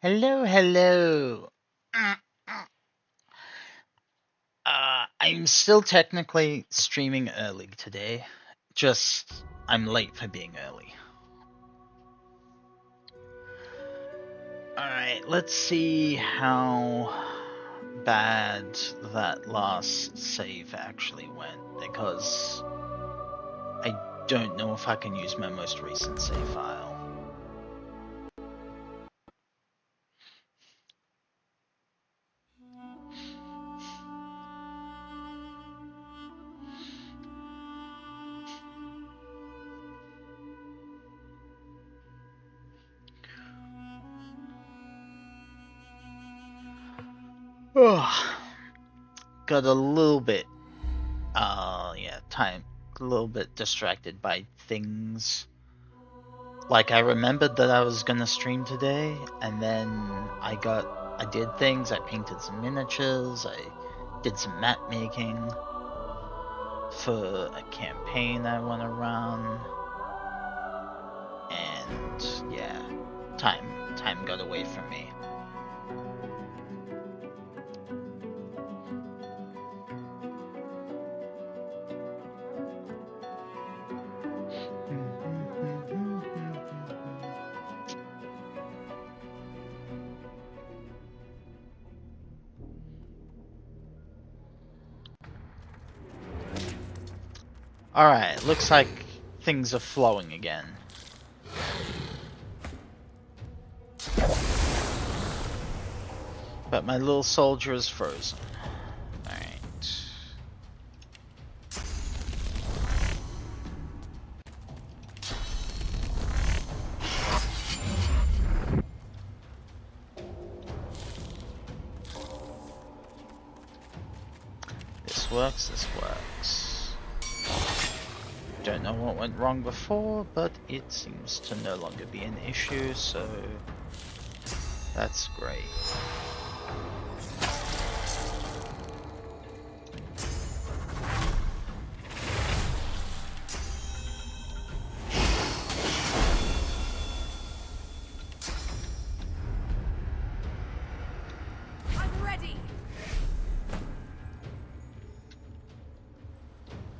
Hello, hello. I'm still technically streaming early today. Just, I'm late for being early. Alright, let's see how bad that last save actually went, because I don't know if I can use my most recent save file. Got a little bit, a little bit distracted by things. Like, I remembered that I was gonna stream today, and then I did things, I painted some miniatures, I did some map making for a campaign I wanna run, and yeah, time got away from me. Alright, looks like things are flowing again. But my little soldier is frozen. Alright. This works. Don't know what went wrong before, but it seems to no longer be an issue, so that's great.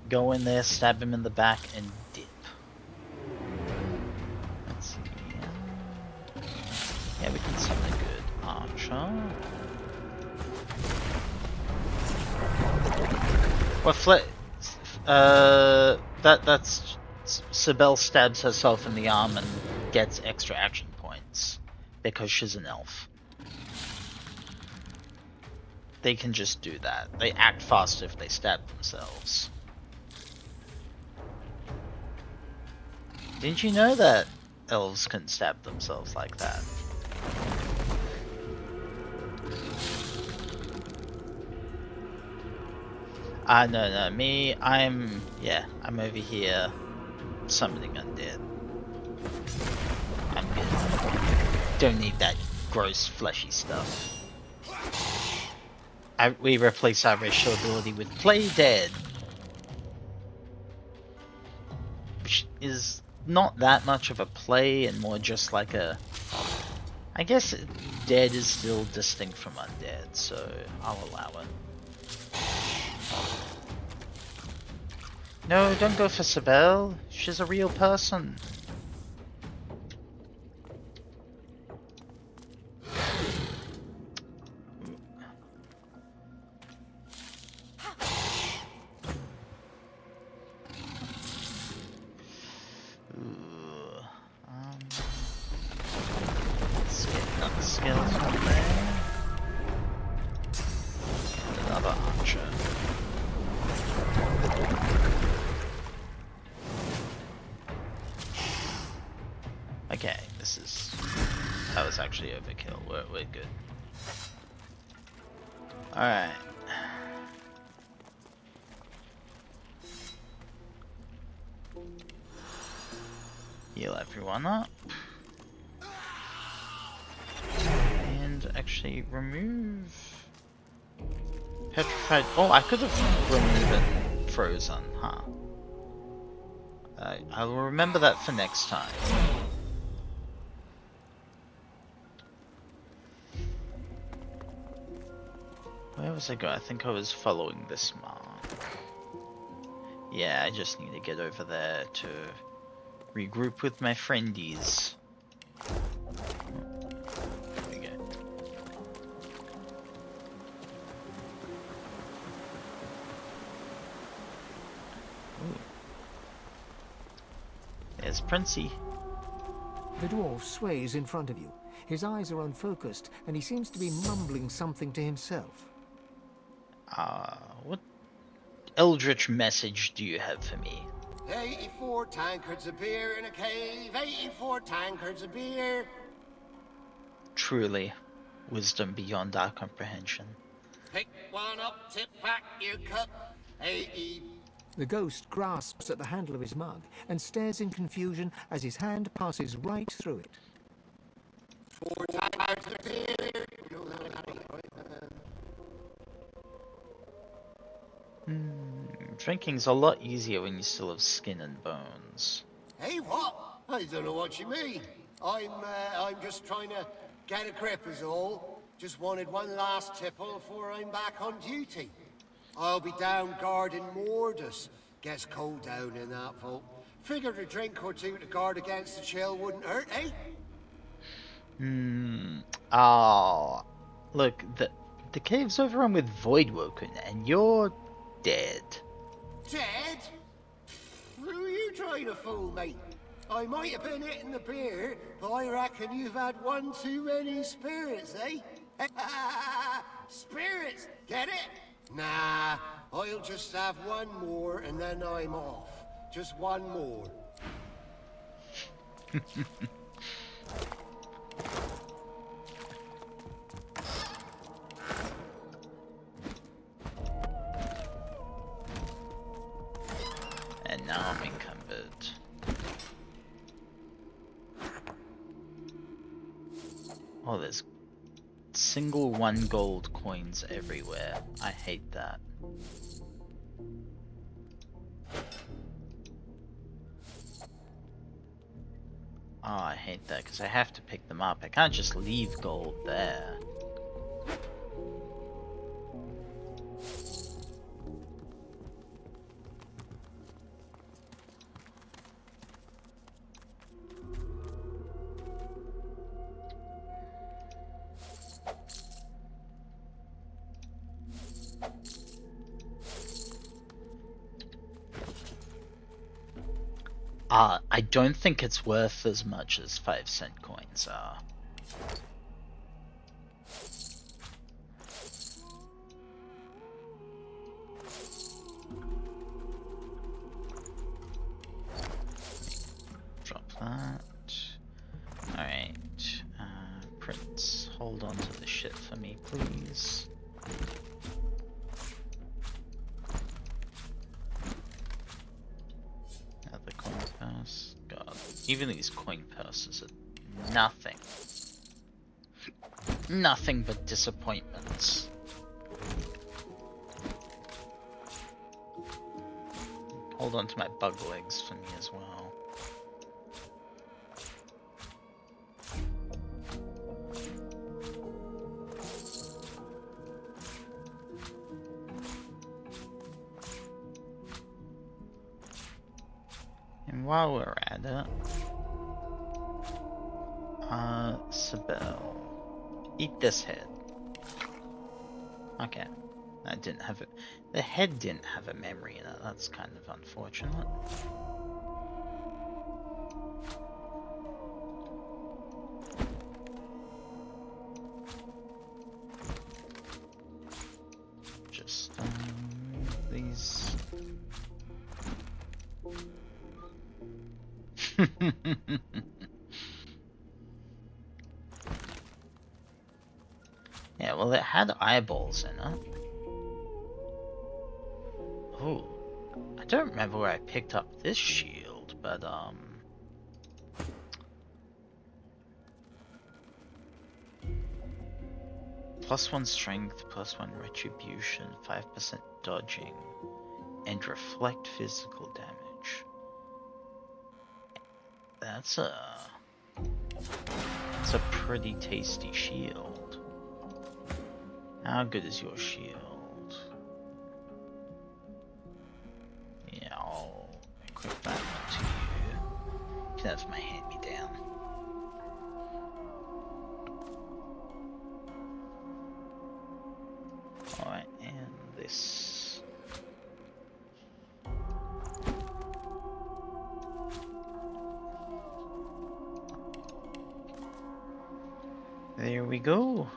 Go in there, stab him in the back, and dip. Let's see. Yeah, we can summon a good archer. What that's Sibel stabs herself in the arm and gets extra action points because she's an elf. They can just do that. They act fast if they stab themselves. Didn't you know that elves can stab themselves like that? No, me, I'm over here summoning undead. I'm good. Don't need that gross fleshy stuff. We replace our racial ability with Play Dead, which is not that much of a play and more just like a... I guess dead is still distinct from undead, so I'll allow it. No, don't go for Sibel. She's a real person. Let's get another skeleton there. And another archer. Okay, that was actually overkill. We're good. Alright. Heal everyone up. And actually remove... Petrified... Oh, I could have removed it frozen, huh? I'll remember that for next time. Where was I going? I think I was following this mark. Yeah, I just need to get over there to regroup with my friendies. There we go. Ooh. There's Princey. The dwarf sways in front of you. His eyes are unfocused, and he seems to be mumbling something to himself. What eldritch message do you have for me? 84 tankards of beer in a cave, 84 tankards of beer. Truly, wisdom beyond our comprehension. Pick one up, tip back your cup, 80. The ghost grasps at the handle of his mug and stares in confusion as his hand passes right through it. 4 tankards of beer. Drinking's a lot easier when you still have skin and bones. Hey, what? I don't know what you mean. I'm just trying to get a grip is all. Just wanted one last tipple before I'm back on duty. I'll be down guarding Mordus. Gets cold down in that vault. Figured a drink or two to guard against the chill wouldn't hurt, eh? Look, the cave's overrun with Voidwoken, and you're dead. Dead? Who are you trying to fool, mate? I might have been hitting the beer, but I reckon you've had one too many spirits, eh? Spirits, get it? Nah, I'll just have one more and then I'm off. Just one more. And now I'm encumbered. Oh, there's single 1 gold coins everywhere. I hate that. Oh, I hate that because I have to pick them up. I can't just leave gold there. I don't think it's worth as much as 5-cent coins are. Drop that. Alright. Prince, hold on to the shit for me, please. God, even these coin purses are nothing. Nothing but disappointments. Hold on to my bug legs for me as well. And while we're at it, Sibel, eat this head. Okay, that didn't have it. The head didn't have a memory in it. That's kind of unfortunate. Just these. Yeah, well, it had eyeballs in it. Oh, I don't remember where I picked up this shield, but +1 strength, +1 retribution, 5% dodging, and reflect physical damage. That's a pretty tasty shield. How good is your shield? Yeah, I'll equip that one to you. You can have my hand-me-down. Alright, and this. There we go.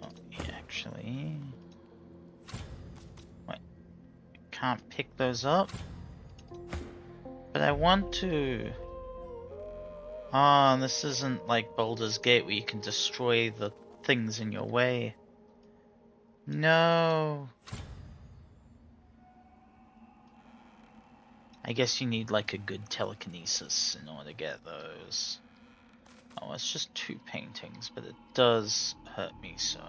Oh, yeah, actually. Wait, can't pick those up? But I want to. Ah, this isn't like Baldur's Gate where you can destroy the things in your way. No. I guess you need like a good telekinesis in order to get those. Oh, it's just 2 paintings, but it does hurt me so.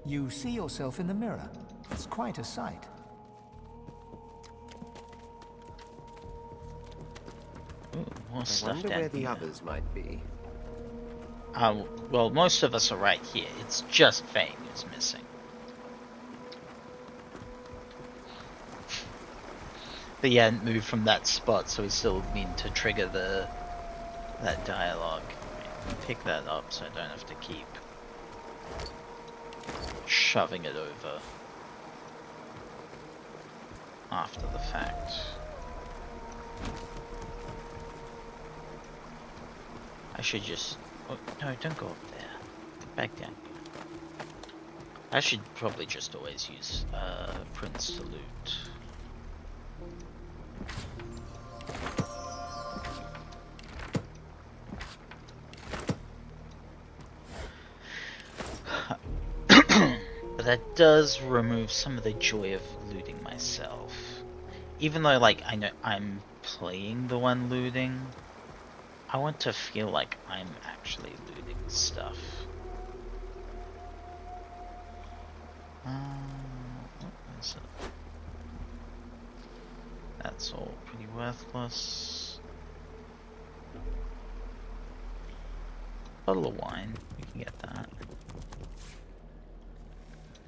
You see yourself in the mirror. It's quite a sight. Ooh, more I stuff wonder down where the here. others might be. Well, most of us are right here. It's just Fang who's missing. But he hadn't moved from that spot, so we still need to trigger that dialogue. Pick that up so I don't have to keep shoving it over after the fact. I should just... Oh, no, don't go up there. Get back down here. I should probably just always use Prince to loot. But that does remove some of the joy of looting myself. Even though, like, I know I'm playing the one looting, I want to feel like I'm actually looting stuff. What is it? That's all pretty worthless. Bottle of wine, we can get that.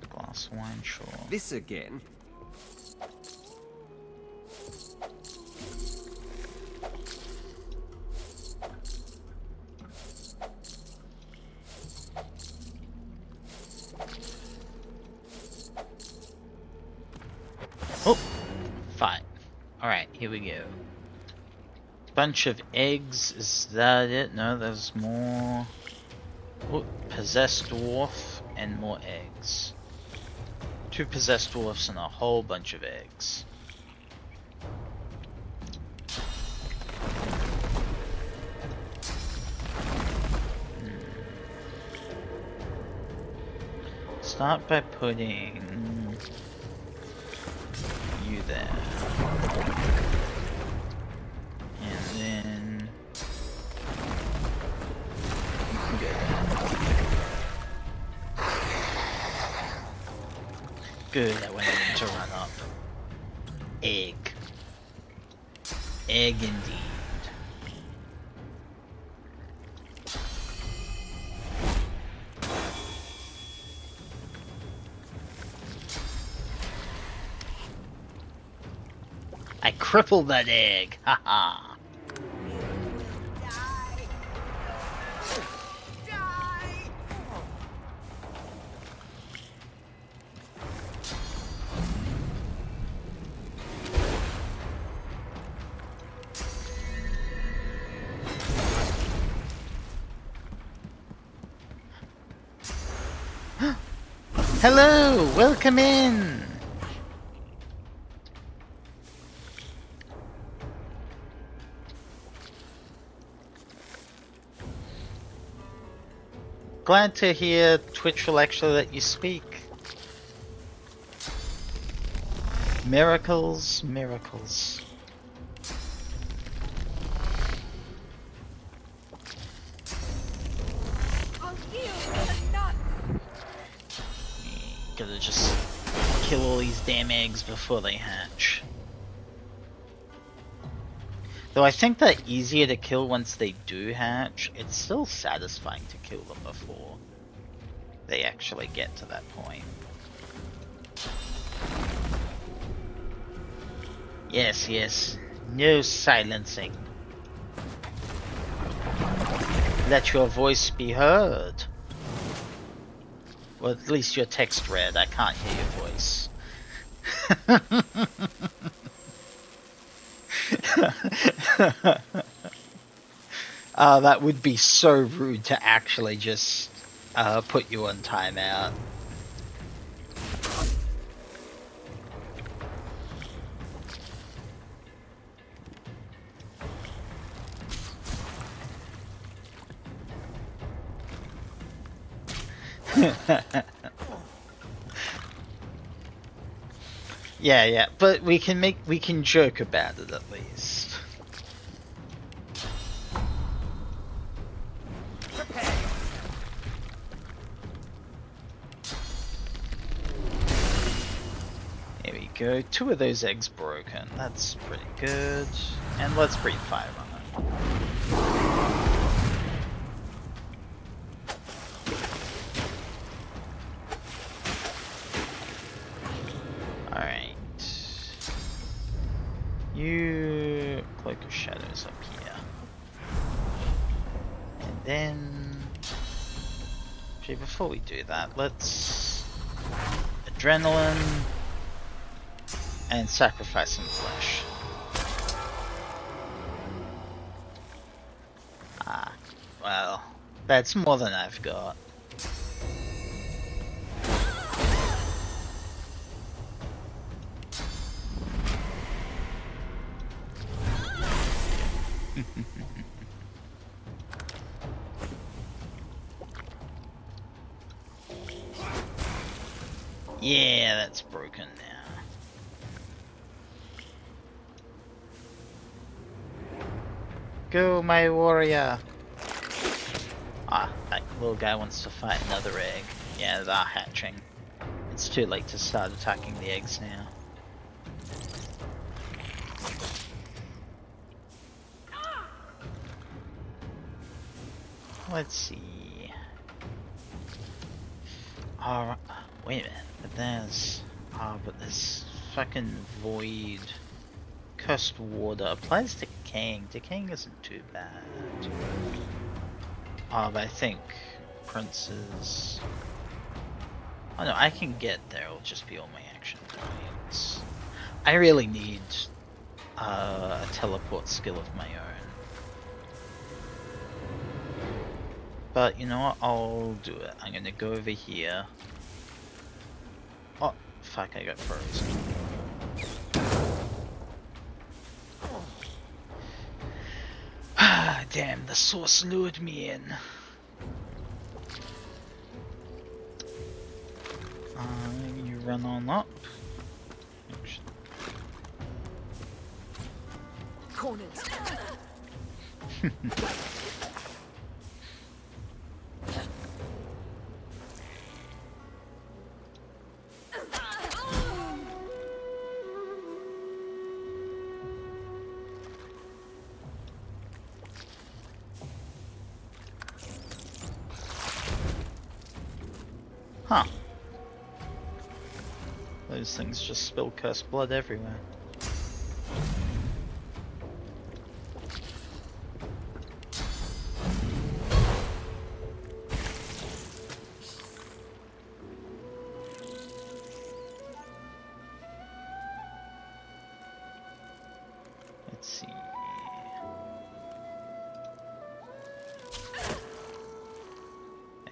A glass of wine, sure. This again? Oh! Fine. Alright, here we go. Bunch of eggs, is that it? No, there's more. Oh, possessed dwarf and more eggs. 2 possessed dwarfs and a whole bunch of eggs. Start by putting you there. And then good. Good, I wanted him to run up. Egg. Egg indeed. I crippled that egg! Haha! Hello! Welcome in! Glad to hear Twitch will actually let you speak. Miracles, miracles. Gotta just kill all these damn eggs before they hatch. Though I think they're easier to kill once they do hatch, it's still satisfying to kill them before they actually get to that point. Yes, yes. No silencing. Let your voice be heard. Well, at least your text read. I can't hear your voice. That would be so rude to actually just put you on timeout. Yeah, but we can joke about it at least. There we go. 2 of those eggs broken. That's pretty good. And let's breathe fire on it. You cloak of shadows up here. And then actually before we do that, let's adrenaline and sacrifice some flesh. Ah, well, that's more than I've got. Yeah, that's broken now. Go, my warrior! Ah, that little guy wants to fight another egg. Yeah, they're hatching. It's too late to start attacking the eggs now. Let's see. Alright, wait a minute. But there's... but this fucking void... Cursed water applies to decaying. Decaying isn't too bad. But I think Prince's... Oh no, I can get there. It'll just be all my action points. I really need a teleport skill of my own. But you know what? I'll do it. I'm gonna go over here. Oh, fuck, I got frozen. Ah, damn, the source lured me in. You run on up. Cornered. Huh. Those things just spill cursed blood everywhere. Let's see.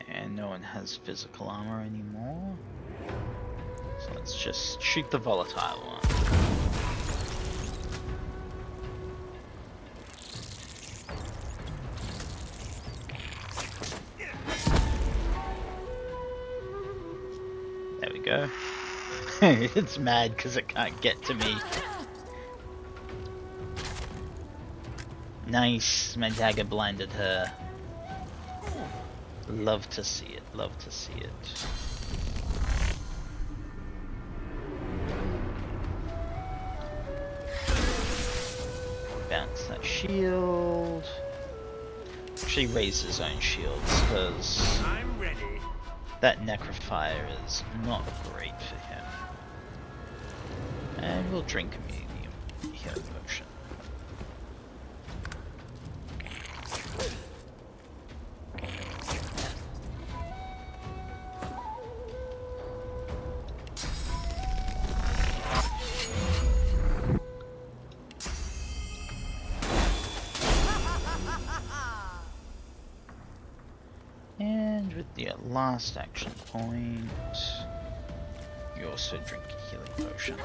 And no one has physical armor anymore. So let's just shoot the volatile one. There we go. It's mad because it can't get to me. Nice, my dagger blinded her. Love to see it, love to see it. bounce that shield. Actually raise his own shields, because I'm ready. that necrophire is not great for him. And we'll drink a medium healing potion. And with the last action point, you also drink a healing potion.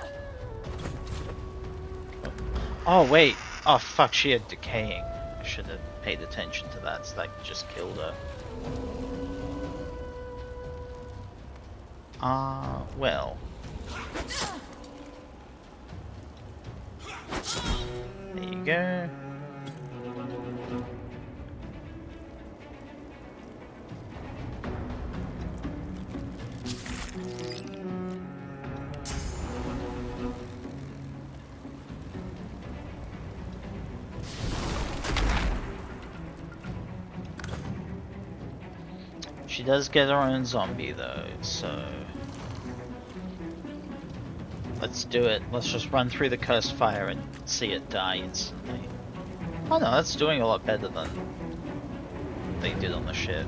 Oh wait! Oh fuck, she had decaying. I should have paid attention to that, so that just killed her. Well. There you go. She does get her own zombie though, so let's do it. Let's just run through the cursed fire and see it die instantly. Oh no, that's doing a lot better than they did on the ship.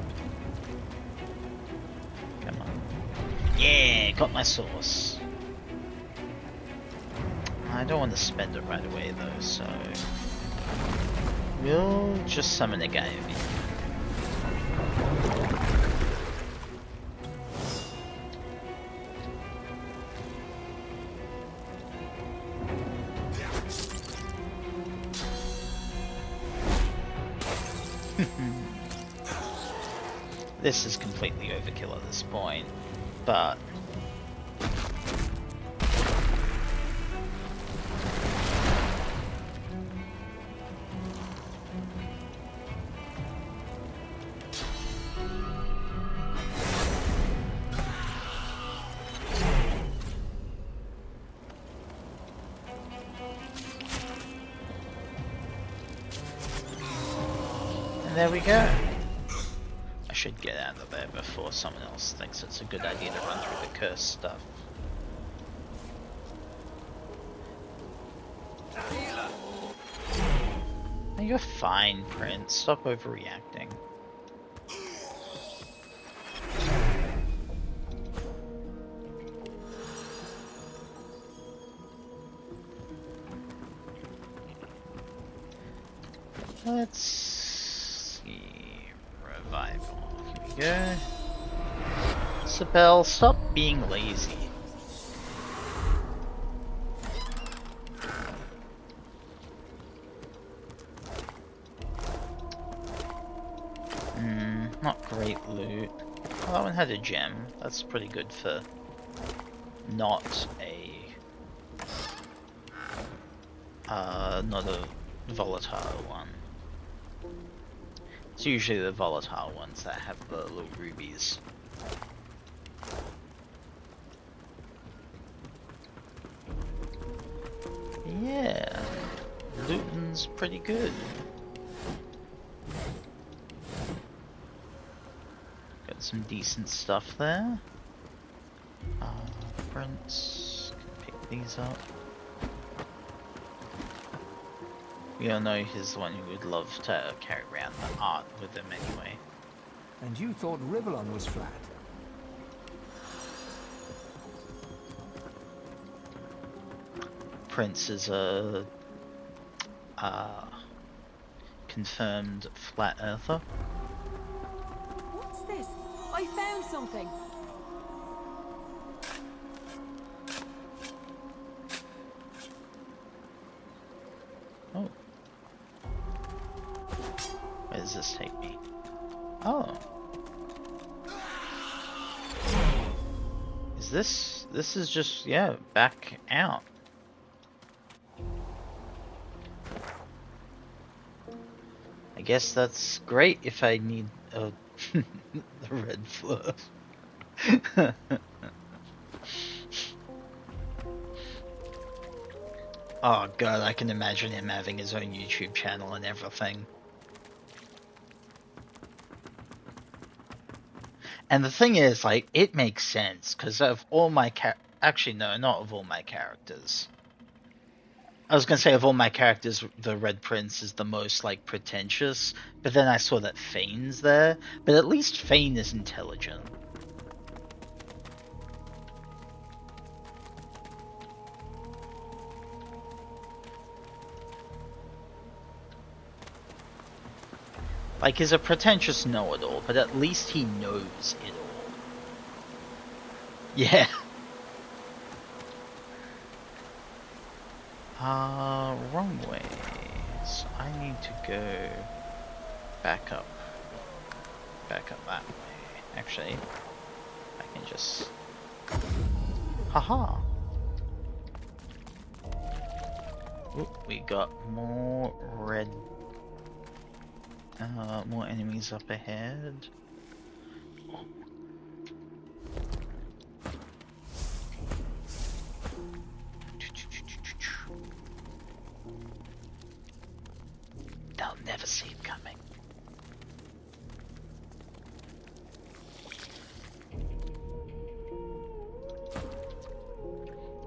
Come on. Yeah, got my sauce. I don't want to spend it right away though, so we'll just summon a guy over here. This is completely overkill at this point, but and there we go. I should get out of there before someone else thinks it's a good idea to run through the cursed stuff. Oh, you're fine, Prince. Stop overreacting. Let's see. Revival. Here we go. Isabel, stop being lazy. Not great loot. Well, that one had a gem. That's pretty good for not a volatile one. It's usually the volatile ones that have the little rubies. Yeah, looting's pretty good. Got some decent stuff there. Prince can pick these up. We all know he's the one who would love to carry around the art with him anyway. And you thought Rivellon was flat? Prince is a confirmed flat earther. What's this? I found something. Oh. Where does this take me? Oh. Is this is just, yeah, back out. I guess that's great if I need a the red fluff. Oh god, I can imagine him having his own YouTube channel and everything. And the thing is, like, it makes sense, because of all my actually, no, not of all my characters. I was gonna say of all my characters, the Red Prince is the most, like, pretentious, but then I saw that Fane's there, but at least Fane is intelligent. Like, he's a pretentious know-it-all, but at least he knows it all. Yeah. Wrong ways. I need to go back up. Back up that way. Actually, I can just... Haha! Ooh, we got more red... more enemies up ahead. They'll never see it coming.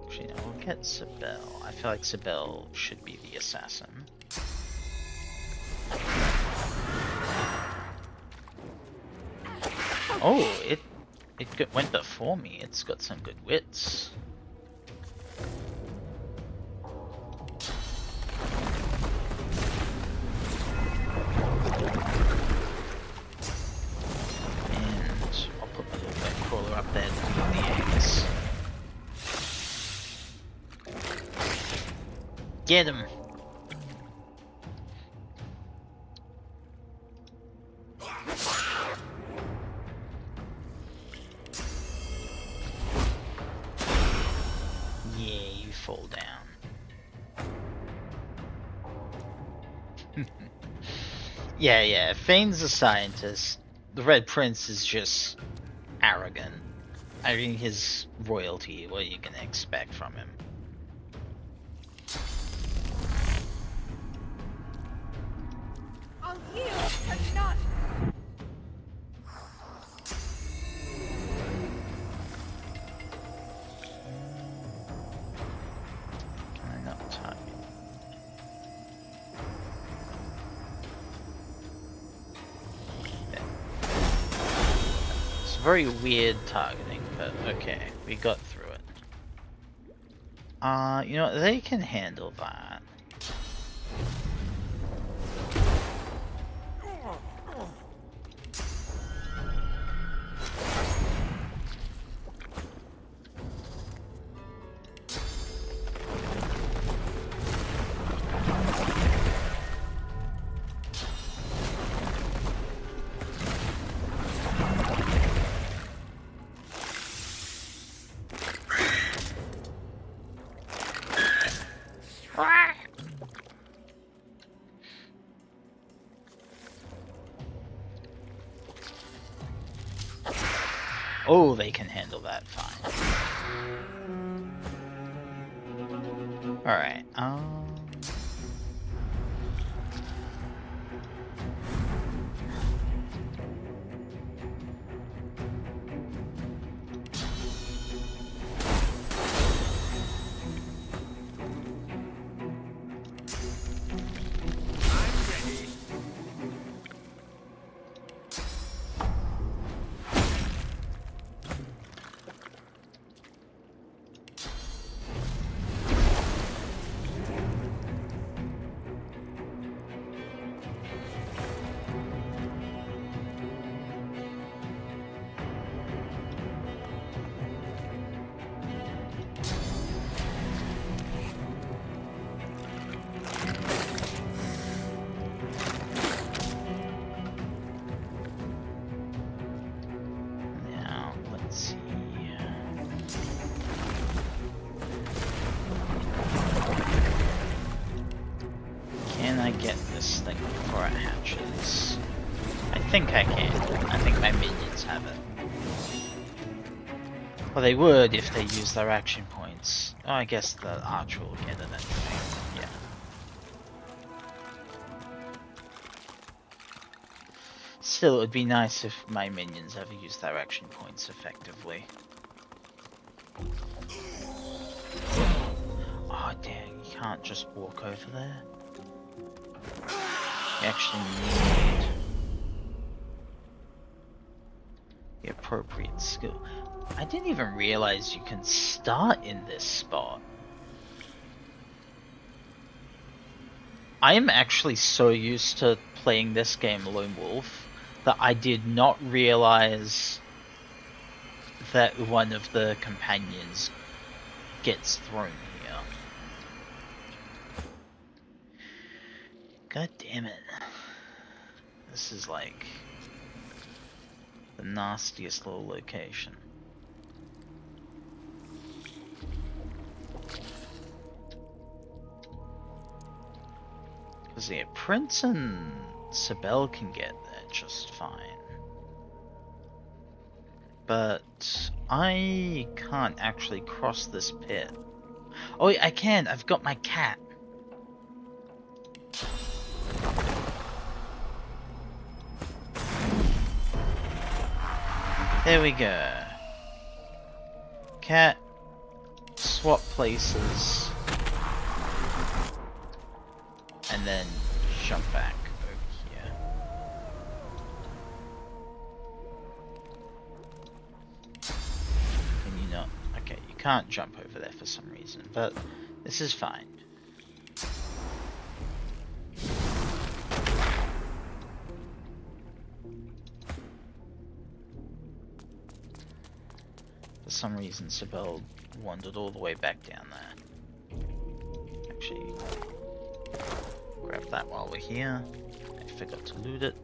Actually, no, we'll get Sibel. I feel like Sibel should be the assassin. Oh, it went before me. It's got some good wits. And I'll put my little bed crawler up there to do the eggs. Get him! Yeah, you fall down. Yeah, Fane's a scientist. The Red Prince is just arrogant. I mean, his royalty, what are you gonna expect from him? I'll heal, but not. Can I not target? It's very weird targeting, but okay, we got through it. You know, they can handle that. Oh, they can handle that fine. Alright, now, let's see. Can I get this thing before it hatches? I think I can. I think my minions have it. Well, they would if they use their action points. Oh, I guess the archer will get it anyway. Still, it would be nice if my minions ever used their action points effectively. Oh dang, you can't just walk over there. You actually need the appropriate skill. I didn't even realize you can start in this spot. I am actually so used to playing this game Lone Wolf that I did not realize that one of the companions gets thrown here. God damn it. This is like the nastiest little location. Because yeah, Prince and Sibel can get there just fine. But I can't actually cross this pit. Oh, I can! I've got my cat! There we go. Cat, swap places, and then jump back over here. Can you not? Okay, you can't jump over there for some reason, but this is fine. For some reason, Sibel wandered all the way back down there. Actually, grab that while we're here. I forgot to loot it.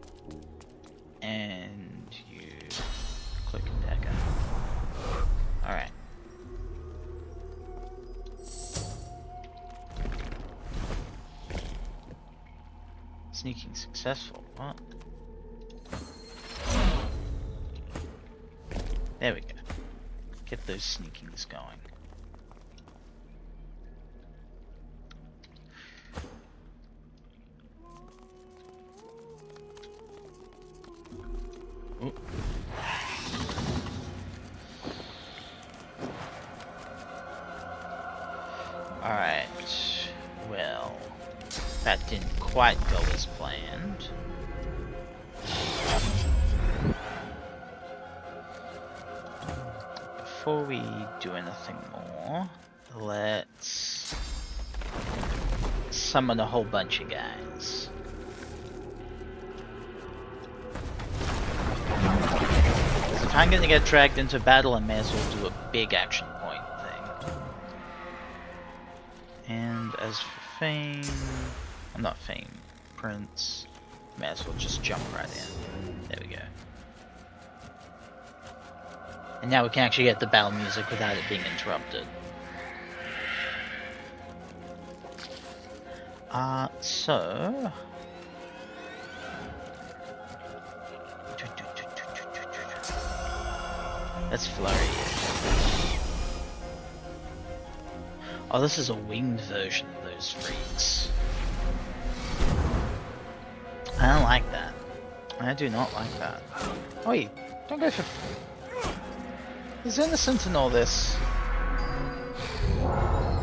And you click and dagger. Alright. Sneaking successful. What? There we go. Get those sneakings going. Ooh. Alright, well, that didn't quite go as planned. Before we do anything more, let's summon a whole bunch of guys. If I'm gonna get dragged into battle, I may as well do a big action point thing. And as for Fame, I'm not Fame, Prince, may as well just jump right in. There we go. And now we can actually get the battle music without it being interrupted. So... let's flurry it. Oh, this is a winged version of those freaks. I don't like that. I do not like that. Oi, don't go for... He's innocent in all this.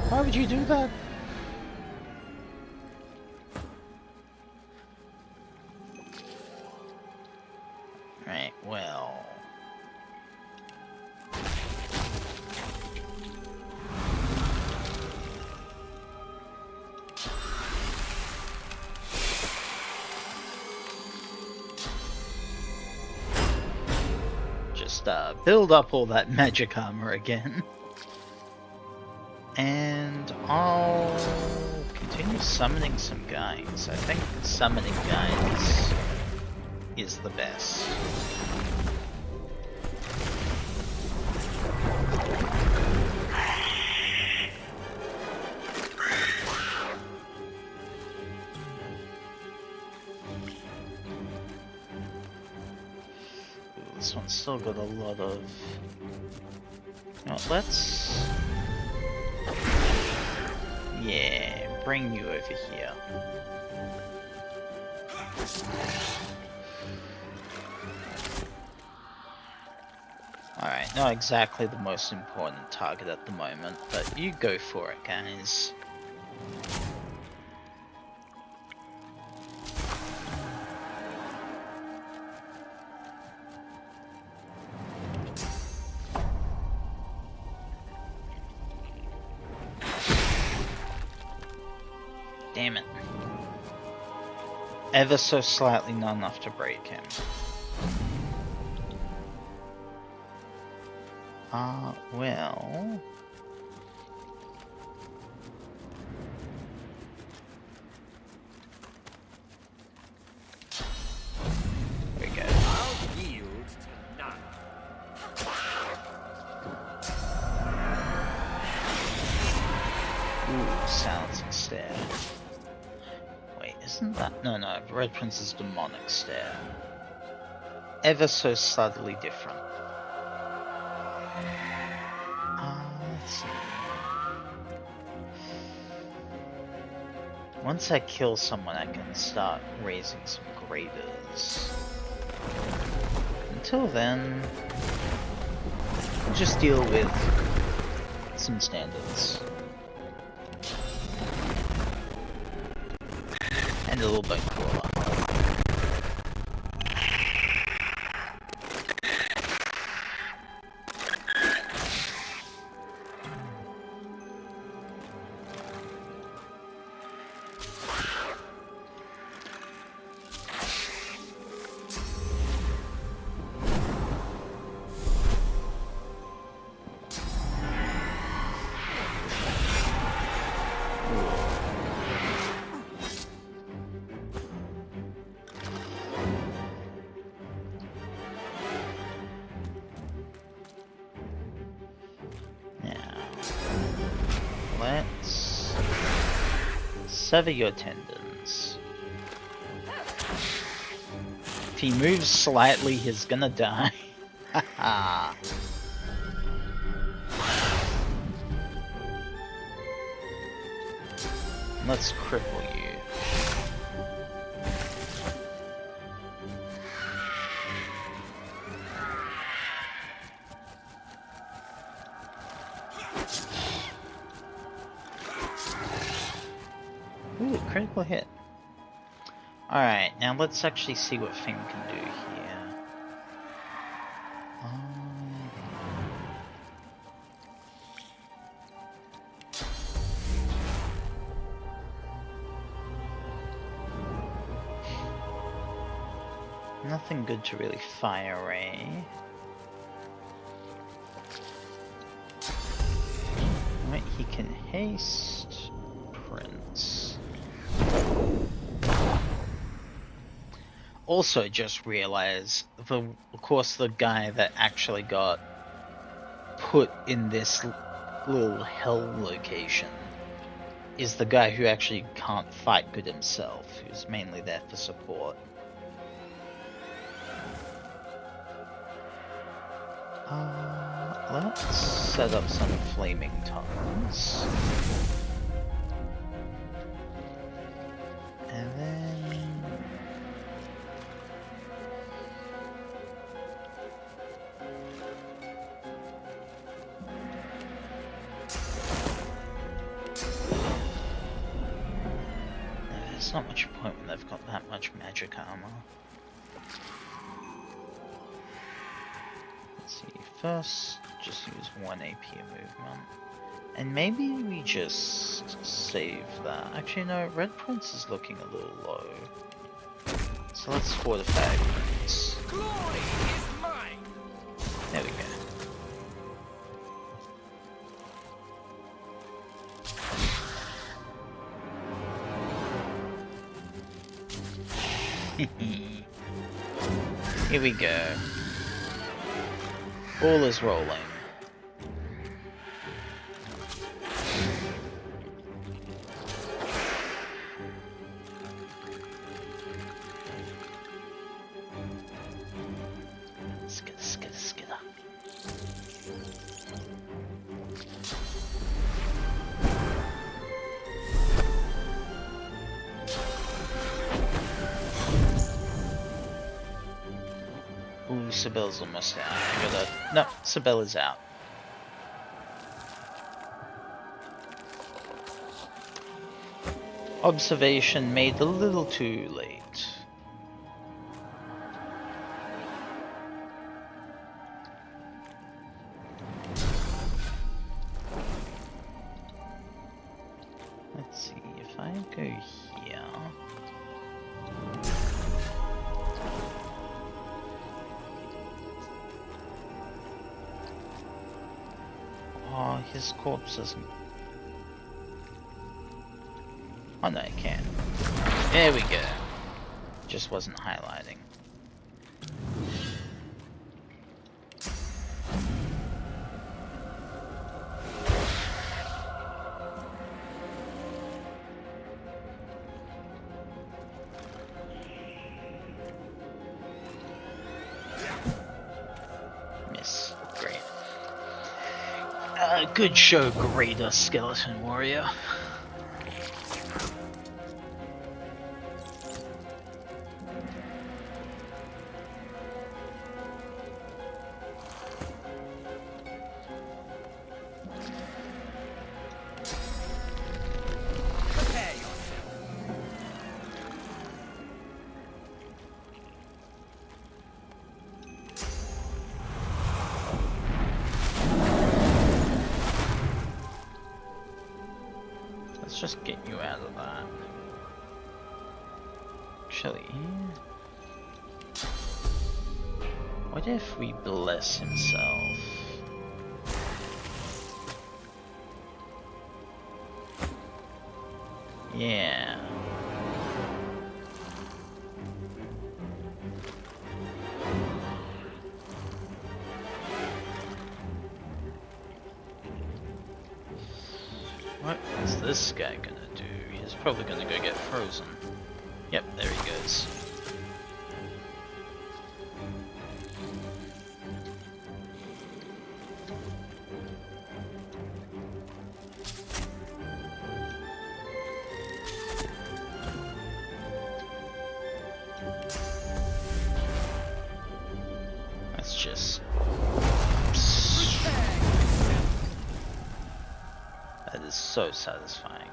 Why would you do that? Right, well... build up all that magic armor again. And I'll continue summoning some guys. I think summoning guys is the best. This one's still got a lot of... You know what, let's... yeah, bring you over here. Alright, not exactly the most important target at the moment, but you go for it, guys. Damn it. Ever so slightly, not enough to break him. Well... There we go. I'll yield to none. Ooh, silencing stare. Wait, isn't that... No, Red Prince's demonic stare. Ever so subtly different. Let's see. Once I kill someone, I can start raising some graders. Until then, we'll just deal with some standards. And a little bit cooler. Let's sever your tendons. If he moves slightly, he's gonna die. Haha. Let's cripple you. Ooh, critical hit. Alright, now let's actually see what Finn can do here. Nothing good to really fire, eh? Right, he can haste Prince. Also just realized, of course the guy that actually got put in this little hell location is the guy who actually can't fight good himself, who's mainly there for support. Let's set up some flaming tongues. And then... There's not much point when they've got that much magic armor. Let's see, first just use 1 AP movement. And maybe we just save that. Actually no, Red Prince is looking a little low. So let's fortify Prince. Glory is mine. There we go. Here we go. Ball is rolling. Skidda, skidda, skidda. Ooh, Sibel's almost out. I gotta... No, Sibel is out. Observation made a little too late. Let's see, if I go here... Oh, his corpse isn't... Oh no, I can. There we go. Just wasn't highlighting. Miss. Great. Good show, Greater Skeleton Warrior. Prepare yourself. Let's just get you out of that. Actually, what if we bless himself? Yeah. What is this guy gonna do? He's probably gonna go get frozen. Yep, there he goes. That's just... That is so satisfying.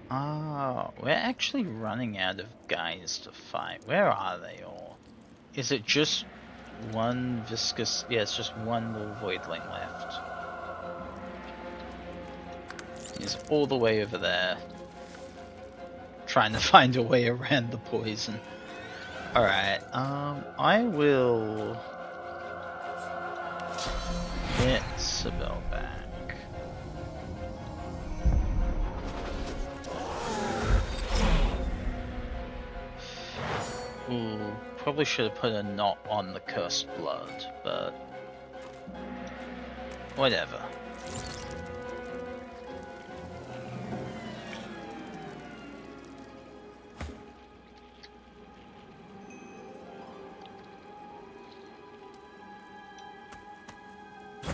Oh, we're actually running out of guys to fight. Where are they all? Is it just one viscous... Yeah, it's just one little voidling left. He's all the way over there. Trying to find a way around the poison. Alright, I will... get Sibel back. Ooh, probably should have put a knot on the cursed blood, but... whatever.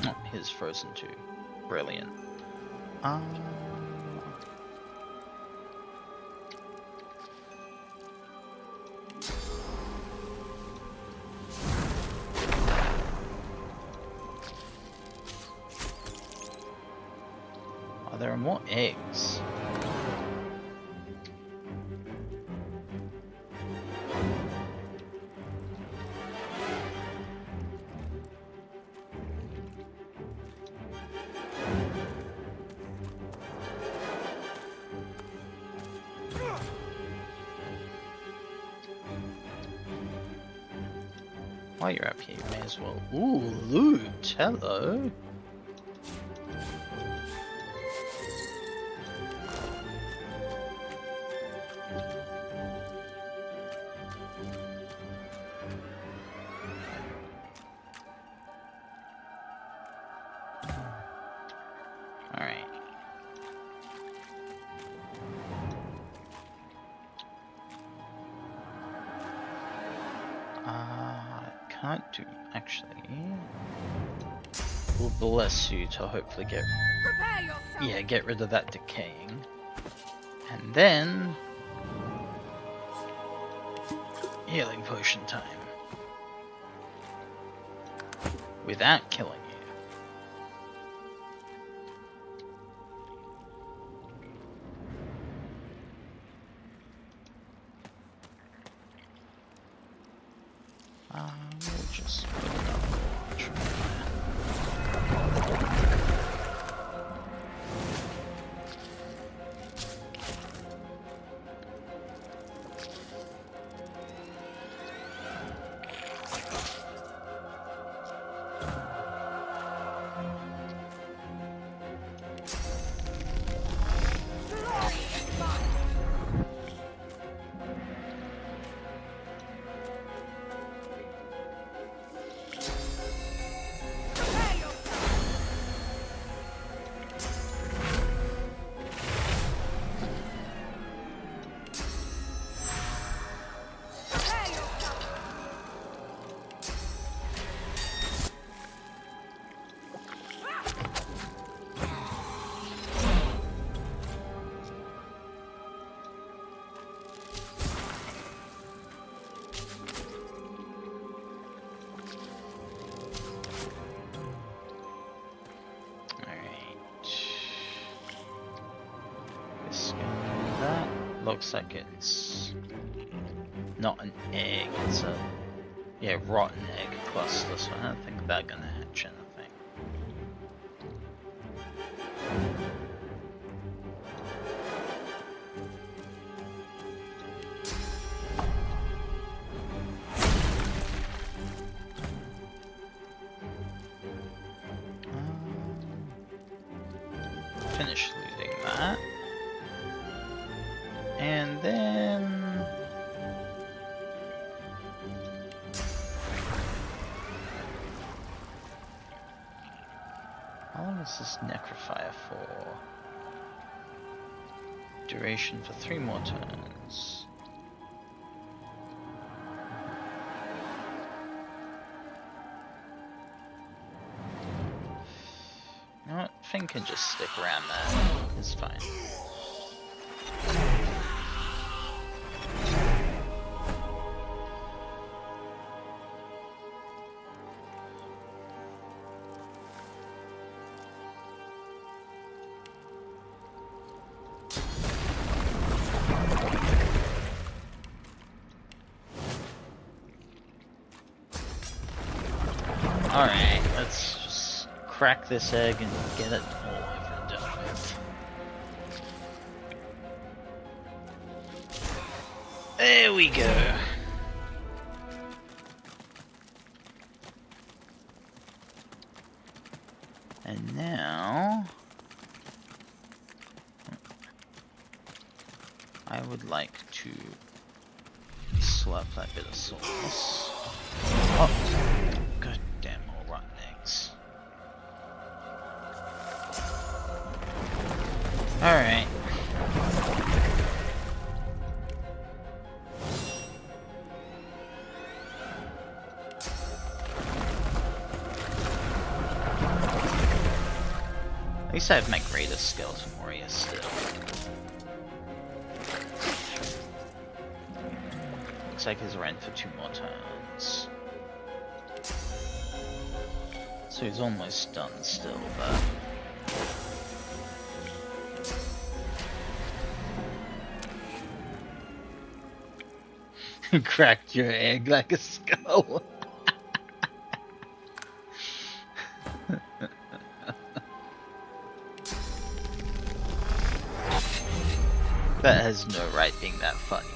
Oh, he's frozen too. Brilliant. Oh, there are more eggs. While you're up here, you may as well. Ooh, loot! Hello! can't do, actually, will bless you to hopefully Prepare yourself. get rid of that decaying. And then healing potion time. Without killing you. We'll just put another launcher in there. Glory is mine. Prepare yourself. Prepare yourself. Alright. This guy, that looks like it's not an egg, it's a rotten egg cluster, so I don't think they're gonna hatch anything. Finish looting that. And then how long is this necrophire for? Duration for 3 more turns. You know what? Finn can just stick around there. It's fine. Alright, let's just crack this egg and get it all over and done with. There we go. And now I would like to slap that bit of sauce. Oh, god damn, all rotten eggs. Alright. At least I have my greatest skeleton warrior still. Looks like he's around for 2 more turns. So he's almost done still, but... Cracked your egg like a skull. That has no right being that funny.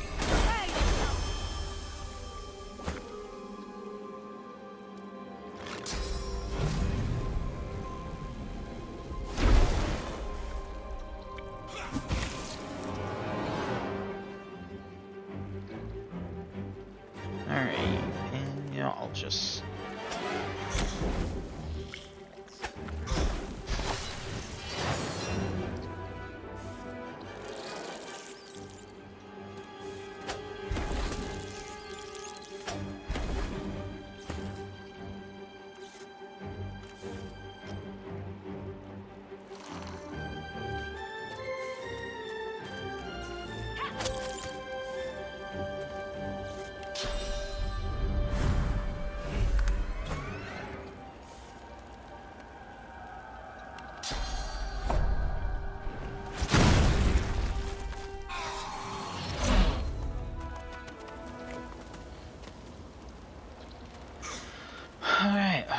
Alright, and yeah, I'll just...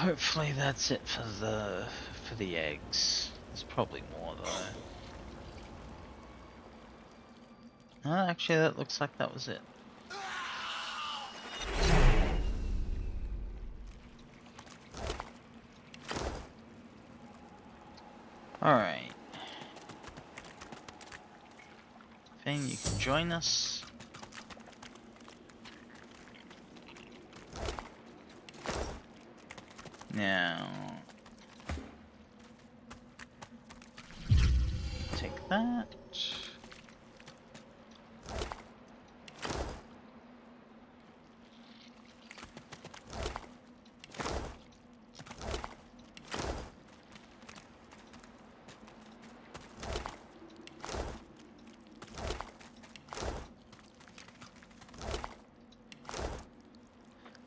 Hopefully that's it for the eggs. There's probably more though. Actually, that looks like that was it. Alright. Fane, you can join us. Now... take that.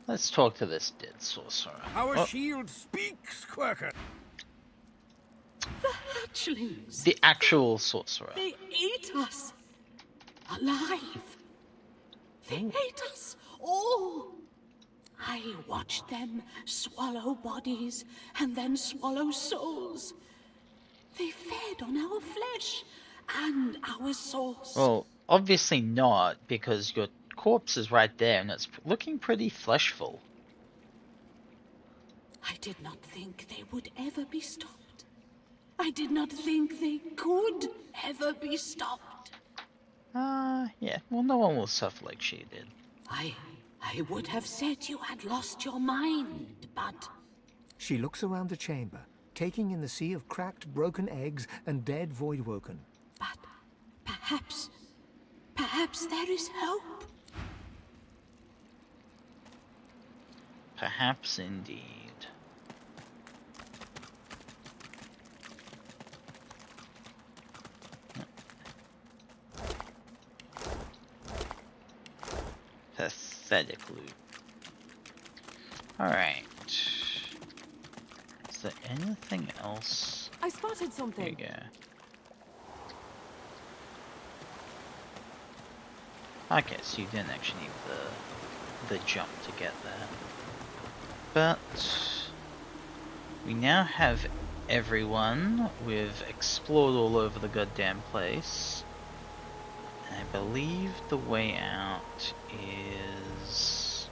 Let's talk to this dead sorcerer. Our shield speaks, Quirker. The hatchlings. The actual sorcerer. They ate us. Alive. They ate us all. I watched them swallow bodies and then swallow souls. They fed on our flesh and our souls. Well, obviously not, because your corpse is right there and it's looking pretty fleshful. I did not think they would ever be stopped. I did not think they could ever be stopped. Yeah. Well, no one will suffer like she did. I would have said you had lost your mind, but... She looks around the chamber, taking in the sea of cracked, broken eggs and dead Voidwoken. But perhaps there is hope. Perhaps indeed. Pathetic loot. Alright. Is there anything else? I spotted There you something. go. Okay, so you didn't actually need the jump to get there. But we now have everyone. We've explored all over the goddamn place. And I believe the way out is...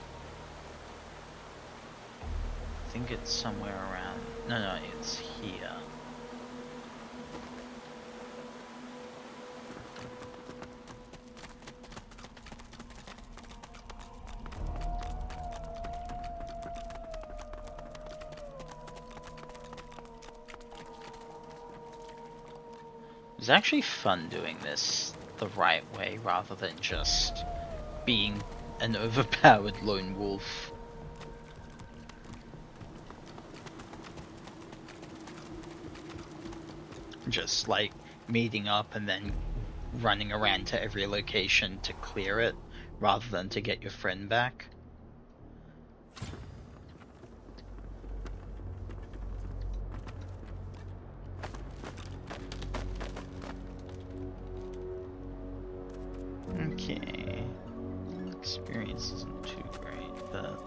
I think it's somewhere around... No, it's here. It was actually fun doing this the right way rather than just being an overpowered lone wolf. Just like meeting up and then running around to every location to clear it rather than to get your friend back. Okay. Experience isn't too great, but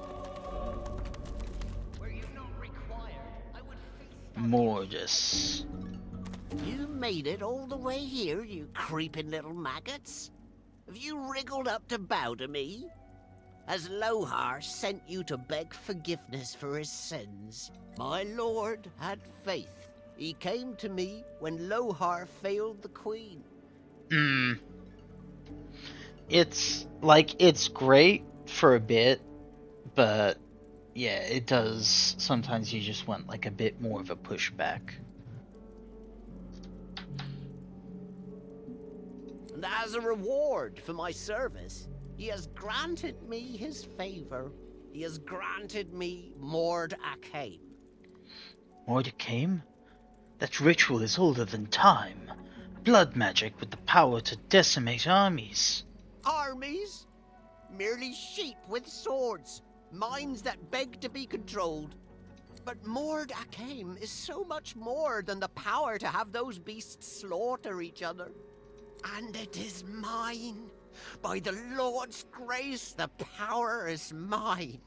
Were you not required, I would face Mortis. You made it all the way here, you creeping little maggots? Have you wriggled up to bow to me? Has Lohar sent you to beg forgiveness for his sins? My lord had faith. He came to me when Lohar failed the queen. It's like, it's great for a bit, but yeah, it does. Sometimes you just want like a bit more of a pushback. And as a reward for my service, he has granted me his favor. He has granted me Mord Akaim. Mordecai? That ritual is older than time. Blood magic with the power to decimate armies. Armies? Merely sheep with swords. Minds that beg to be controlled. But Mord Akaim is so much more than the power to have those beasts slaughter each other. And it is mine. By the Lord's grace, the power is mine.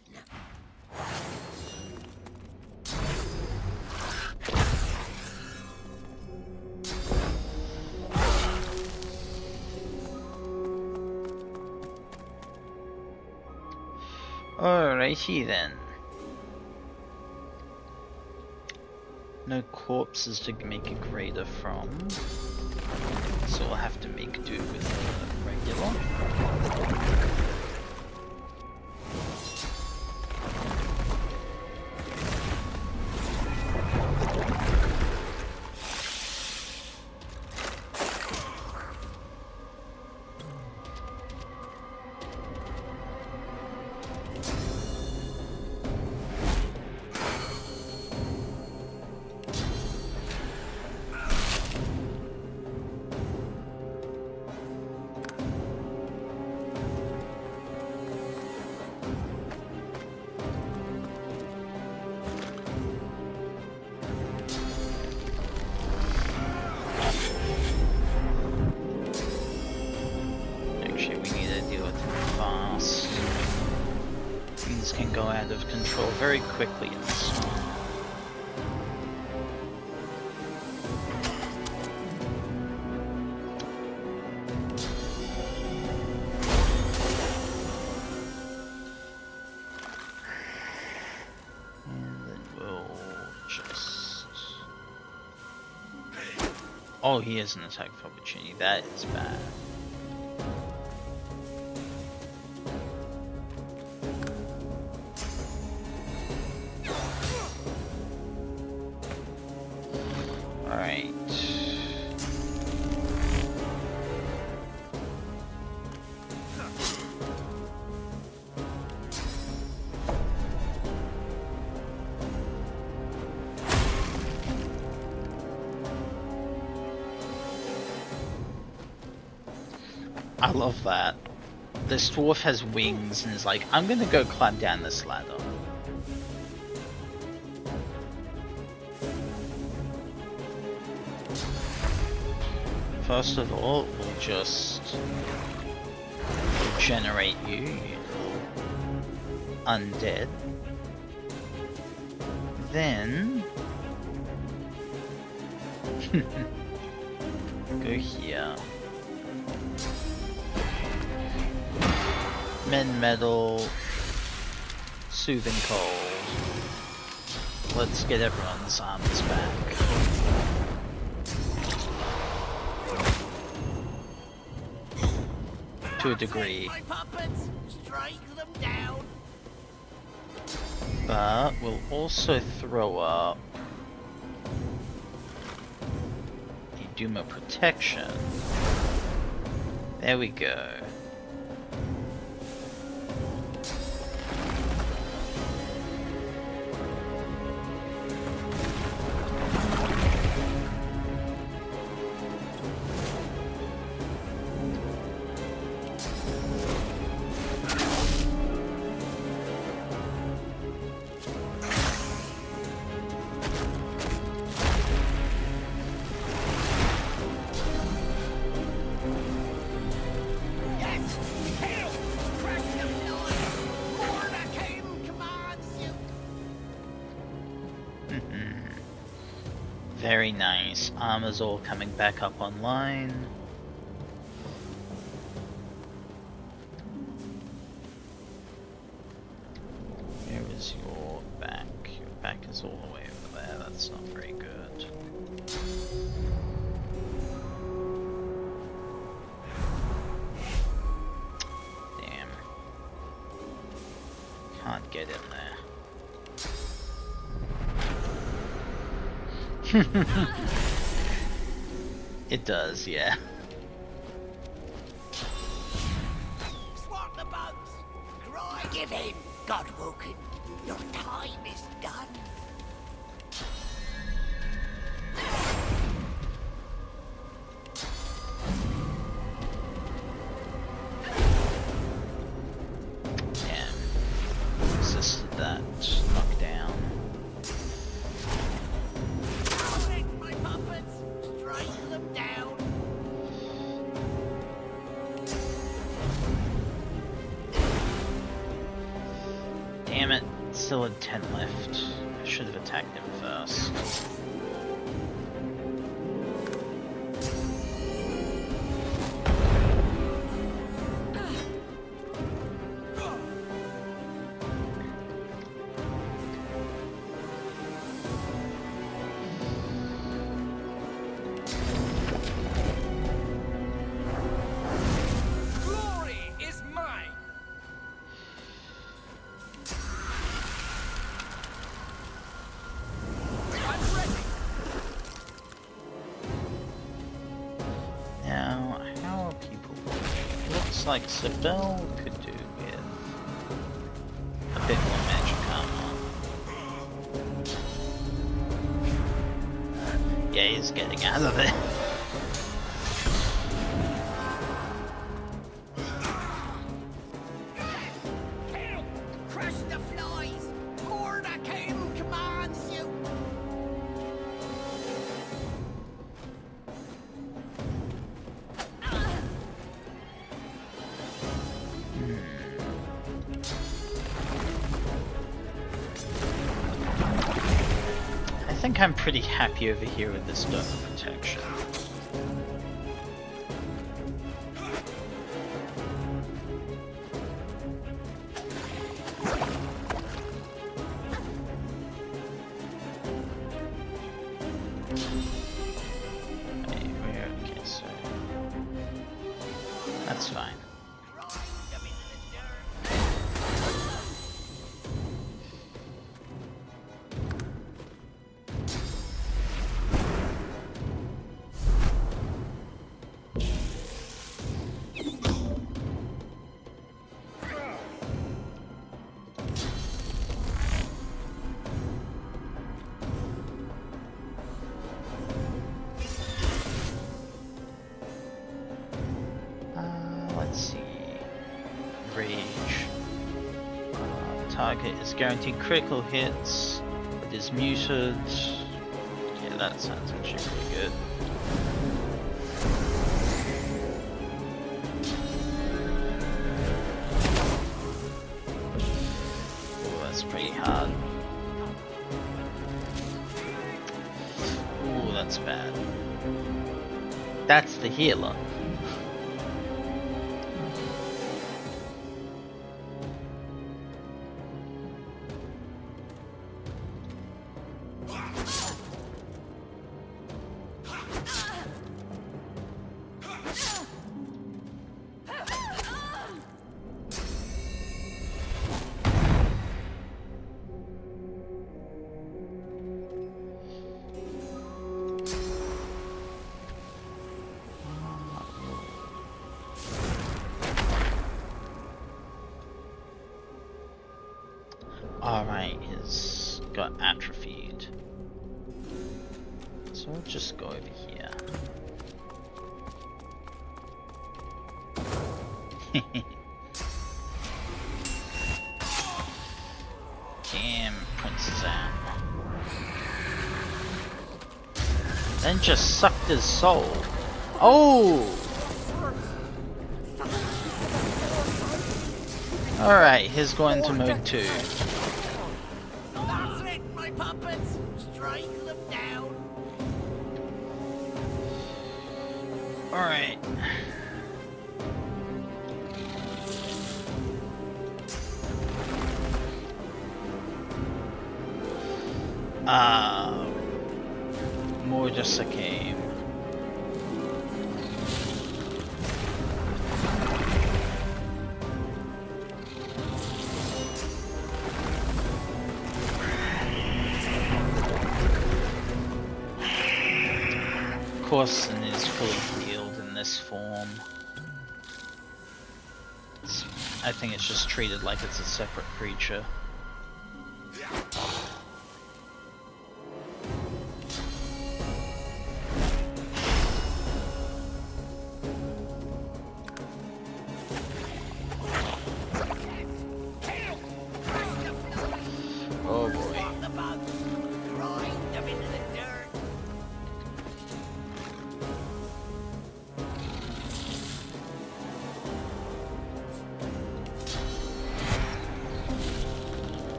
Alrighty then. No corpses to make a grater from, so we'll have to make do with the regular. Can go out of control very quickly in this one. And then we'll just... Oh, he has an attack of opportunity. That is bad. Alright. I love that. This dwarf has wings and is like, I'm gonna go climb down this ladder. First of all, we'll just regenerate you, you undead. Then go here. Mend metal, soothing cold. Let's get everyone's arms back. To a degree. My puppets, strike them down. But we'll also throw up a Doom of Protection. There we go. Very nice. Armor's all coming back up online. Where is your back? Your back is all the way over there. That's not very good. Damn. Can't get in there. It does, yeah. Swat the bugs. Cry. Give in, Godwoken. Your time is done. Damn. Resisted that knockdown. My puppets, strike them down. Damn it, still had 10 left. I should have attacked him first. like Sibel could do with a bit more magic armor. Yeah, he's getting out of it. Crush the flies! More the king commands you! I think I'm pretty happy over here with this dome protection. Wait, okay, so that's fine. Let's see. Rage. Target is guaranteed critical hits, but is muted. Yeah, that sounds actually pretty good. Ooh, that's pretty hard. Ooh, that's bad. That's the healer. Alright, he's got atrophied. So we'll just go over here. Damn, Princess Anne. Then just sucked his soul. Oh! Alright, he's going to mode 2. That's it, my puppets! Strike them down! Alright. More just a game. Corson is fully healed in this form. I think it's just treated like it's a separate creature. Oh boy. The bugs! Grind them into the dirt!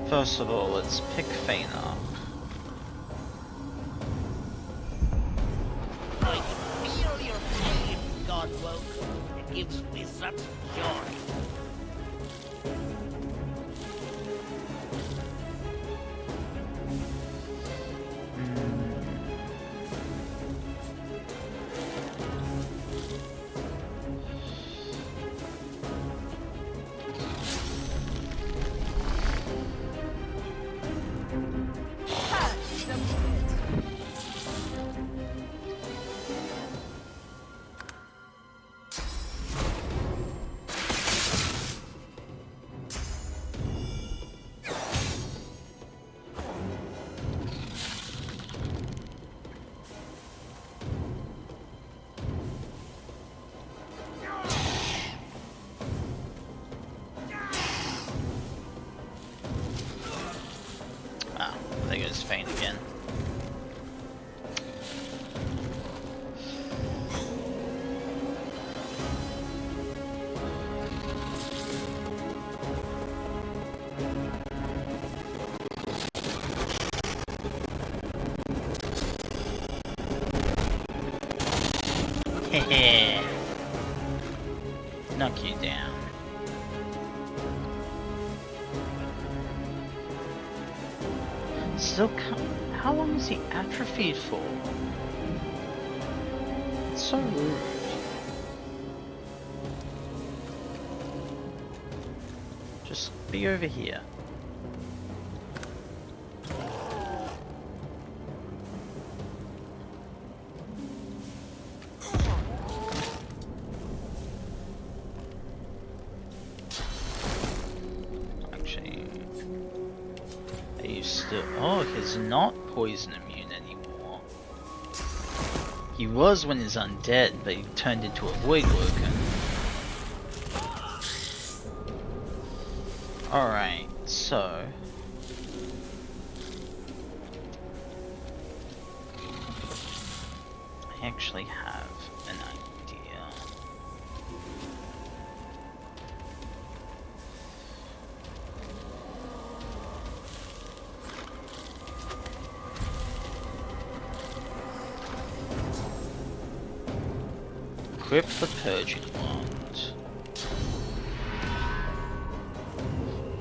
First of all, let's pick Feina. I can feel your pain, Godwoke. It gives me such joy. Hehe. Knock you down. Still how long is he atrophied for? It's so rude. Just be over here. Actually, are you still? Oh, he's not poison immune anymore. He was when he's undead, but he turned into a void worker. Alright, so I actually have an idea. Equip the purging wand.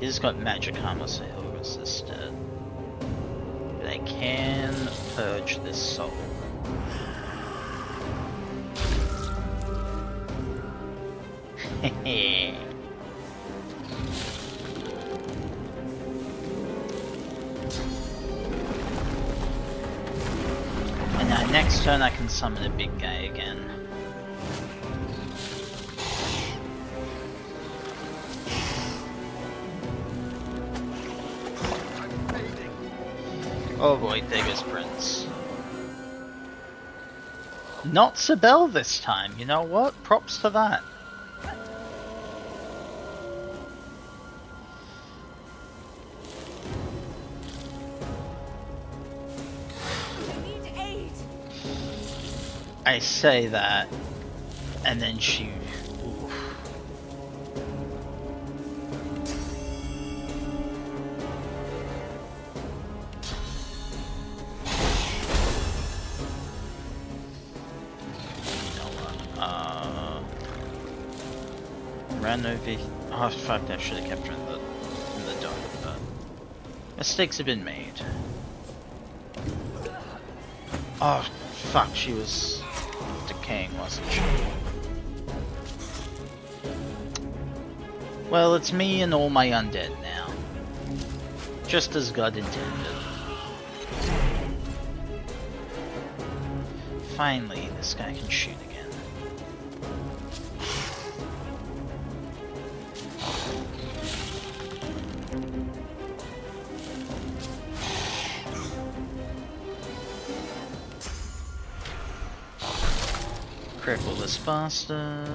He's got magic armor, so he'll resist it. But I can purge this soul. Hehe. And now next turn I can summon a big guy again. Oh boy, there goes Prince. Not Sibel this time, you know what? Props to that. I need aid. I say that, and then she... Oof. Ran over. Oh fuck! I should have kept her in the dark. But mistakes have been made. Oh fuck! She was decaying, wasn't she? Well, it's me and all my undead now. Just as God intended. Finally, this guy can shoot again. Cripple this bastard.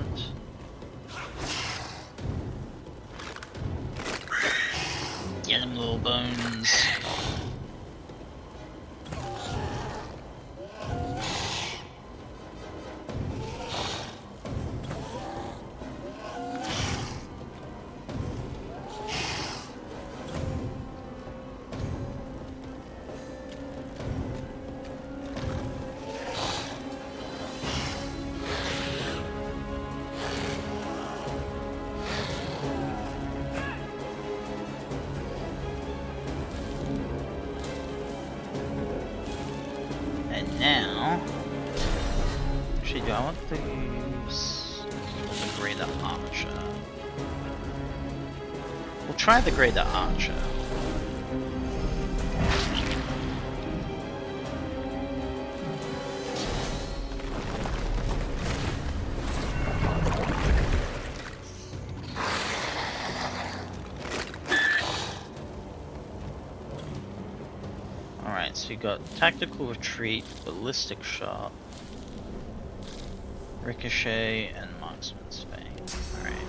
Get him, little bones. And now, actually, do I want to use the Greater Archer? We'll try the Greater Archer. Alright, so you got Tactical Retreat, Ballistic Shot, Ricochet, and Marksman's Fang. Alright.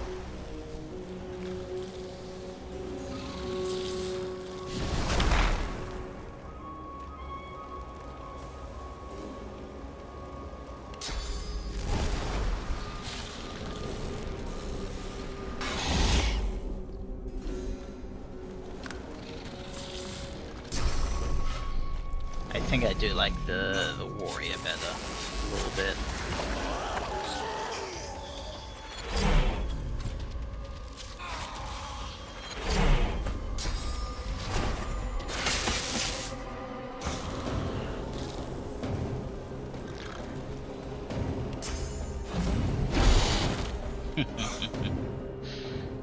I think I do like the warrior better a little bit.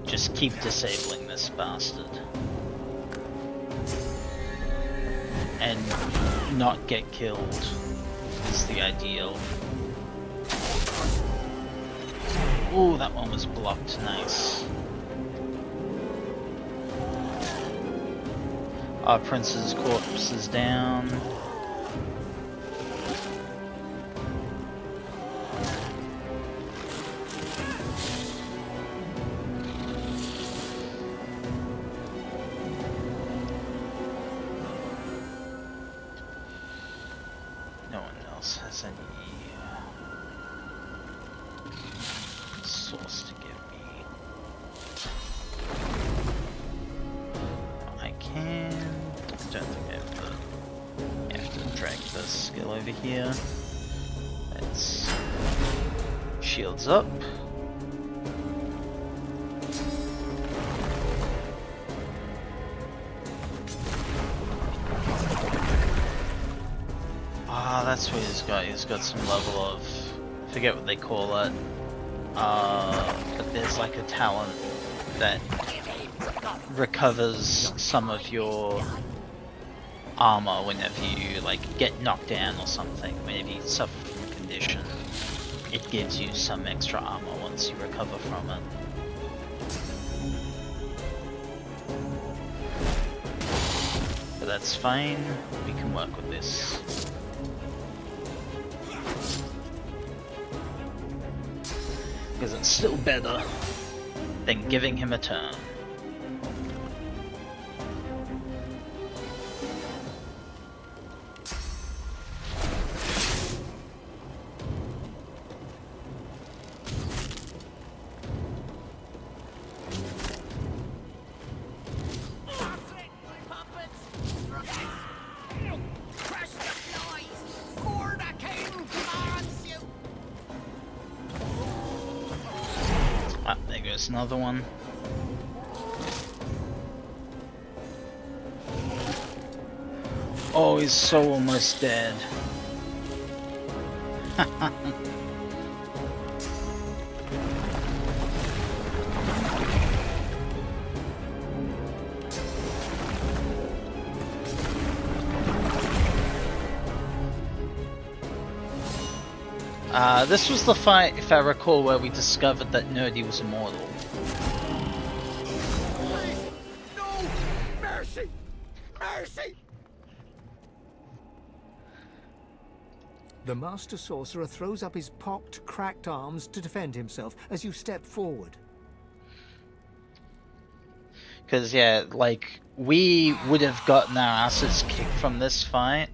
Just keep disabling this bastard. And not get killed is the ideal. Ooh, that one was blocked. Nice. Our prince's corpse is down. No one else has any source to give me. I can. Don't think I have to drag the skill over here. Let's shields up. Ah, that's what he's got. He's got some level of, I forget what they call it. But there's like a talent that recovers some of your armor whenever you like get knocked down or something. Whenever you suffer from a condition, it gives you some extra armor once you recover from it. But that's fine. We can work with this. Because it's still better than giving him a turn. Ah, there goes another one. Oh, he's so almost dead. This was the fight, if I recall, where we discovered that Nerdy was immortal. No! Mercy! Mercy! The Master Sorcerer throws up his pocked, cracked arms to defend himself as you step forward. Because, yeah, like, we would have gotten our asses kicked from this fight,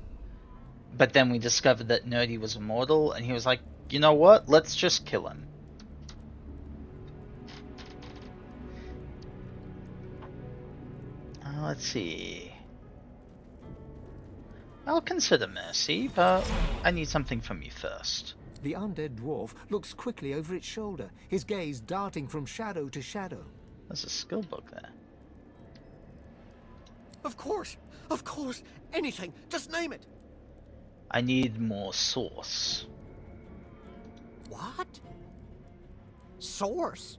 but then we discovered that Nerdy was immortal, and he was like, you know what? Let's just kill him. Let's see. I'll consider mercy, but I need something from you first. The undead dwarf looks quickly over its shoulder, his gaze darting from shadow to shadow. There's a skill book there. Of course! Anything! Just name it! I need more source. What? Source?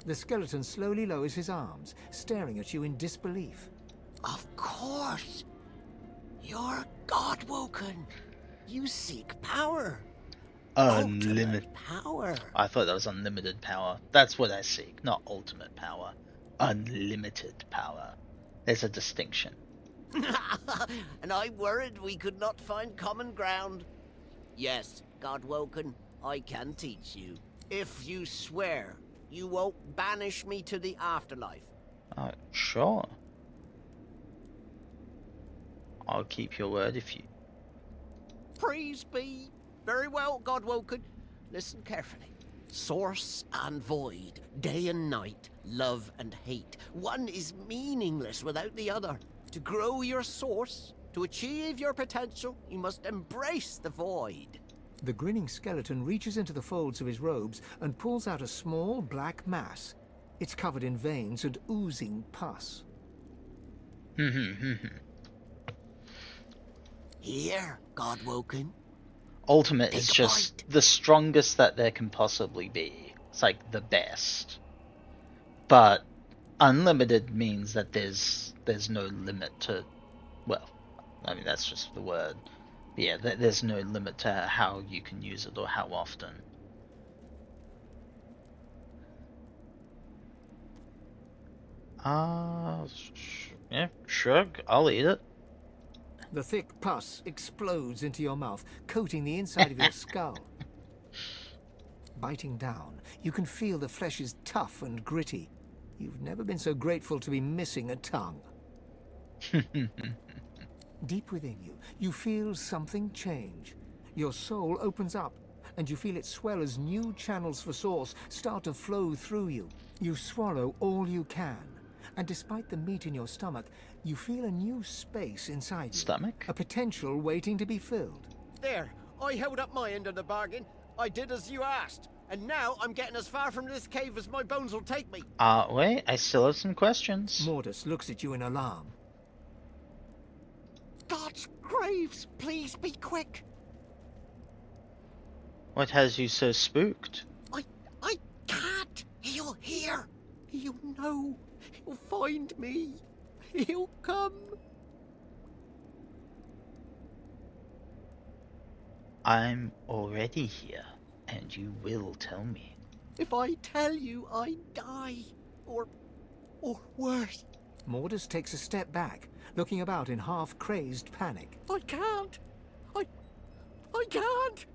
The skeleton slowly lowers his arms, staring at you in disbelief. Of course! You're God-woken! You seek power! Unlimited Ultimate power! I thought that was unlimited power. That's what I seek, not ultimate power. Unlimited power. There's a distinction. And I worried we could not find common ground. Yes, God-woken, I can teach you. If you swear you won't banish me to the afterlife. Sure. I'll keep your word if you... Praise be. Very well, God-woken. Listen carefully. Source and void, day and night, love and hate. One is meaningless without the other. To grow your source, to achieve your potential, you must embrace the void. The grinning skeleton reaches into the folds of his robes and pulls out a small black mass. It's covered in veins and oozing pus. Here, God-woken. Ultimate is just the strongest that there can possibly be. It's like the best. But unlimited means that there's no limit to, well, I mean that's just the word. But yeah, there's no limit to how you can use it or how often. Yeah, sure, I'll eat it. The thick pus explodes into your mouth, coating the inside of your skull. Biting down, you can feel the flesh is tough and gritty. You've never been so grateful to be missing a tongue. Deep within you, you feel something change. Your soul opens up, and you feel it swell as new channels for source start to flow through you. You swallow all you can, and despite the meat in your stomach, you feel a new space inside you. Stomach? A potential waiting to be filled. There, I held up my end of the bargain. I did as you asked. And now I'm getting as far from this cave as my bones will take me. Wait, I still have some questions. Mortis looks at you in alarm. God's graves, please be quick. What has you so spooked? I can't. He'll hear. He'll know. He'll find me. He'll come. I'm already here, and you will tell me. If I tell you, I die. Or worse. Mortis takes a step back, looking about in half-crazed panic. I can't. I can't.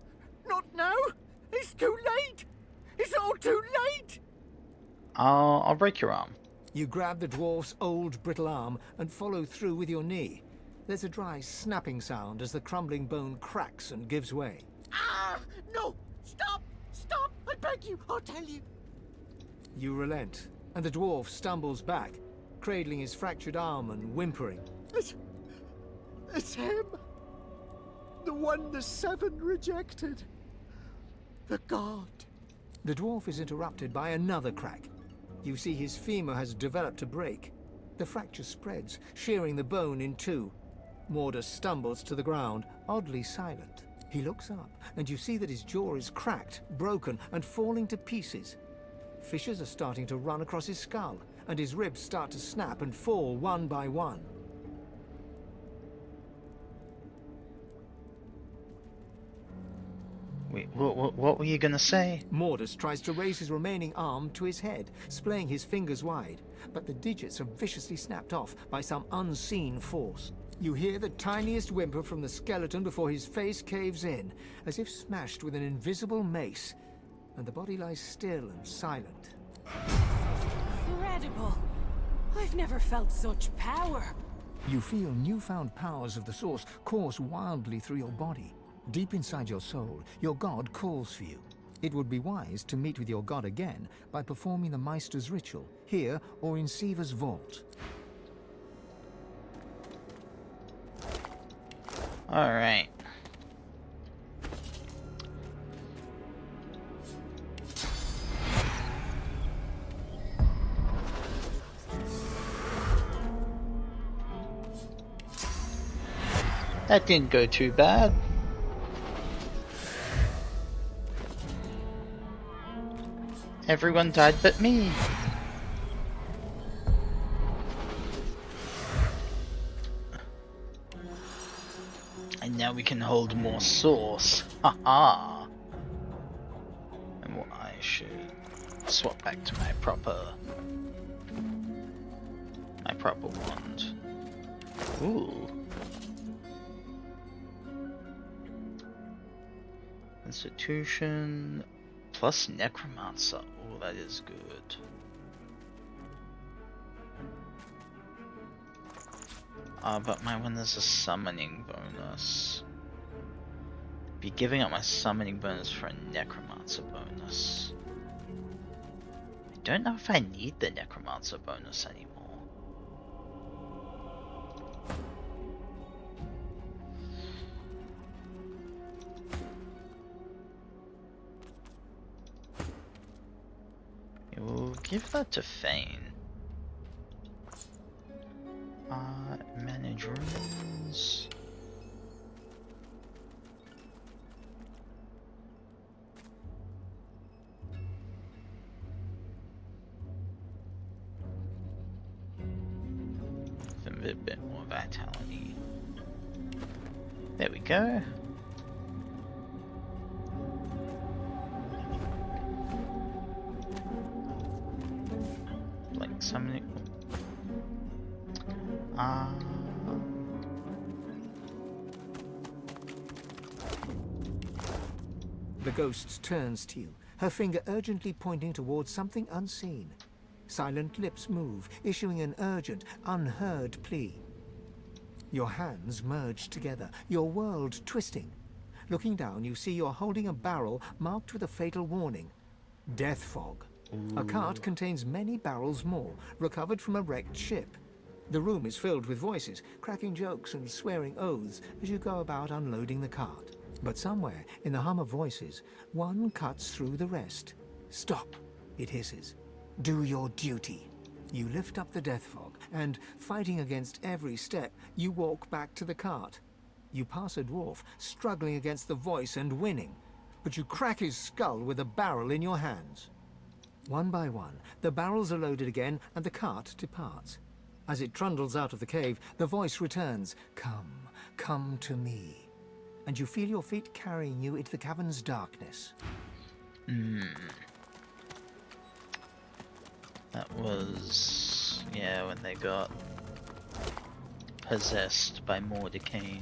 Not now. It's too late. It's all too late. I'll break your arm. You grab the dwarf's old brittle arm and follow through with your knee. There's a dry snapping sound as the crumbling bone cracks and gives way. Ah! No! Stop! Stop! I beg you! I'll tell you. You relent, and the dwarf stumbles back, cradling his fractured arm and whimpering. It's him. The one the seven rejected. The god. The dwarf is interrupted by another crack. You see his femur has developed a break. The fracture spreads, shearing the bone in two. Mortis stumbles to the ground, oddly silent. He looks up, and you see that his jaw is cracked, broken, and falling to pieces. Fissures are starting to run across his skull, and his ribs start to snap and fall one by one. Wait, what were you gonna say? Mortis tries to raise his remaining arm to his head, splaying his fingers wide, but the digits are viciously snapped off by some unseen force. You hear the tiniest whimper from the skeleton before his face caves in, as if smashed with an invisible mace, and the body lies still and silent. Incredible. I've never felt such power. You feel newfound powers of the source course wildly through your body. Deep inside your soul, your god calls for you. It would be wise to meet with your god again by performing the Meister's ritual, here or in Siva's vault. Alright. That didn't go too bad. Everyone died but me. And now we can hold more source. Haha. And what I should swap back to my proper wand. Ooh. Constitution plus Necromancer. Oh, that is good. But my one is a summoning bonus. Be giving up my summoning bonus for a Necromancer bonus. I don't know if I need the Necromancer bonus anymore. We'll give that to Fane. Manage runes. it a bit more vitality. There we go. Like something. The ghost turns to you, her finger urgently pointing towards something unseen. Silent lips move, issuing an urgent, unheard plea. Your hands merge together, your world twisting. Looking down, you see you're holding a barrel marked with a fatal warning. Death fog. A cart contains many barrels more, recovered from a wrecked ship. The room is filled with voices, cracking jokes and swearing oaths as you go about unloading the cart. But somewhere, in the hum of voices, one cuts through the rest. Stop, it hisses. Do your duty. You lift up the death fog, and, fighting against every step, you walk back to the cart. You pass a dwarf, struggling against the voice and winning, but you crack his skull with a barrel in your hands. One by one, the barrels are loaded again, and the cart departs. As it trundles out of the cave, the voice returns, "Come, come to me." And you feel your feet carrying you into the cavern's darkness. That was... yeah, when they got possessed by Mordecai.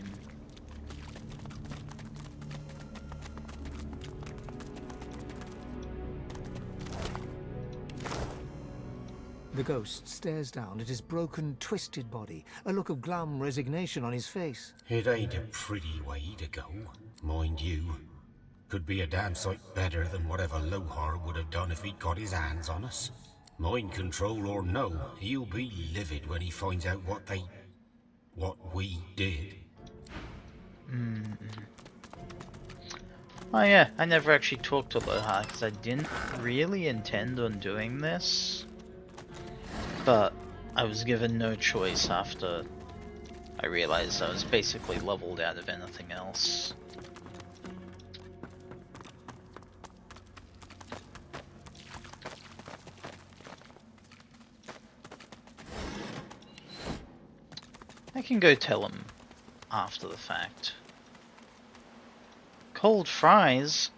The ghost stares down at his broken, twisted body, a look of glum resignation on his face. It ain't a pretty way to go, mind you. Could be a damn sight better than whatever Lohar would have done if he'd got his hands on us. Mind control or no, he'll be livid when he finds out what we did. Oh yeah, I never actually talked to Lohar because I didn't really intend on doing this. But I was given no choice after I realized I was basically leveled out of anything else. I can go tell him after the fact. Cold fries?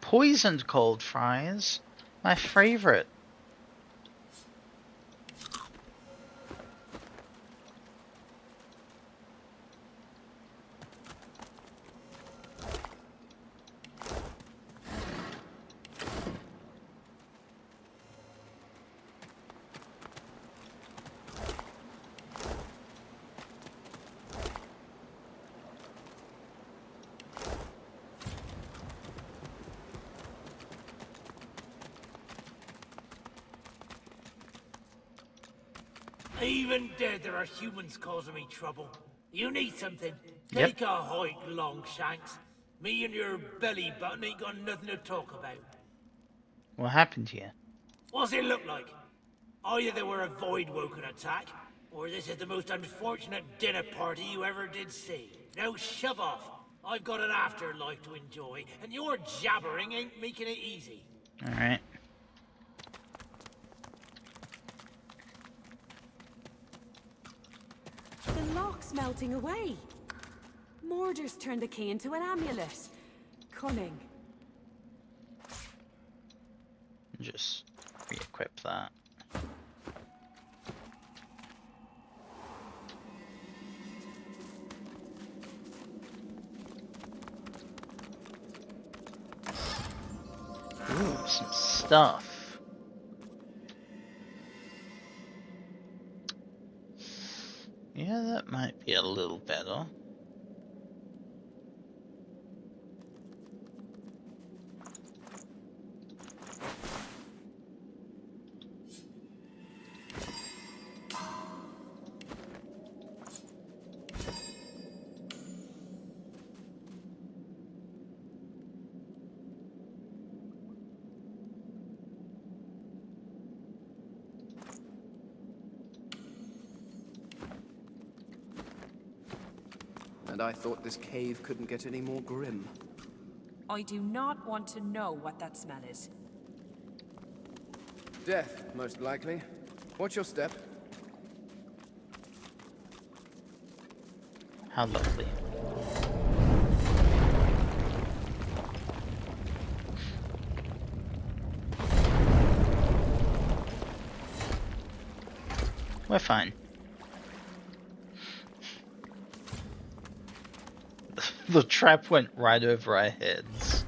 Poisoned cold fries? My favorite. Even dead, there are humans causing me trouble. You need something? Yep. Take a hike, Longshanks. Me and your belly button ain't got nothing to talk about. What happened here? What's it look like? Either they were a void-woken attack, or this is the most unfortunate dinner party you ever did see. Now shove off. I've got an afterlife to enjoy, and your jabbering ain't making it easy. Alright. The lock's melting away. Mordor's turned the key into an amulet. Cunning. Just re-equip that. Ooh, some stuff. Yeah, that might be a little better. And I thought this cave couldn't get any more grim. I do not want to know what that smell is. Death, most likely. Watch your step. How lovely. We're fine. The trap went right over our heads.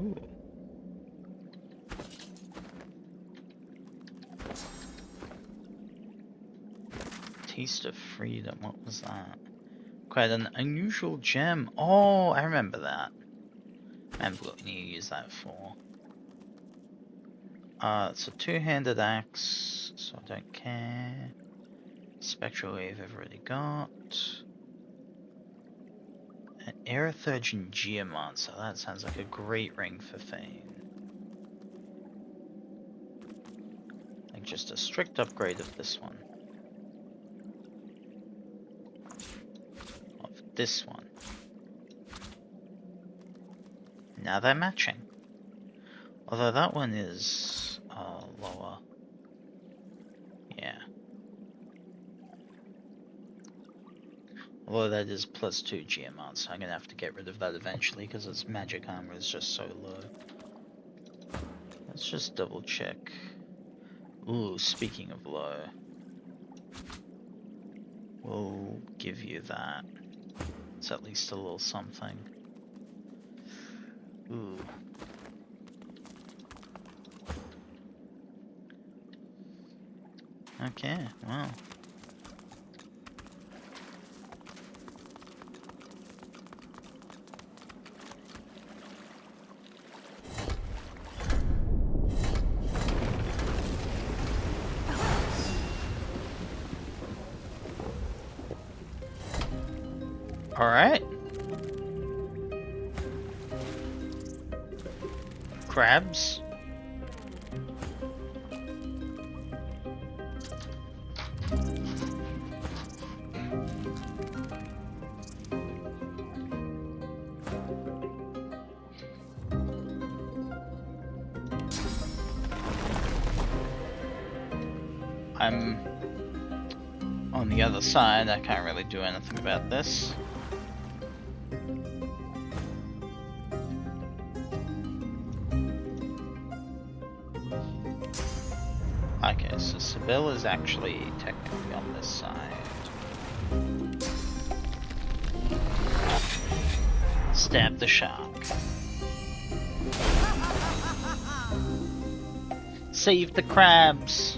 Ooh. Taste of freedom, what was that? Quite an unusual gem. Oh, I remember that. I remember what we need to use that for. It's a two-handed axe, so I don't care. Spectral wave I've already got. An Aerothurgeon Geomancer, that sounds like a great ring for Fane. Like just a strict upgrade of this one. Of this one. Now they're matching. Although that one is lower. Yeah. Although that is +2 Geomon, so I'm gonna have to get rid of that eventually because its magic armor is just so low. Let's just double check. Ooh, speaking of low. We'll give you that. It's at least a little something. Ooh. Okay, well. Alright. Crabs. I'm on the other side, I can't really do anything about this. Okay, so Sybil is actually technically on this side. Stab the shark. Save the crabs!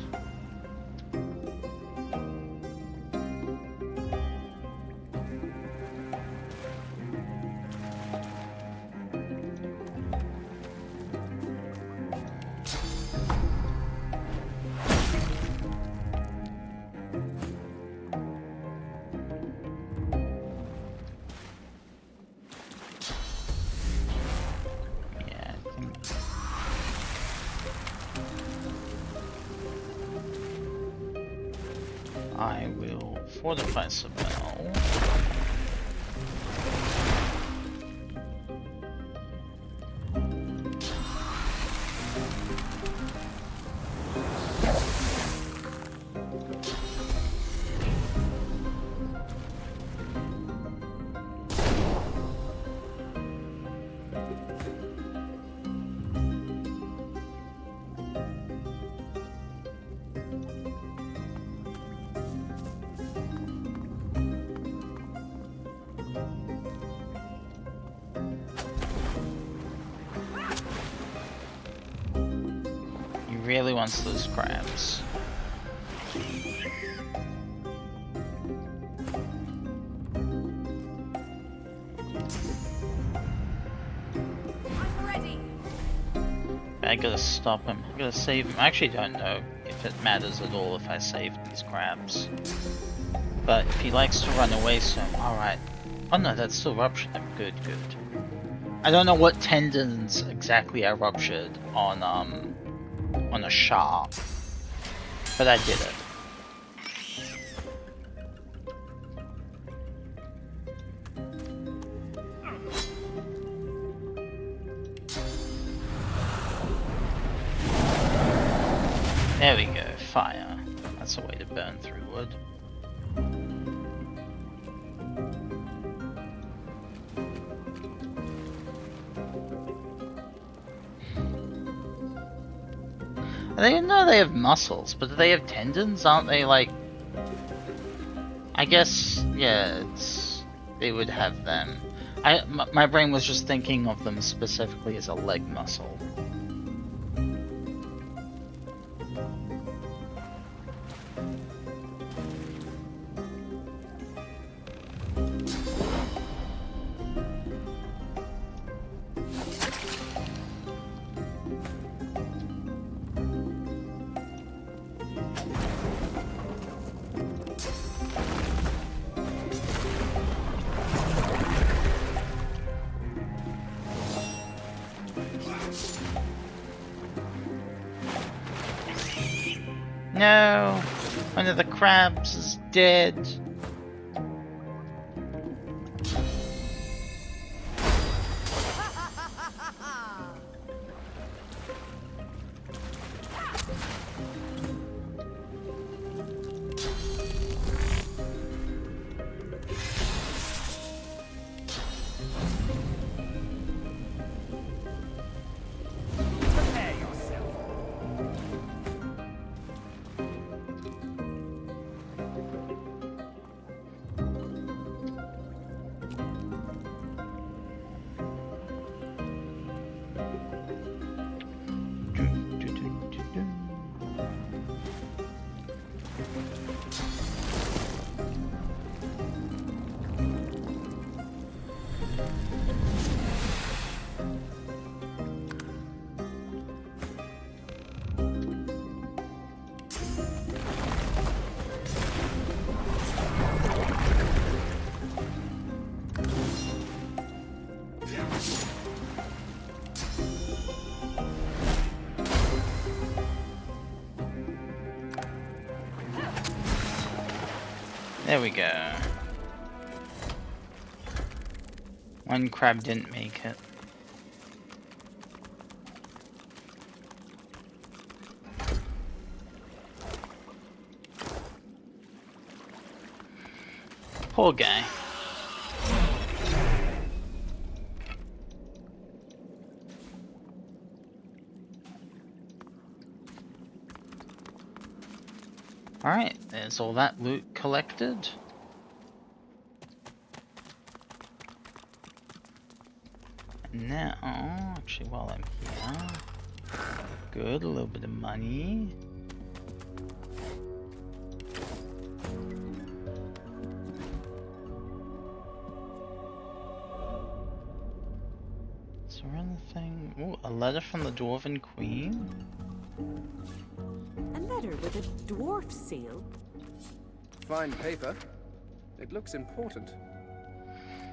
I will fortify Sybil. Really wants those crabs. I'm ready. I gotta stop him. I gotta save him. I actually don't know if it matters at all if I save these crabs. But if he likes to run away so alright. Oh no, that's still ruptured him. Good, good. I don't know what tendons exactly I ruptured on a shark, but I did it. fire. That's a way to burn through wood. I didn't know they have muscles, but do they have tendons? Aren't they like... I guess, yeah, they would have them. My brain was just thinking of them specifically as a leg muscle. No! One of the crabs is dead. There we go. One crab didn't make it. Poor guy. Alright, there's all that loot collected. Now, actually while I'm here, good, a little bit of money. Is there anything? Ooh, a letter from the Dwarven Queen. A letter with a dwarf seal? Fine paper. It looks important.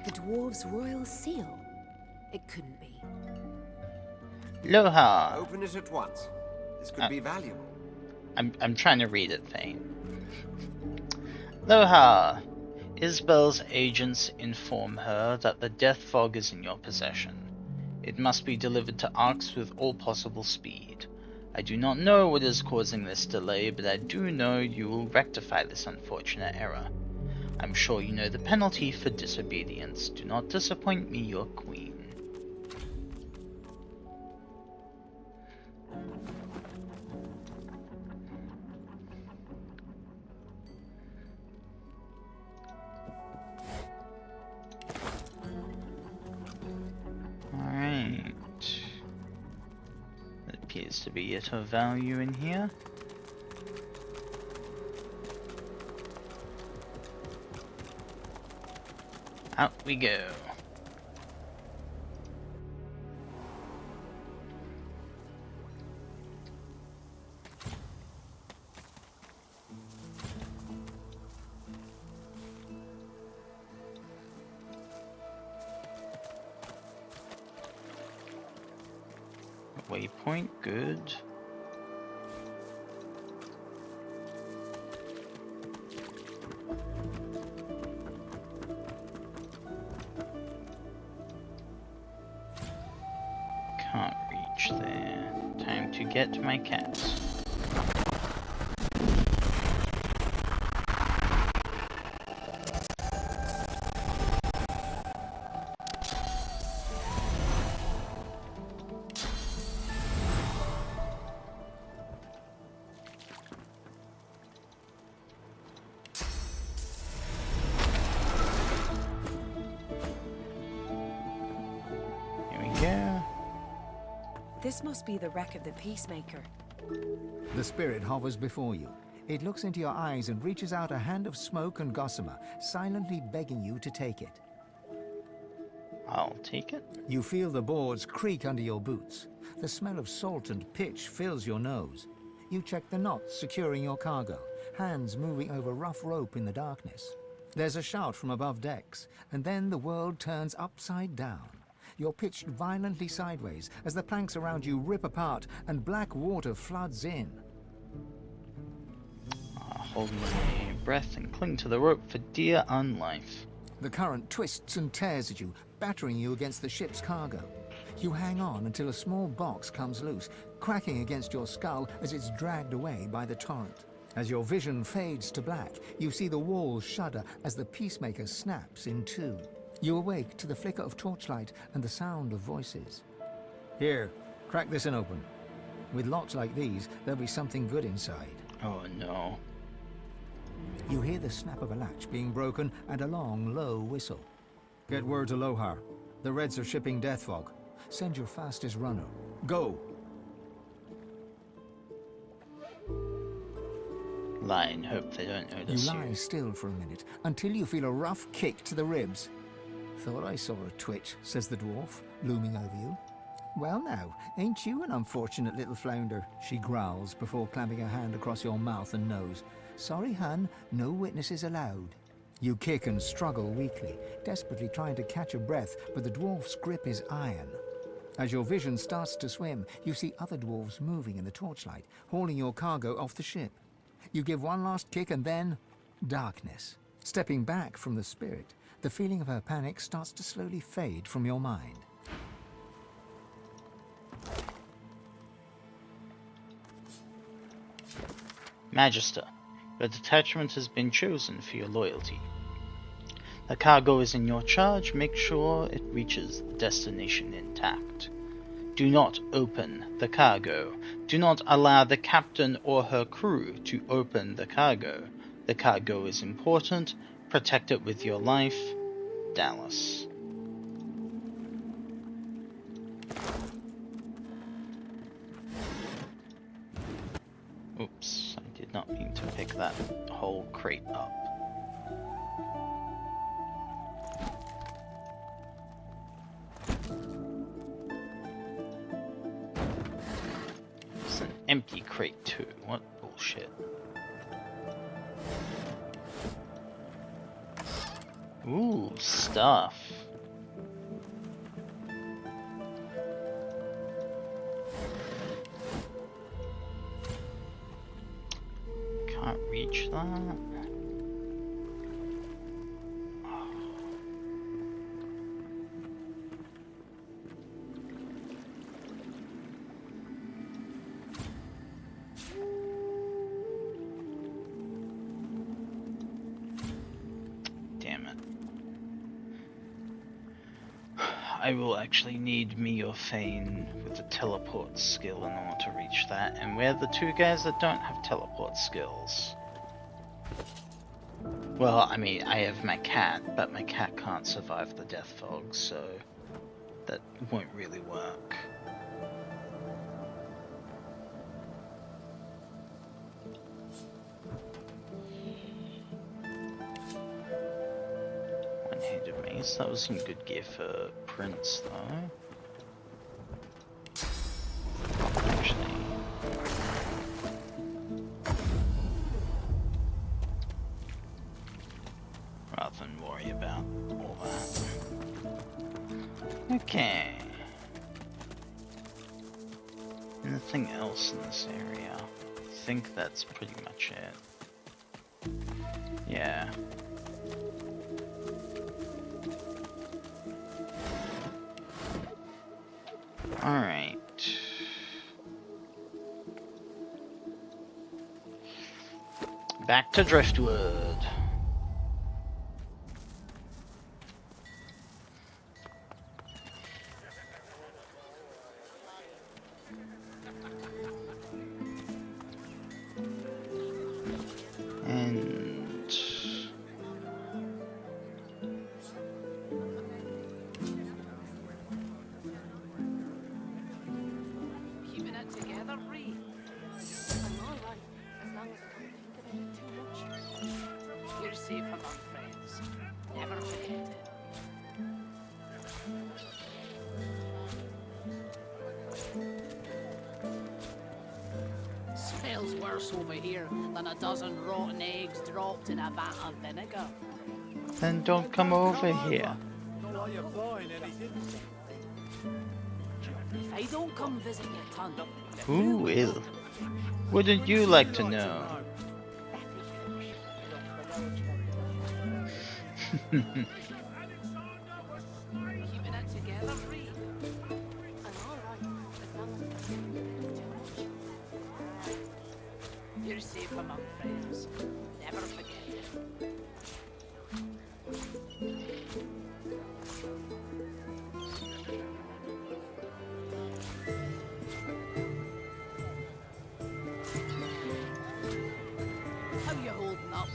The dwarves' royal seal? It couldn't be. Loha! Open it at once. This could be valuable. I'm trying to read it, Thane. Loha! Isabel's agents inform her that the death fog is in your possession. It must be delivered to Arx with all possible speed. I do not know what is causing this delay, but I do know you will rectify this unfortunate error. I'm sure you know the penalty for disobedience. Do not disappoint me, your queen. Alright. There appears to be it of value in here. Out we go. Waypoint, good. Can't reach there. Time to get my cats. This must be the wreck of the Peacemaker. The spirit hovers before you. It looks into your eyes and reaches out a hand of smoke and gossamer, silently begging you to take it. I'll take it. You feel the boards creak under your boots. The smell of salt and pitch fills your nose. You check the knots securing your cargo, hands moving over rough rope in the darkness. There's a shout from above decks, and then the world turns upside down. You're pitched violently sideways as the planks around you rip apart and black water floods in. Hold my breath and cling to the rope for dear life. The current twists and tears at you, battering you against the ship's cargo. You hang on until a small box comes loose, cracking against your skull as it's dragged away by the torrent. As your vision fades to black, you see the walls shudder as the Peacemaker snaps in two. You awake to the flicker of torchlight and the sound of voices. Here, crack this and open. With locks like these, there'll be something good inside. Oh no. You hear the snap of a latch being broken and a long, low whistle. Get word to Lohar. The Reds are shipping death fog. Send your fastest runner. Go! Lie and hope they don't notice you. Lie still for a minute until you feel a rough kick to the ribs. Thought I saw a twitch, says the dwarf, looming over you. Well now, ain't you an unfortunate little flounder? She growls before clamping her hand across your mouth and nose. Sorry, hun, no witnesses allowed. You kick and struggle weakly, desperately trying to catch a breath, but the dwarf's grip is iron. As your vision starts to swim, you see other dwarves moving in the torchlight, hauling your cargo off the ship. You give one last kick and then darkness. Stepping back from the spirit, the feeling of her panic starts to slowly fade from your mind. Magister, your detachment has been chosen for your loyalty. The cargo is in your charge. Make sure it reaches the destination intact. Do not open the cargo. Do not allow the captain or her crew to open the cargo. The cargo is important. Protect it with your life. Dallas. Oops, I did not mean to pick that whole crate up. It's an empty crate too. What bullshit. Ooh, stuff. Can't reach that. Damn it. I will actually need me or Fane with the teleport skill in order to reach that, and we're the two guys that don't have teleport skills. Well, I mean, I have my cat, but my cat can't survive the death fog, so that won't really work. One-handed mace, that was some good gear for Prince, though. Actually, rather than worry about all that. Okay. Anything else in this area? I think that's pretty much it. Yeah. Alright. Back to Driftwood. And worse over here than a dozen rotten eggs dropped in a vat of vinegar. Then don't come over here. Not like you're buying anything. If I don't come visit your ton, Who will? Wouldn't you like to know? keeping it together, Reed. I'm all right, as long as it's not too much. You're safe among friends. Never forget it. How you holding up?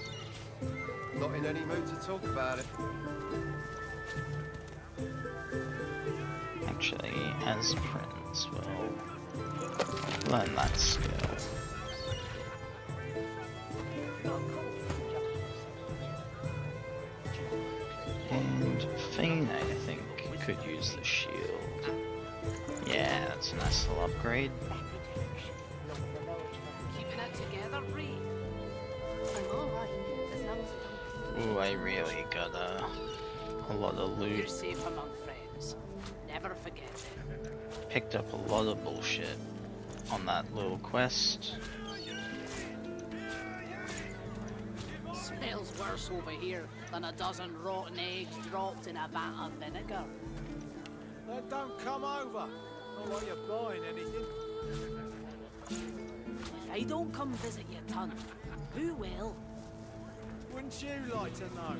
Not in any mood to talk about it. Actually, as Prince will learn that skill. And Fane, I think, could use the shield. Yeah, that's a nice little upgrade. Keeping it together, Reed. I'm all right, as long as I don't Ooh, I really got a lot of You're loot. safe among friends. Never forget it. Picked up a lot of bullshit on that little quest. Smells worse over here than a dozen rotten eggs dropped in a vat of vinegar. Then don't come over. Not like you're buying anything. If I don't come visit your ton, who will? Wouldn't you like to know?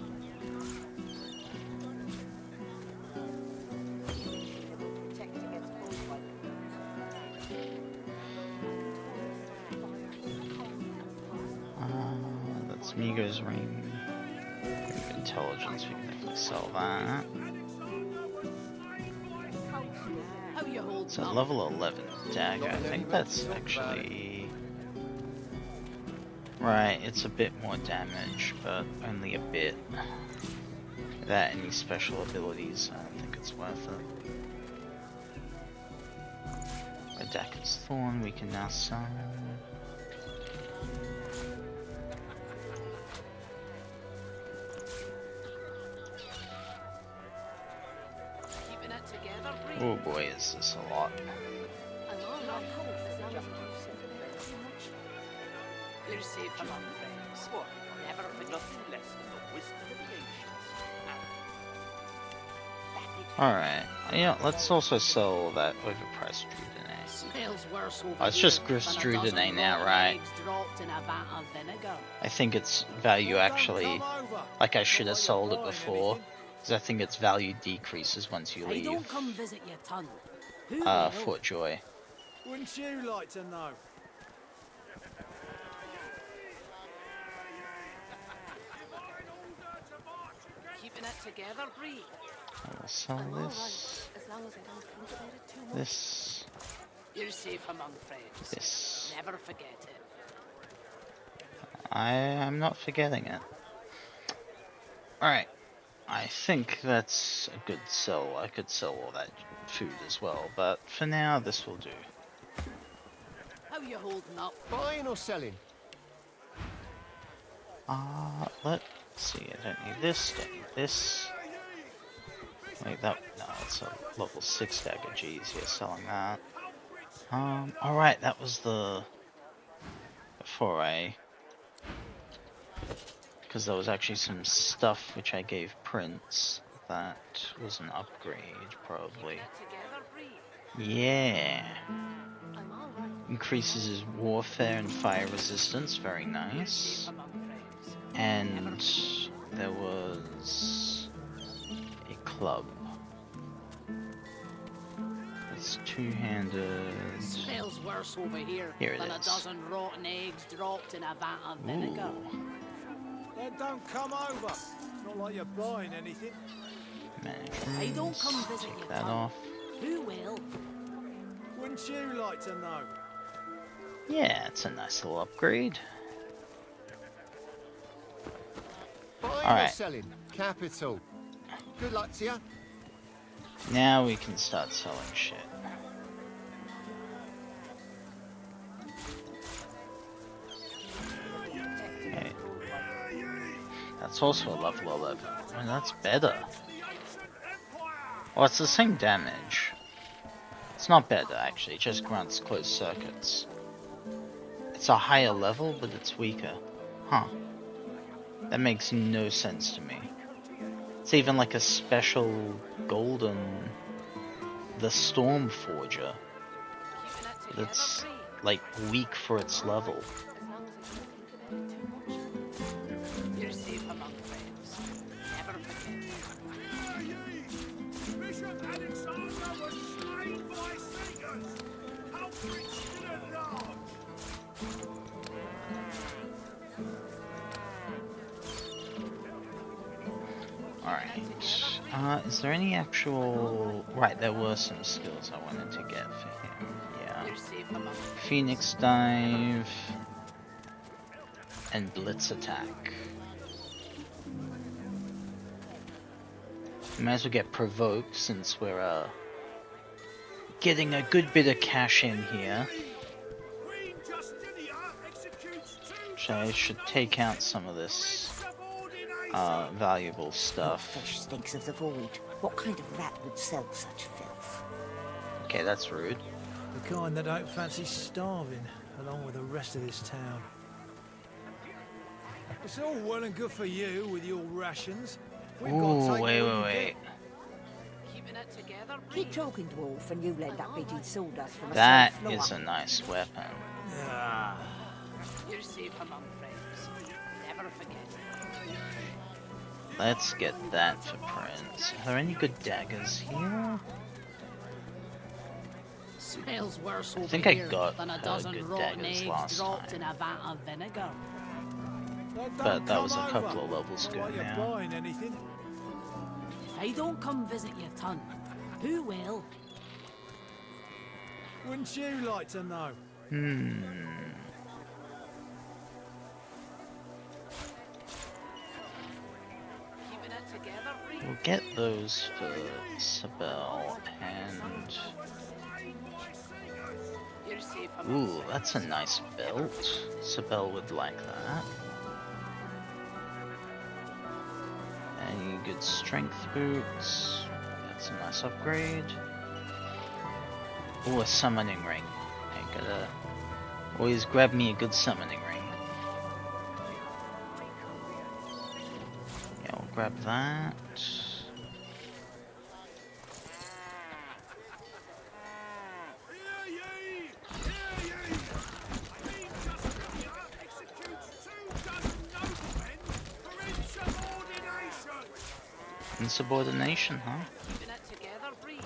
That's Migo's ring. Intelligence, we can definitely sell that. How you hold It's a up? level 11 dagger. I think that's actually... Right, it's a bit more damage, but only a bit. Without any special abilities, I don't think it's worth it. Redacker's Thorn we can now sell. Keeping it together, Reed. Oh boy, is this a lot. I'm all right, as long as I don't too much. You're safe among friends. Never forget it. Alright, you know, let's also sell that overpriced Druidinate. Smells worse over Oh, it's here just Gris than a dozen Druidinate now, rotten right? eggs dropped in a vat of vinegar. I think its value actually, like I should have sold it before, because I think its value decreases once you I leave don't come visit your ton. Who will? Fort Joy. Wouldn't you like to know? Keeping it together, Reed. I will sell I'm all right, this, as long as I don't think about it too much. this, You're safe among friends. this. Never forget it. I'm not forgetting it. Alright, I think that's a good sell. I could sell all that food as well, but for now this will do. How you holding up? Buying or selling? Let's see, I don't need this, don't need this. Wait, no, it's a level 6 dagger, jeez, yeah, selling that. Alright, that was the foray. Because there was actually some stuff which I gave Prince that was an upgrade, probably. Together, Reed. Yeah. I'm all right. Increases his warfare and fire resistance, very nice. Among friends. And there was a club. It's two-handed. Smells worse over here, Here it than a is. dozen rotten eggs dropped in a vat of vinegar. Ooh. Then don't come over. Not like you're buying anything. I don't come Management. visit Take your that ton. off. Who will? Wouldn't you like to know? Yeah, it's a nice little upgrade. Buying or Alright. selling? Capital. Good luck to you. Now we can start selling shit. That's also a level 11. I mean, that's better. Well, it's the same damage. It's not better, actually. It just grants closed circuits. It's a higher level, but it's weaker. Huh. That makes no sense to me. It's even like a special golden... The Storm Forger. That's, like, weak for its level. You're safe among friends. Never forget it. Bishop Alexander was slain by Seekers. Culprits didn't large. Alright. Is there any actual... Right, there were some skills I wanted to get for him. Yeah. you're safe among friends. Phoenix Dive... and Blitz Attack. We might as well get Provoked since we're getting a good bit of cash in here. Queen Justinia executes Which I should take out some of this valuable stuff. Fish stinks of the void. What kind of rat would sell such filth? Okay, that's rude. The kind that don't fancy starving, along with the rest of this town. It's all well and good for you with your rations. We've got to Ooh, take wait. what we get. Keeping it together. Keep talking, dwarf, and you'll end up eating sawdust from a That stone floor. is a nice weapon. Ah. You're safe among friends. Never forget it. Let's get that for Prince. Are there any good daggers here? Smells worse I over think I here got than a good dozen rotten daggers eggs last dropped time. in a vat of vinegar. But that was a couple of levels ago While you're now. buying anything. If I don't come visit your ton, who will? Wouldn't you like to know? Keeping it together, Reed? We'll get those for Sabelle and... You're safe among Ooh, that's a nice belt. Sabelle would like that. Any good strength boots? That's a nice upgrade. Ooh, a summoning ring. I gotta always grab me a good summoning ring. Yeah, we'll grab that. Insubordination, huh? keeping it together, Reed?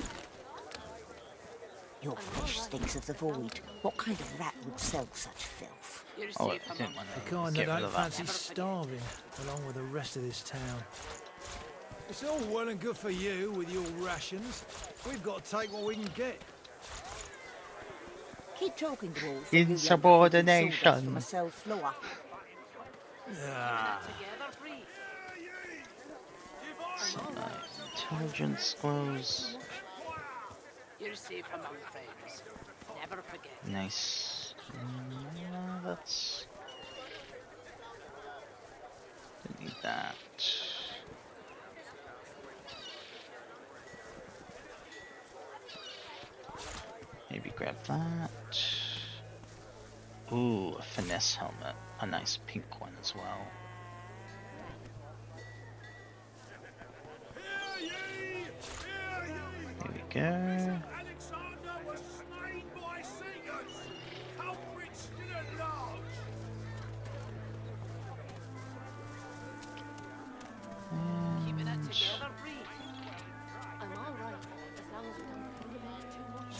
Your fish stinks of the void. What kind of rat would sell such filth? You're Oh, safe I among didn't want The to kind get that rid don't of that. fancy starving, along with the rest of this town. It's all well and good for you with your rations. We've got to take what we can get. Keep talking, dwarf, and you'll end up eating Insubordination. sawdust from a cell floor. Ah. together, Reed? Intelligence glows. You're safe among friends. Never forget. Nice. That's... Didn't need that. Maybe grab that. Ooh, a finesse helmet. A nice pink one as well. Here we go. Alexander was slain by Seekers. Culprits didn't large. Keeping it together, Reed? I'm all right, as long as we don't think about it too much.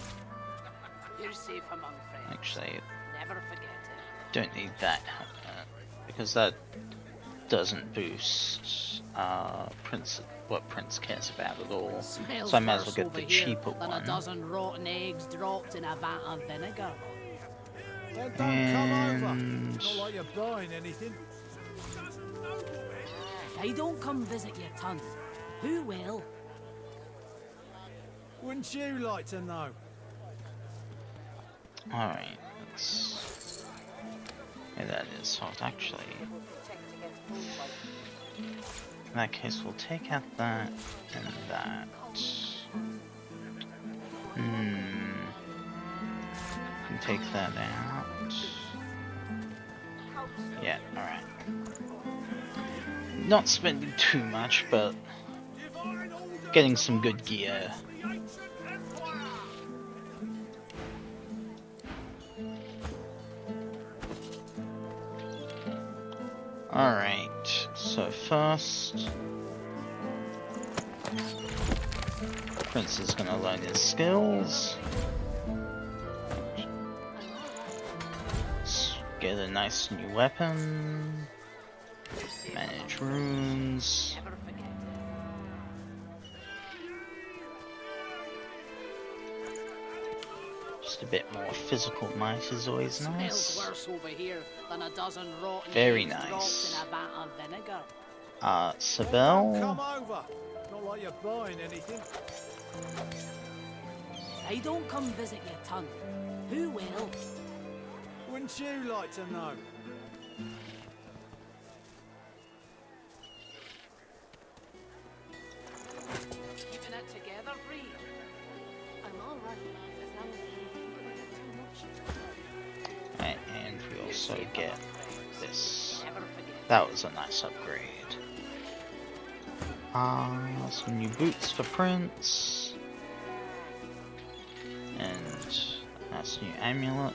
You're safe among friends. Actually, Never forget it. don't need that helmet because that doesn't boost what Prince cares about at all. Smells So I might as well worse get over the here cheaper than one. a dozen rotten eggs dropped in a vat of vinegar. Then don't come over. And Not like you're buying anything. If I don't come visit your ton, who will? Wouldn't you like to know? alright, let's... Yeah, that is hot actually. In that case, we'll take out that and that. Can take that out. Yeah, alright. Not spending too much, but getting some good gear. Alright, so first, Prince is gonna learn his skills. Get a nice new weapon. Manage runes. Just a bit more physical might is always nice. Smells worse over here than a dozen rotten Very eggs dropped nice. in a vat of vinegar. Come Sibel. over. Not like you're buying anything. I don't come visit your ton. Who will? Wouldn't you like to know? Keeping it together, Bree? I'm all right as long as you don't think about it too much. Right, and we also get this. That was a nice upgrade. Some new boots for Prince. And nice new amulet.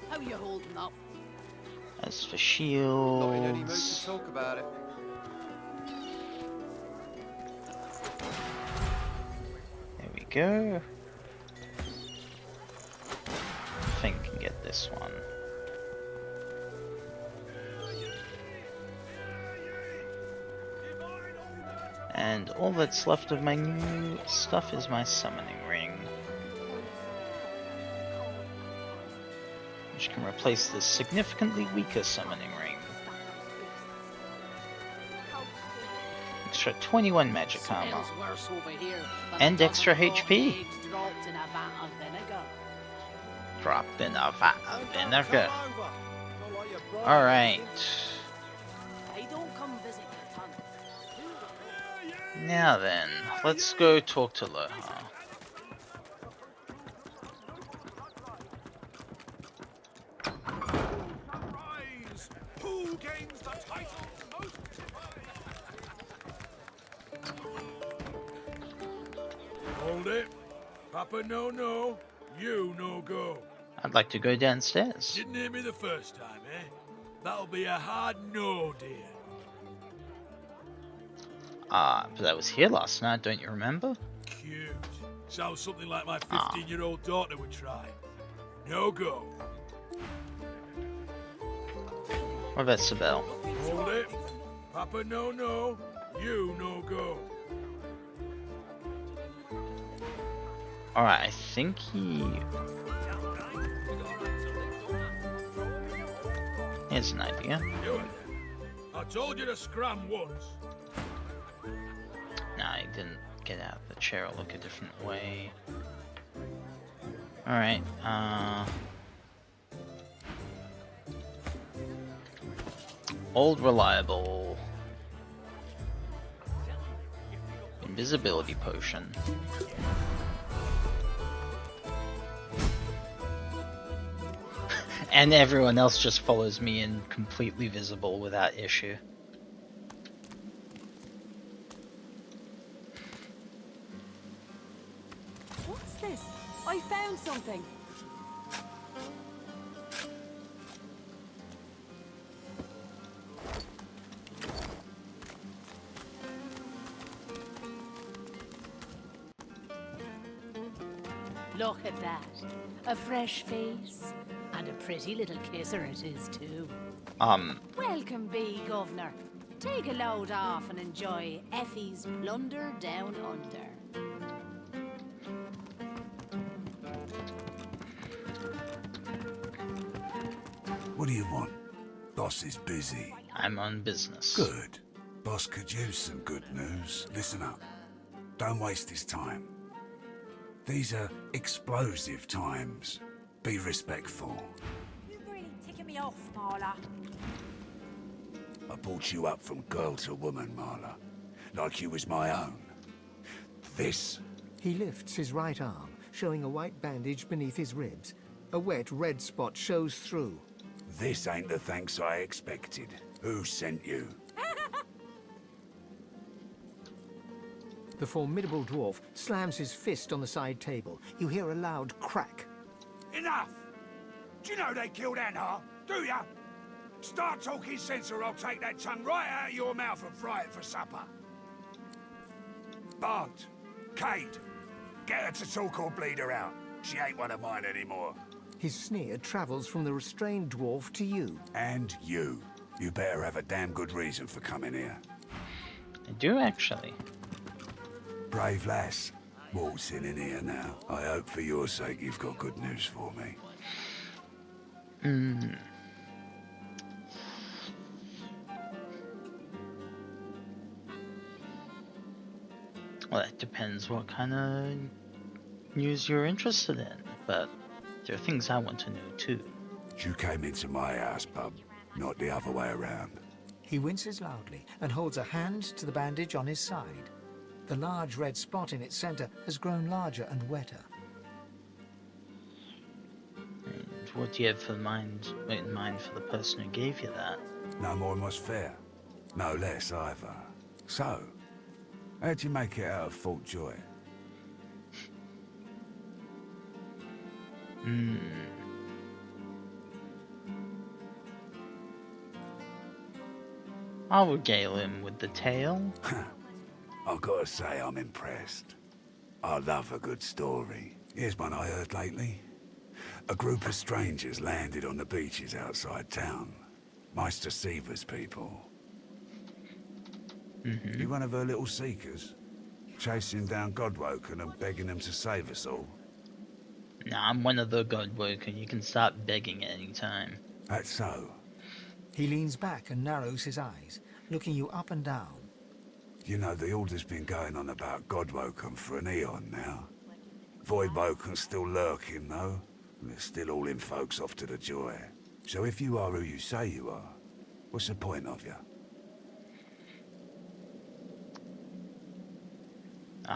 How you holding up? As for Not in any mood to shields. talk about it. There we go. I think I can get this one. And all that's left of my new stuff is my summoning ring, which can replace the significantly weaker summoning ring. Extra 21 magic armor. Smells worse over here than And a extra dozen rotten HP. eggs dropped in a vat of vinegar. Dropped in a vat of vinegar. Come over. Not like you're buying Alright. I don't come visit your ton. Now then, let's go talk to Loha. Who gains the title most? Hold it. Papa no, you no go. I'd like to go downstairs. Didn't hear me the first time, eh? That'll be a hard no, dear. But I was here last night, don't you remember? Cute. Sounds something like my 15-year-old daughter would try. No go. What about Sibel? Hold it. Papa no, you no go. Alright, I think he... Here's an idea. Do it. I told you to scram once. Nah, he didn't get out of the chair or look a different way. Alright, Old reliable. Invisibility potion. And everyone else just follows me in completely visible without issue. What's this? I found something. Look at that. A fresh face. And a pretty little kisser it is, too. Welcome be, Governor. Take a load off and enjoy Effie's plunder down under. What do you want? Boss is busy. I'm on business. Good. Boss could use some good news. Listen up. Don't waste his time. These are explosive times. Be respectful. You're really ticking me off, Marla. I brought you up from girl to woman, Marla. Like you was my own. This... He lifts his right arm, showing a white bandage beneath his ribs. A wet red spot shows through. This ain't the thanks I expected. Who sent you? The formidable dwarf slams his fist on the side table. You hear a loud crack. Enough! Do you know they killed Anhar? Do ya? Start talking sense or I'll take that tongue right out of your mouth and fry it for supper. Bart, Cade, get her to talk or bleed her out. She ain't one of mine anymore. His sneer travels from the restrained dwarf to you. And you. You better have a damn good reason for coming here. I do, actually. Brave lass. Waltzing in here now. I hope for your sake you've got good news for me. Well, that depends what kind of news you're interested in, but there are things I want to know too. You came into my house, bub, not the other way around. He winces loudly and holds a hand to the bandage on his side. The large red spot in its center has grown larger and wetter. And what do you have in mind for the person who gave you that? No more was fair. No less either. So, how'd you make it out of Fort Joy? I'll regale him with the tale. I've got to say I'm impressed. I love a good story. Here's one I heard lately. A group of strangers landed on the beaches outside town. Meister Seaver's people. You one of her little seekers? Chasing down Godwoken and begging them to save us all? Nah, I'm one of the Godwoken. You can start begging at any time. That's so. He leans back and narrows his eyes, looking you up and down. You know, the Order's been going on about Godwoken for an eon now. Voidwoken's still lurking, though, and they're still hauling folks off to the Joy. So if you are who you say you are, what's the point of you?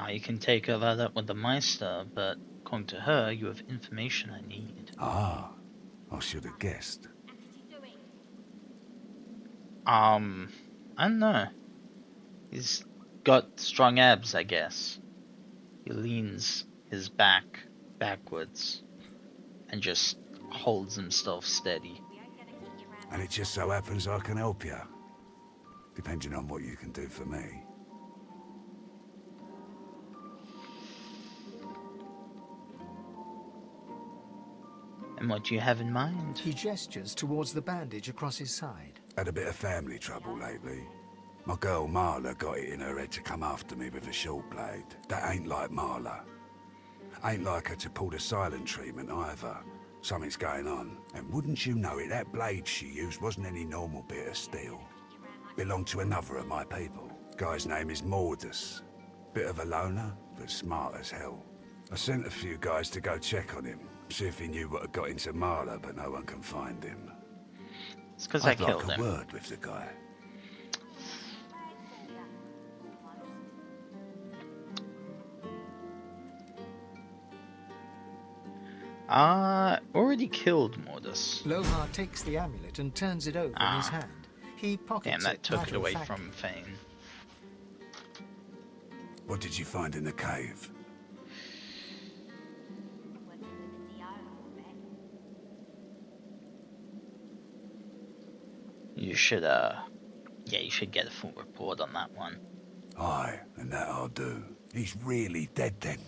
You can take that up with the Meister, but according to her, you have information I need. Ah, I should have guessed. I don't know. He's got strong abs, I guess. He leans his back backwards and just holds himself steady. And it just so happens I can help you. Depending on what you can do for me. And what do you have in mind? He gestures towards the bandage across his side. Had a bit of family trouble lately. My girl Marla got it in her head to come after me with a short blade. That ain't like Marla. Ain't like her to pull the silent treatment either. Something's going on. And wouldn't you know it, that blade she used wasn't any normal bit of steel. Belonged to another of my people. Guy's name is Mordus. Bit of a loner, but smart as hell. I sent a few guys to go check on him. See if he knew what had got into Marla, but no one can find him. It's because I killed like a him. word with the guy. Already killed Mordus. Lohar takes the amulet and turns it over in his hand. He pockets Damn, that it took it away matter-of-factly. from Fane. What did you find in the cave? You should, you should get a full report on that one. Aye, and that I'll do. He's really dead then.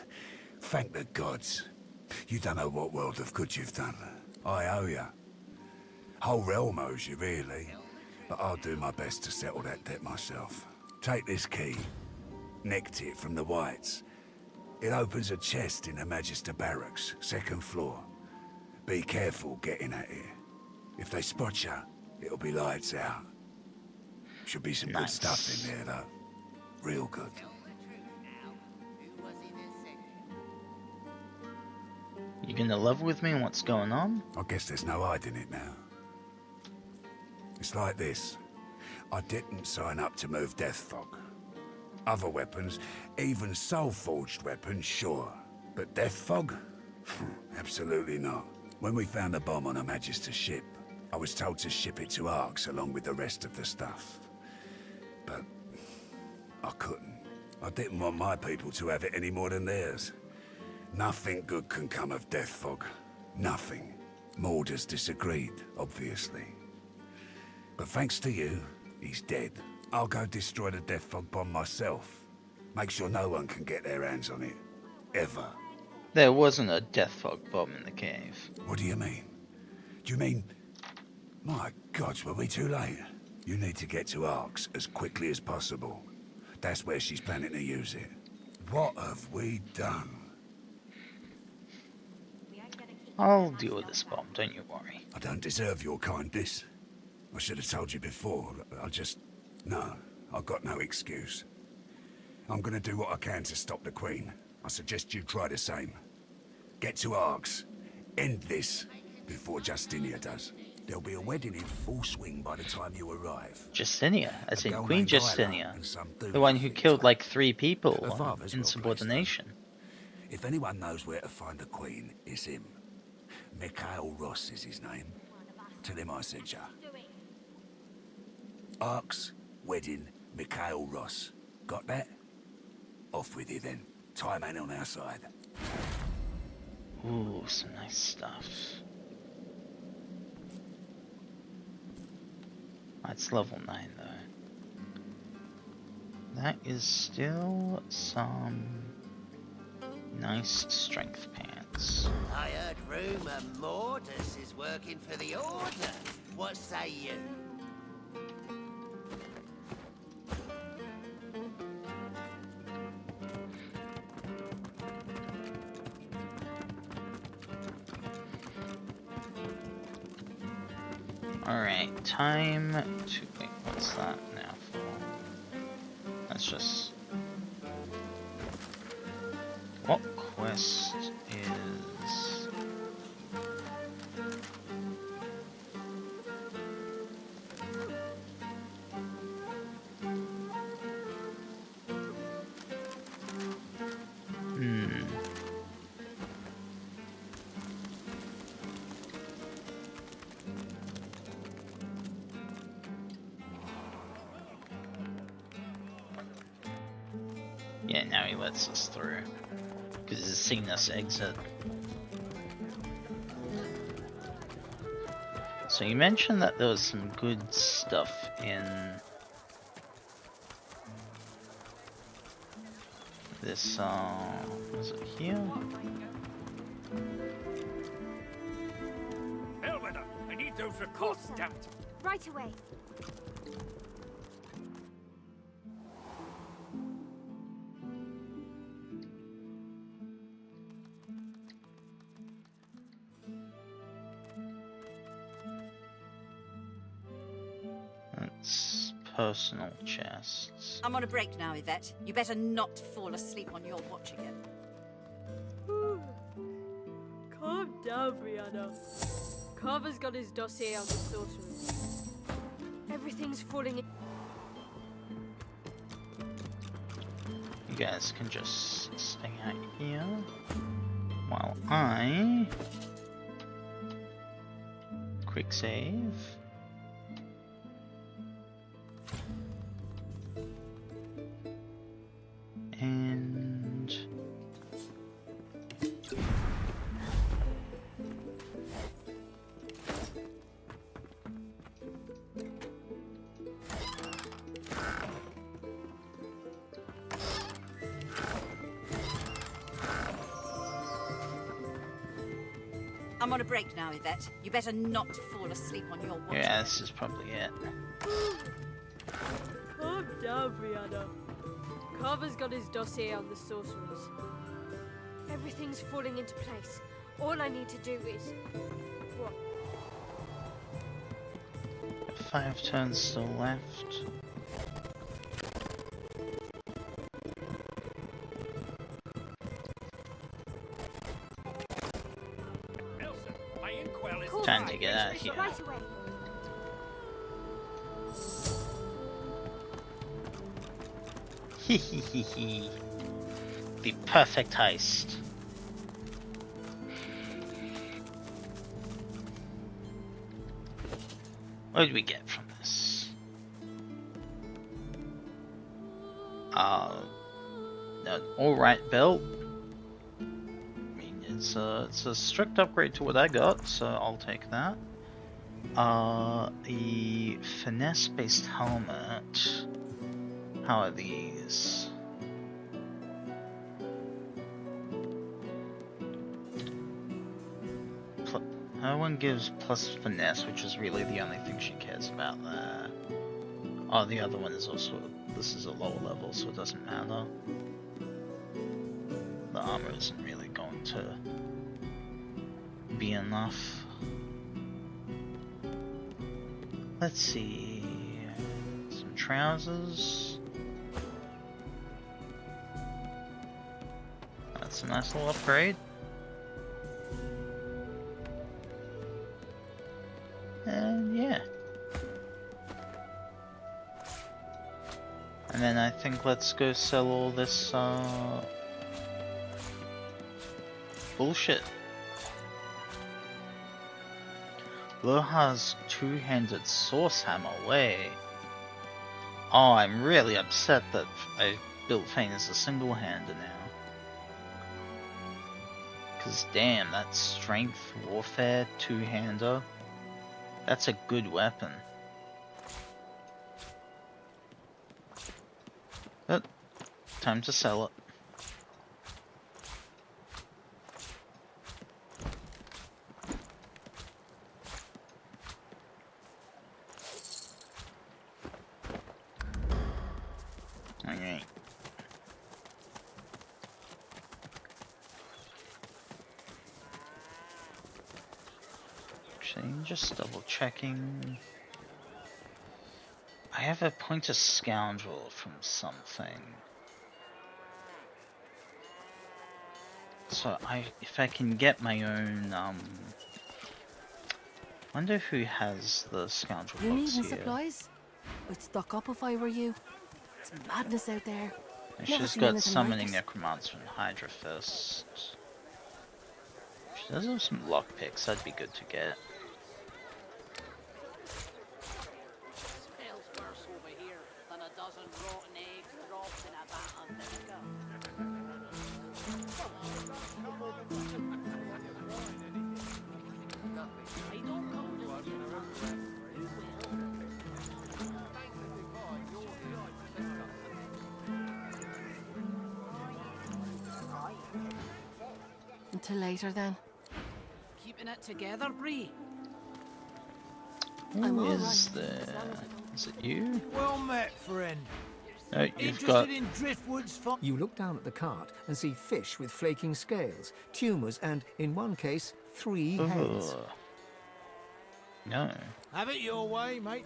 Thank the gods. You don't know what world of good you've done. I owe you. Whole realm owes you, really. But I'll do my best to settle that debt myself. Take this key. Nicked it from the Whites. It opens a chest in the Magister Barracks, 2nd floor. Be careful getting at it. If they spot you, it'll be lights out. Should be some good stuff in there, though. Real good. You gonna level with me on what's going on? I guess there's no hiding it now. It's like this. I didn't sign up to move death fog. Other weapons, even soul-forged weapons, sure. But death fog? Absolutely not. When we found the bomb on a Magister ship, I was told to ship it to Arx along with the rest of the stuff. But I couldn't. I didn't want my people to have it any more than theirs. Nothing good can come of death fog. Nothing. Morders disagreed, obviously. But thanks to you, he's dead. I'll go destroy the death fog bomb myself. Make sure no one can get their hands on it. Ever. There wasn't a death fog bomb in the cave. What do you mean? Do you mean... My gods, were we too late? You need to get to Arx as quickly as possible. That's where she's planning to use it. What have we done? I'll deal with this bomb, don't you worry. I don't deserve your kindness. I should have told you before. I just... No, I've got no excuse. I'm gonna do what I can to stop the Queen. I suggest you try the same. Get to Arx. End this before Justinia does. There'll be a wedding in full swing by the time you arrive. Justinia, as in Queen named Justinia. Isla The one who killed like 3 people in subordination. If anyone knows where to find the Queen, it's him. Mikhail Ross is his name. Tell him I sent ya. Arx, wedding, Mikhail Ross. Got that? Off with you then. Time ain't on our side. Ooh, some nice stuff. That's level 9 though. That is still some nice strength pants. I heard rumour Mortis is working for the Order. What say you? Alright, time to... Wait, what's that now for? That's just... What quest is... Yeah, now he lets us through. Because he's seen us exit. So you mentioned that there was some good stuff in this, was it here? Bellwether, I need those records stamped. Right away. That's personal chests. I'm on a break now, Yvette. You better not fall asleep on your watch again. Calm down, Brianna. Carver's got his dossier on the sorcerers. Everything's falling in. You guys can just stay out here while I quick save. And I'm on a break now, Yvette. You better not fall asleep on your watch. yeah, this is probably it. Calm down, Brianna. Carver's got his dossier on the sorcerers. Everything's falling into place. All I need to do is... What? 5 turns still left. Elsa, my inkwell is... Time to get out of here. Right away. Hee hee hee hee. The perfect heist. What did we get from this? An alright belt. I mean, it's a strict upgrade to what I got, so I'll take that. The finesse-based helmet. How are these? No one gives plus finesse, which is really the only thing she cares about there. Oh, the other one is also, this is a lower level, so it doesn't matter. The armor isn't really going to be enough. Let's see, some trousers. That's a nice little upgrade. And yeah. And then I think let's go sell all this bullshit. Loha's two-handed source hammer, way. Oh, I'm really upset that I built Fane as a single-hander now. Cause damn, that strength warfare two-hander, that's a good weapon. But time to sell it. Alright. Actually, just double checking. I have a pointer scoundrel from something. So if I can get my own, wonder who has the scoundrel You books needing here. supplies? I'd stock up if I were you. It's madness out there. And Never she's seen got anything summoning like it. necromancer and Hydra Fist. She does have some lockpicks, that'd be good to get. Smells worse over here than a dozen rotten eggs dropped in a vat of vinegar. I don't come to you Until later then. keeping it together, Bree. Who is there? Is it you? Well met, friend. No, you've got... Interested in driftwood's fun? You look down at the cart and see fish with flaking scales, tumours, and, in one case, 3 heads. Ugh. No. Have it your way, mate.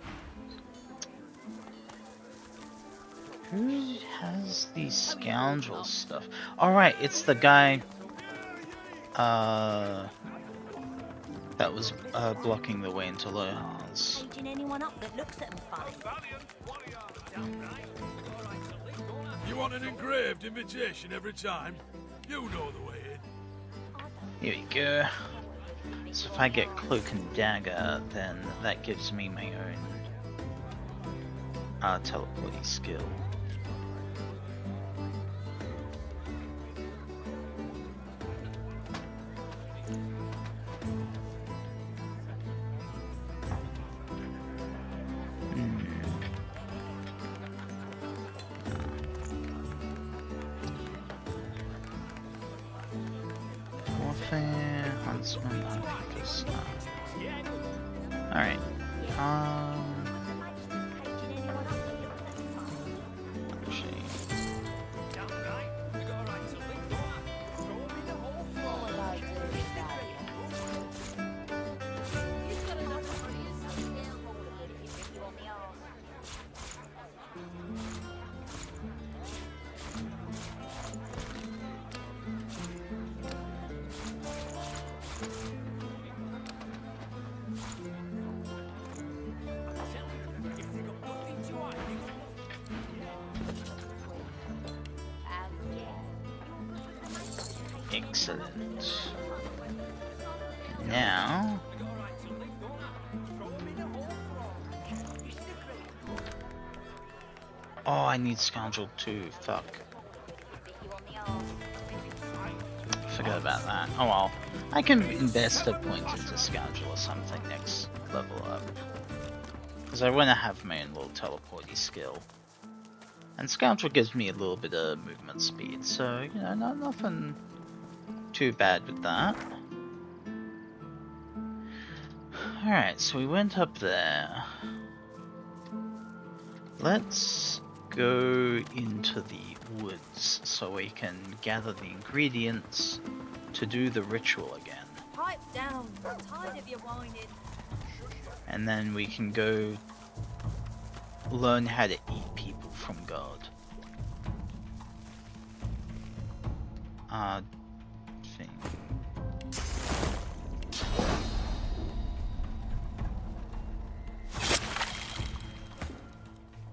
Who has the scoundrel stuff? Alright, it's the guy that was blocking the way into Loha's. Paging anyone up that looks at them funny. You want an engraved invitation every time? You know the way in. Here we go. So if I get cloak and dagger, then that gives me my own teleporting skill. Warfare, huntsman, hunters. Alright. Actually. Excellent. Now... Oh, I need Scoundrel too, fuck. Forgot about that. Oh well. I can invest a point into Scoundrel or something next level up. Because I want to have my own little teleporty skill. And Scoundrel gives me a little bit of movement speed, so, you know, nothing too bad with that. Alright, so we went up there. Let's go into the woods so we can gather the ingredients to do the ritual again. Pipe down. I'm tired of your whining. And then we can go learn how to eat people from God. Thing.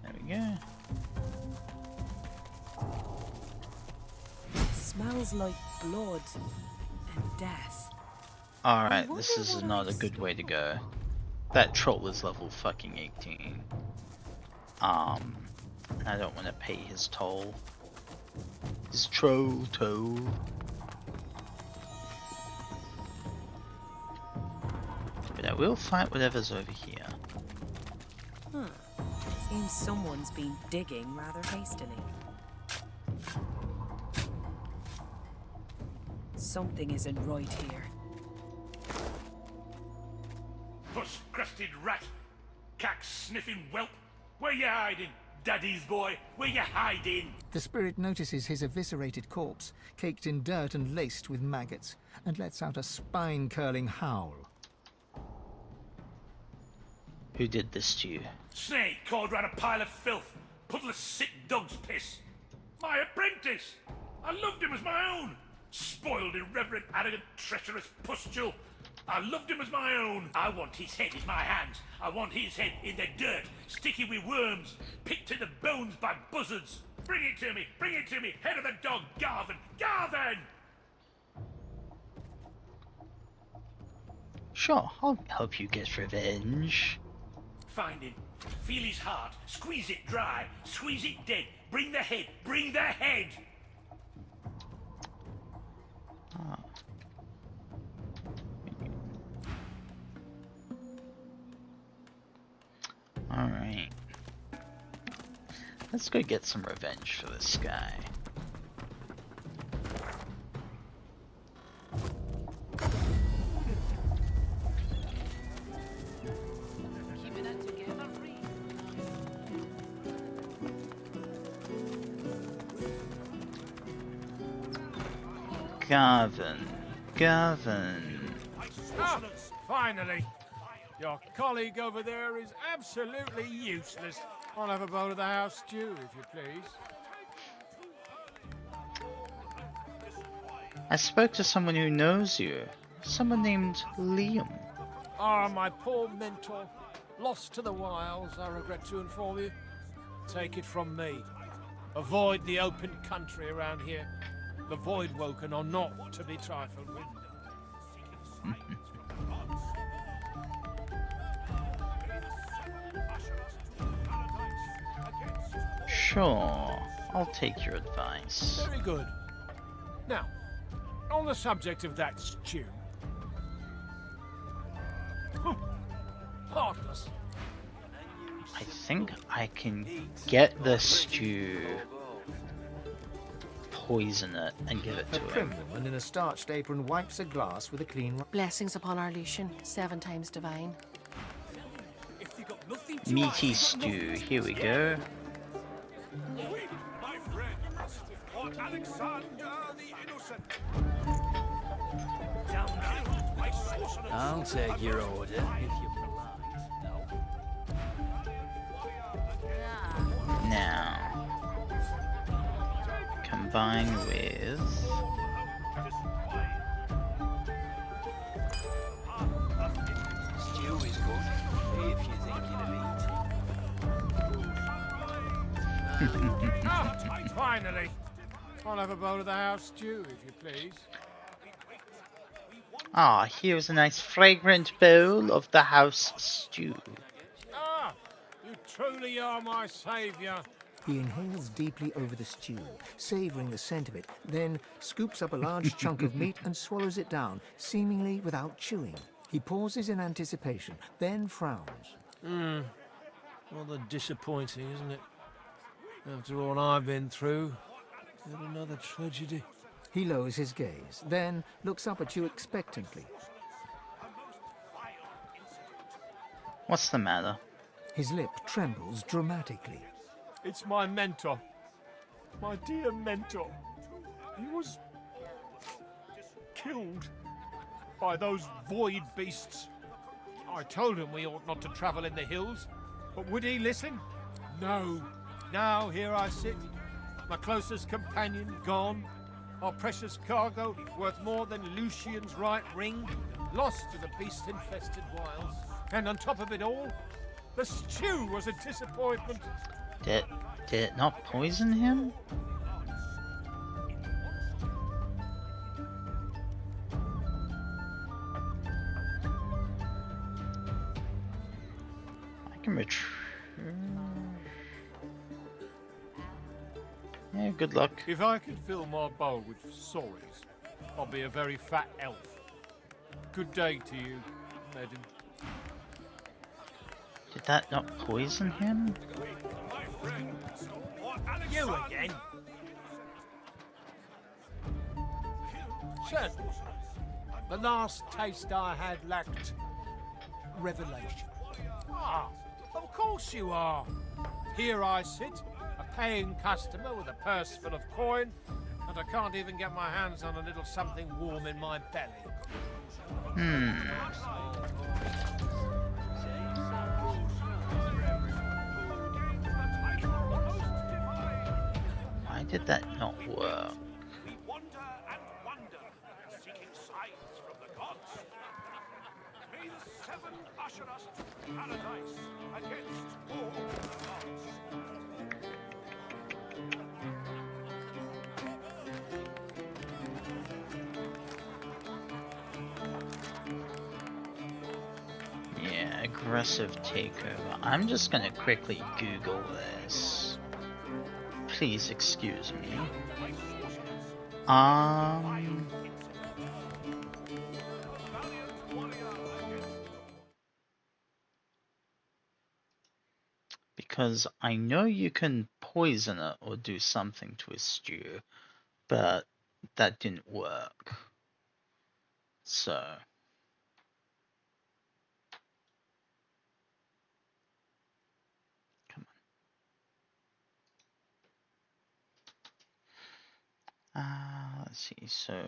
There we go. It smells like blood and death. Alright, this is not a good way to go. That troll is level fucking 18. I don't want to pay his toll. His troll toll. But I will fight whatever's over here. Seems someone's been digging rather hastily. Something isn't right here. Puss-crusted rat! Cack-sniffing whelp! Where you hiding? Daddy's boy, where you hiding? The spirit notices his eviscerated corpse, caked in dirt and laced with maggots, and lets out a spine-curling howl. Who did this to you? Snake crawled round a pile of filth, puddle of sick dog's piss. My apprentice! I loved him as my own! Spoiled, irreverent, arrogant, treacherous pustule. I loved him as my own. I want his head in my hands. I want his head in the dirt, sticky with worms, picked to the bones by buzzards. Bring it to me, bring it to me, head of the dog, Garvin, Garvin! Sure, I'll help you get revenge. Find him, feel his heart, squeeze it dry, squeeze it dead. Bring the head, bring the head! Ah. Alright. Let's go get some revenge for this guy. Gavin. Ah, finally! Your colleague over there is absolutely useless. I'll have a bowl of the house stew, if you please. I spoke to someone who knows you. Someone named Liam. Ah, my poor mentor. Lost to the wilds, I regret to inform you. Take it from me. Avoid the open country around here. The Voidwoken are not to be trifled with. Sure, I'll take your advice. Very good. Now, on the subject of that stew. Heartless. I think I can get the stew, poison it, and give it A to prim him. woman in a starched apron wipes a glass with a clean... Blessings upon our Lucian, 7 times divine. Meaty stew, here we go. My friends, for Alexander the Innocent. I'll take your order if you Now, combine with... Stew is good, if you think you'll eat. Finally. I'll have a bowl of the house stew, if you please. Ah, here's a nice fragrant bowl of the house stew. Ah, you truly are my saviour. He inhales deeply over the stew, savouring the scent of it, then scoops up a large chunk of meat and swallows it down, seemingly without chewing. He pauses in anticipation, then frowns. Rather disappointing, isn't it? After all I've been through, yet another tragedy. He lowers his gaze, then looks up at you expectantly. What's the matter? His lip trembles dramatically. It's my mentor. My dear mentor. He was killed by those void beasts. I told him we ought not to travel in the hills, but would he listen? No. Now here I sit, my closest companion gone, our precious cargo worth more than Lucian's right ring, lost to the beast-infested wilds. And on top of it all, the stew was a disappointment. Did it not poison him? I can retrieve. Yeah, good luck. If I could fill my bowl with sorries, I'll be a very fat elf. Good day to you, madam. Did that not poison him? You again? Certainly. The last taste I had lacked revelation. Ah, of course you are. Here I sit, a paying customer with a purse full of coin, and I can't even get my hands on a little something warm in my belly. Why did that not work? We wander and wonder, seeking signs from the gods. May the seven usher us to paradise against all the gods. Yeah, aggressive takeover. I'm just gonna quickly Google this. Please excuse me. Because I know you can poison it or do something to a stew, but that didn't work. So. Come on. Let's see, so.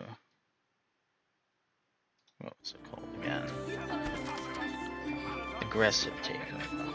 What was it called again? Aggressive takeover.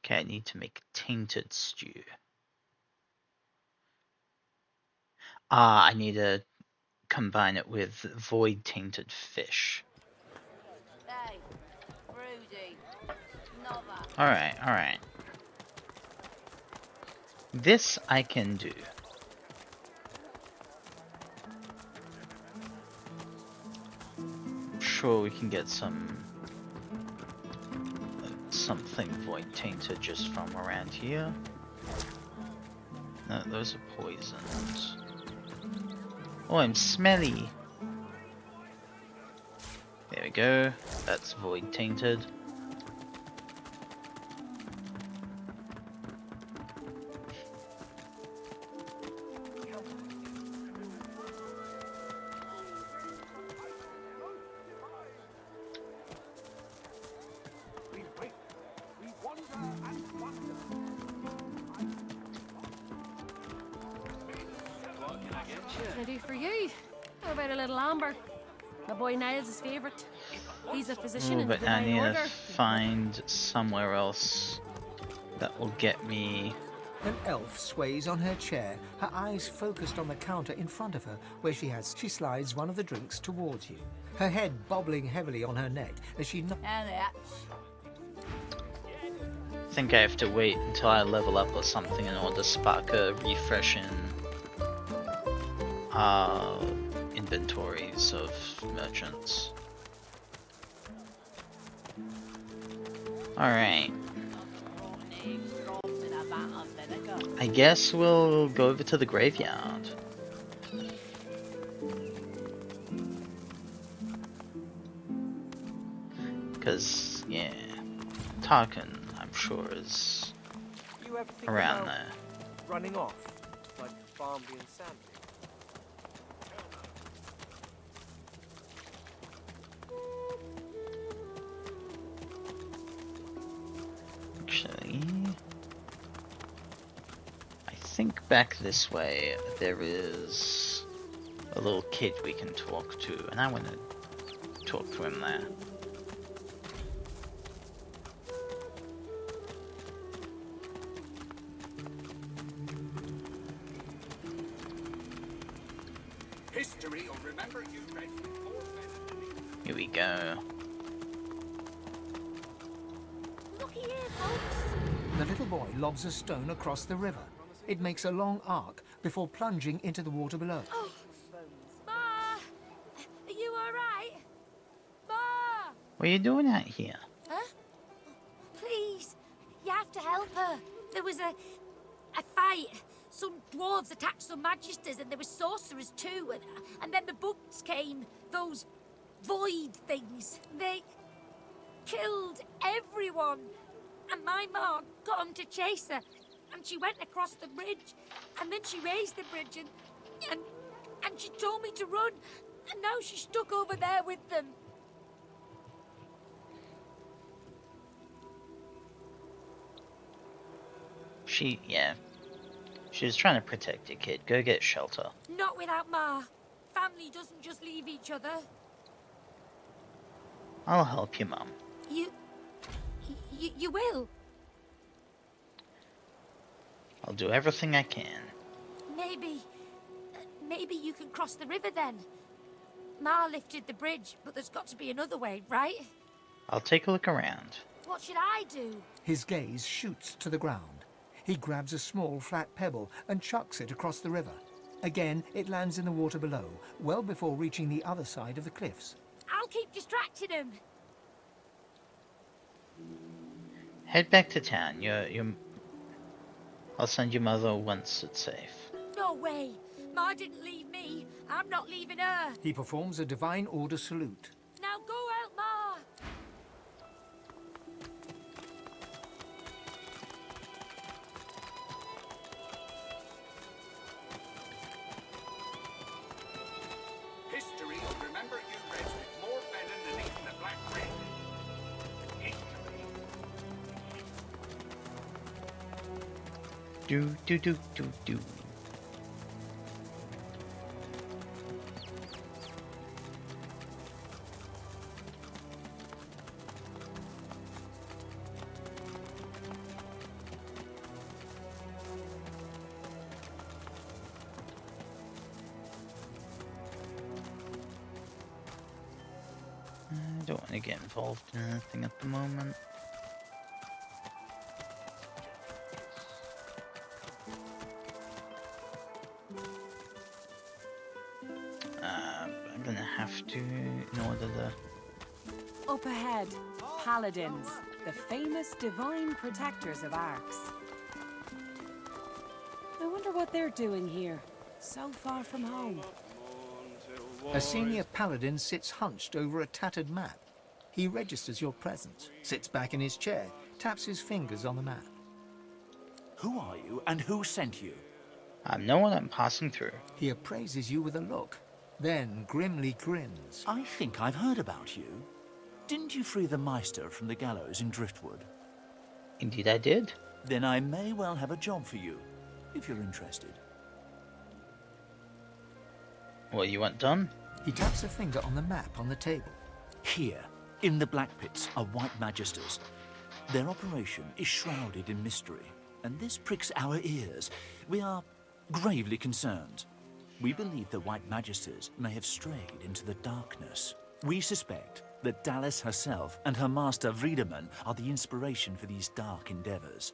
Okay, I need to make tainted stew. I need to combine it with void tainted fish. Hey, Rudy. Alright. This I can do. I'm sure we can get something void tainted just from around here. No, those are poisons. Oh, I'm smelly. There we go. That's void tainted. be for you. How about a little amber? My boy Niles' is favourite. He's a physician Ooh, in the but I Divine need to Order. find somewhere else that will get me. An elf sways on her chair, her eyes focused on the counter in front of her, where she slides one of the drinks towards you, her head bobbling heavily on her neck as she I think I have to wait until I level up or something in order to spark a refresh in inventories of merchants. Alright. I guess we'll go over to the graveyard. Because, yeah, Tarkin, I'm sure, is You ever think around about there. running off, like Barmby and Sandy? Actually, I think back this way there is a little kid we can talk to, and I want to talk to him there. History will remember you, Red. Here we go. Looky here, folks. The little boy lobs a stone across the river. It makes a long arc before plunging into the water below. Oh, Ma! Are you alright? Ma! What are you doing out here? Huh? Please, you have to help her. There was a fight. Some dwarves attacked some magisters, and there were sorcerers too. And then the bugs came. Those void things. They killed everyone. And my mom got them to chase her. And she went across the bridge. And then she raised the bridge and she told me to run. And now she's stuck over there with them. Yeah. She was trying to protect your kid. Go get shelter. Not without Ma. Family doesn't just leave each other. I'll help you, Mum. You will? I'll do everything I can. Maybe you can cross the river then. Ma lifted the bridge, but there's got to be another way, right? I'll take a look around. What should I do? His gaze shoots to the ground. He grabs a small flat pebble and chucks it across the river. Again, it lands in the water below, well before reaching the other side of the cliffs. I'll keep distracting him. Head back to town. I'll send your mother once it's safe. No way. Ma didn't leave me. I'm not leaving her. He performs a Divine Order salute. Now go out, Ma. History will remember you, Red, with more venom than eating the black bread. Do do do do do. I don't want to get involved in anything at the moment. I'm gonna have to, in order to... Up ahead, paladins, the famous divine protectors of Arx. I wonder what they're doing here, so far from home. A senior paladin sits hunched over a tattered map. He registers your presence, sits back in his chair, taps his fingers on the map. Who are you, and who sent you? I'm no one. I'm passing through. He appraises you with a look, then grimly grins. I think I've heard about you. Didn't you free the Meister from the gallows in Driftwood? Indeed I did. Then I may well have a job for you, if you're interested. What, you want done? He taps a finger on the map on the table. Here, in the Black Pits, are White Magisters. Their operation is shrouded in mystery, and this pricks our ears. We are gravely concerned. We believe the White Magisters may have strayed into the darkness. We suspect that Dallas herself and her master Vriedemann are the inspiration for these dark endeavors.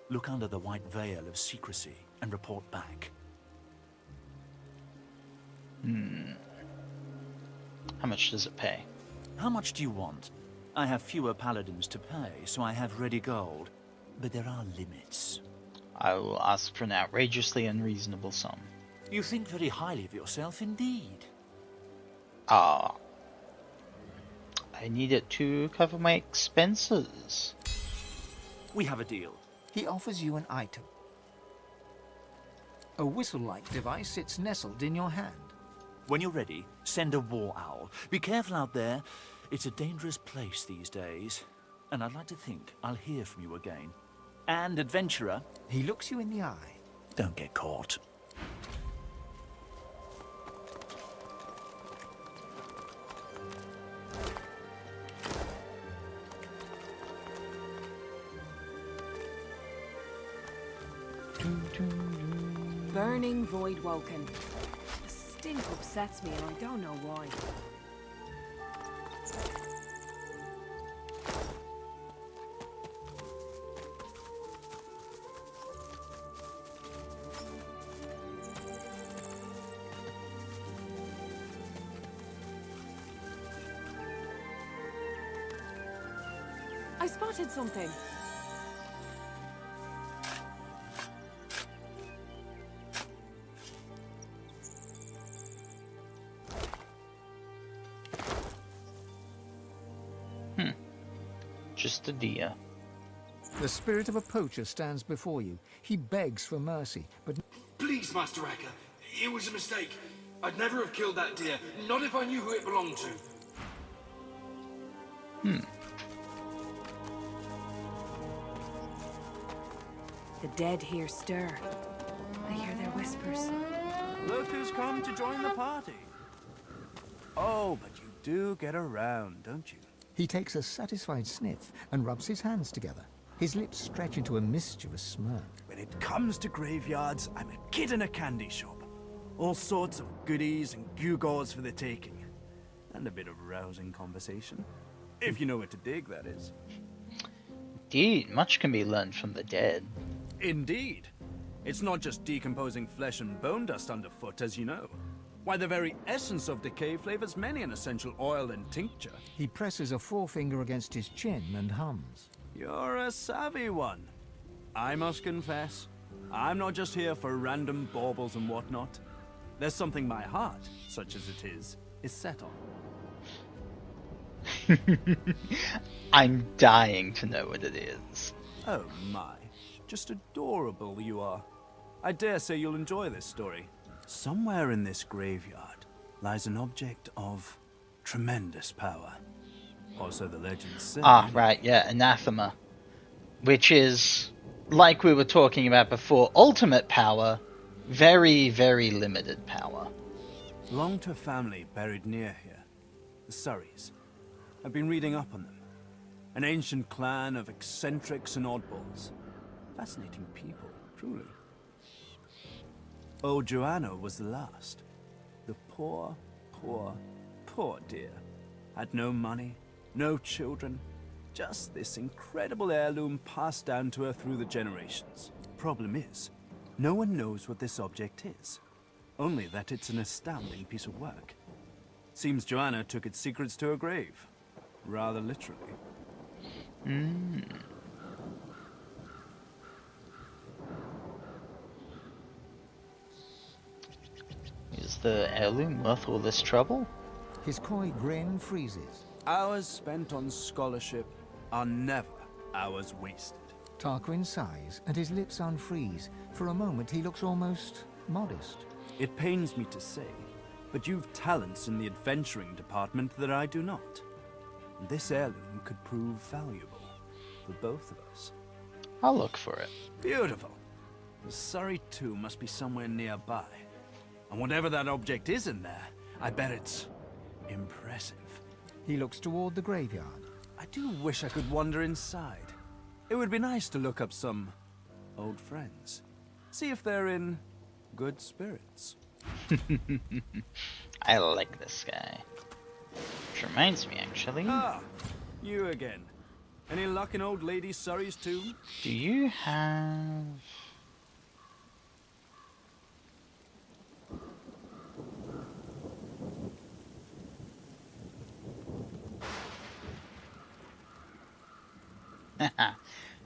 Look under the white veil of secrecy and report back. How much does it pay? How much do you want? I have fewer paladins to pay, so I have ready gold. But there are limits. I will ask for an outrageously unreasonable sum. You think very highly of yourself indeed. Ah. I need it to cover my expenses. We have a deal. He offers you an item. A whistle-like device sits nestled in your hand. When you're ready, send a war owl. Be careful out there. It's a dangerous place these days. And I'd like to think I'll hear from you again. And, adventurer... He looks you in the eye. Don't get caught. Burning Void Woken. The stink upsets me and I don't know why. I spotted something. Just a deer. The spirit of a poacher stands before you. He begs for mercy, but... Please, Master Racker. It was a mistake. I'd never have killed that deer, not if I knew who it belonged to. The dead here stir. I hear their whispers. Look who's come to join the party. Oh, but you do get around, don't you? He takes a satisfied sniff and rubs his hands together. His lips stretch into a mischievous smirk. When it comes to graveyards, I'm a kid in a candy shop. All sorts of goodies and gewgaws for the taking. And a bit of rousing conversation. If you know where to dig, that is. Indeed, much can be learned from the dead. Indeed. It's not just decomposing flesh and bone dust underfoot, as you know. Why, the very essence of decay flavors many an essential oil and tincture. He presses a forefinger against his chin and hums. You're a savvy one. I must confess, I'm not just here for random baubles and whatnot. There's something my heart, such as it is set on. I'm dying to know what it is. Oh my, just adorable you are. I dare say you'll enjoy this story. Somewhere in this graveyard lies an object of tremendous power. Or so the legends say. Ah, right, yeah, anathema. Which is, like we were talking about before, ultimate power, very, very limited power. Belonged to a family buried near here, the Surreys. I've been reading up on them. An ancient clan of eccentrics and oddballs. Fascinating people, truly. Old Joanna was the last. The poor, poor, poor dear. Had no money, no children, just this incredible heirloom passed down to her through the generations. Problem is, no one knows what this object is. Only that it's an astounding piece of work. Seems Joanna took its secrets to her grave. Rather literally. Is the heirloom worth all this trouble? His coy grin freezes. Hours spent on scholarship are never hours wasted. Tarquin sighs, and his lips unfreeze. For a moment, he looks almost modest. It pains me to say, but you've talents in the adventuring department that I do not. This heirloom could prove valuable for both of us. I'll look for it. Beautiful. The Surrey tomb must be somewhere nearby. And whatever that object is in there, I bet it's impressive. He looks toward the graveyard. I do wish I could wander inside. It would be nice to look up some old friends. See if they're in good spirits. I like this guy. Which reminds me, actually. Ah, you again. Any luck in old lady Surrey's tomb? Do you have...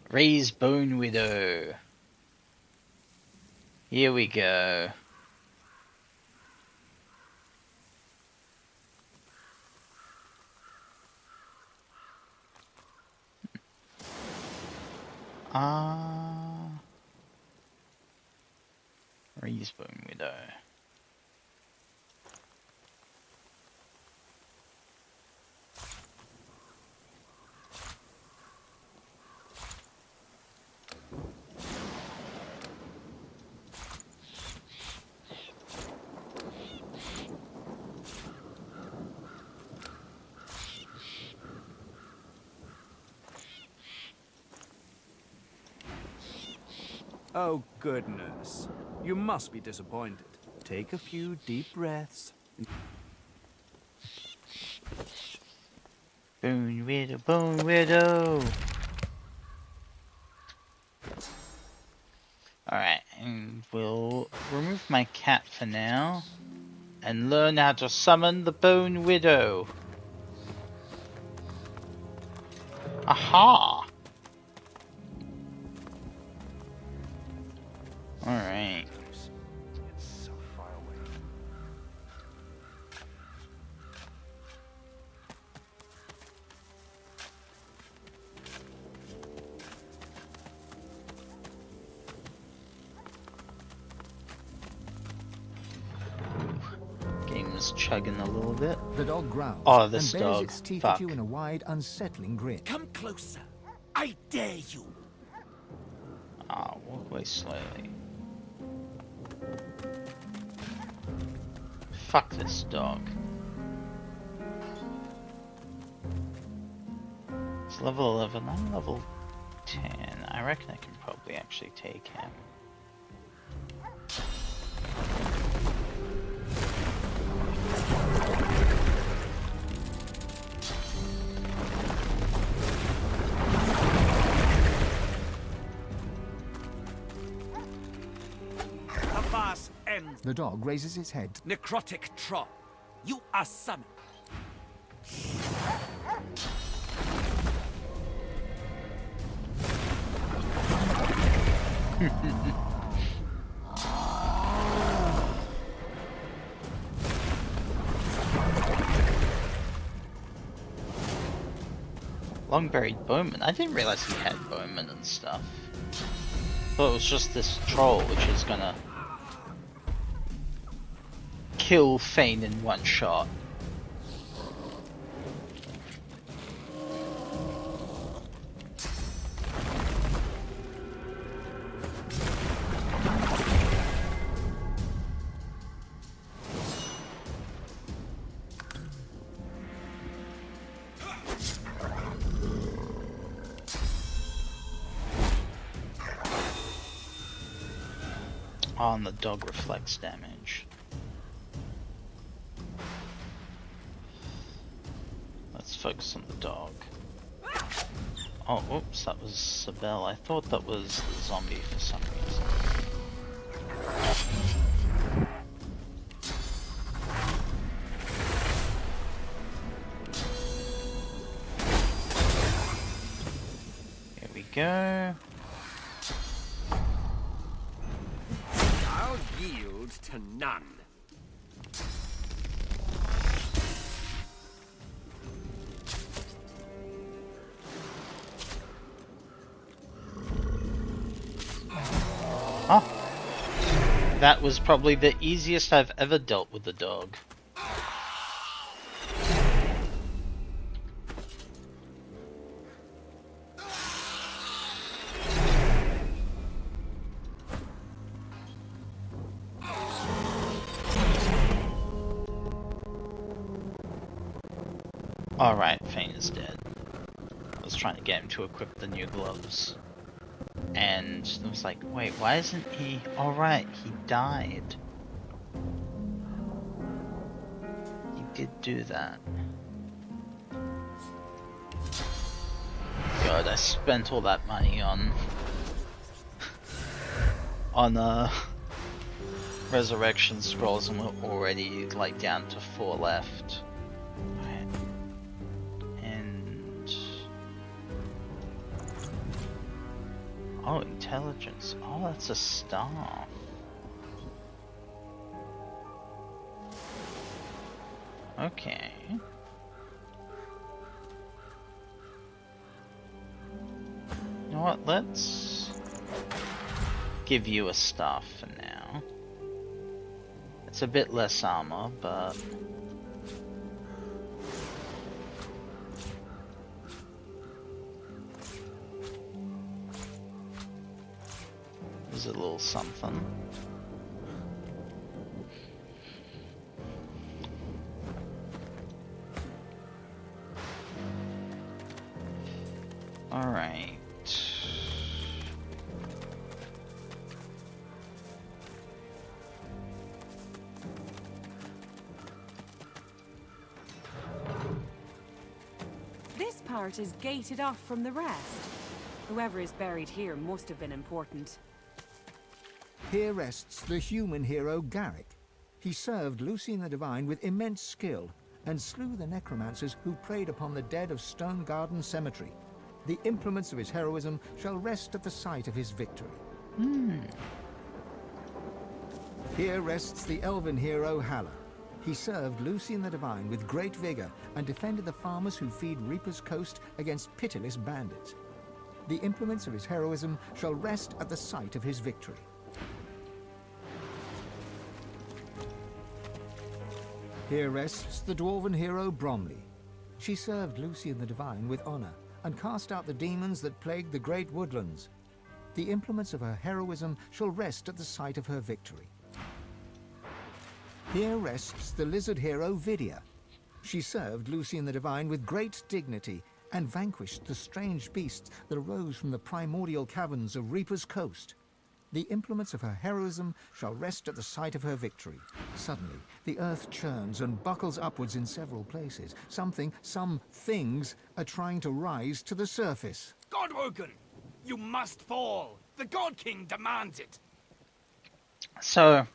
Raise Bone Widow. Here we go. Raise Bone Widow. Oh, goodness. You must be disappointed. Take a few deep breaths. Bone Widow, Bone Widow! Alright, and we'll remove my cat for now. And learn how to summon the Bone Widow. Aha! Alright. Game's chugging a little bit. The dog growls Oh, this and bares dog. its teeth Fuck. at you in a wide, unsettling grin. Come closer. I dare you. Ah, walk away slowly. Fuck this dog. It's level 11, I'm level 10. I reckon I can probably actually take him. The fast ends. The dog raises its head. Necrotic troll. You are summoned. Long-buried bowman. I didn't realize he had bowman and stuff. Thought it was just this troll which is gonna kill Fane in one shot. Oh, and the dog reflects damage. Let's focus on the dog. Oh, oops, that was Sabelle. I thought that was the zombie for some reason. Here we go. I'll yield to none. Oh. That was probably the easiest I've ever dealt with the dog. Alright, Fane is dead. I was trying to get him to equip the new gloves. And I was like, wait, why isn't he... Alright, he died. He did do that. God, I spent all that money on resurrection scrolls, and we're already like down to 4 left. Right. And oh, intelligence. Oh, that's a star. Okay. You know what? Let's give you a staff for now. It's a bit less armor, but there's a little something. All right. This part is gated off from the rest. Whoever is buried here must have been important. Here rests the human hero Garrick. He served Lucien the Divine with immense skill and slew the necromancers who preyed upon the dead of Stone Garden Cemetery. The implements of his heroism shall rest at the site of his victory. Here rests the elven hero Haller. He served Lucien the Divine with great vigor and defended the farmers who feed Reaper's Coast against pitiless bandits. The implements of his heroism shall rest at the site of his victory. Here rests the dwarven hero Bromley. She served Lucien the Divine with honor and cast out the demons that plagued the great woodlands. The implements of her heroism shall rest at the site of her victory. Here rests the lizard hero Vidia. She served Lucien the Divine with great dignity and vanquished the strange beasts that arose from the primordial caverns of Reaper's Coast. The implements of her heroism shall rest at the site of her victory. Suddenly, the earth churns and buckles upwards in several places. Some things are trying to rise to the surface. Godwoken! You must fall! The God King demands it! So,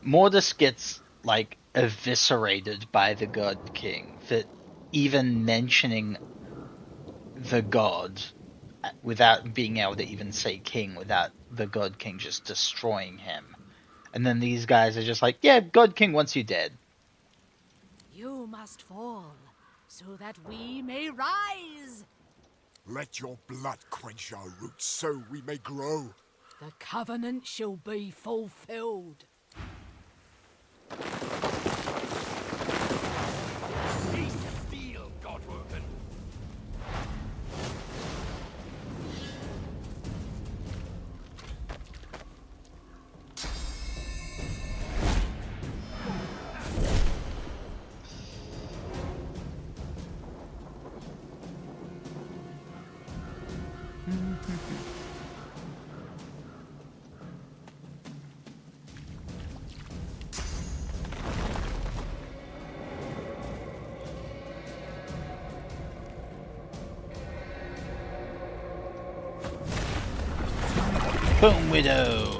Mortis gets, like, eviscerated by the God King for even mentioning the God without being able to even say king, without the God King just destroying him. And then these guys are just like, yeah, God King wants you dead. You must fall, so that we may rise. Let your blood quench our roots, so we may grow. The covenant shall be fulfilled. Cease steel, Godwoken! Boom Widow!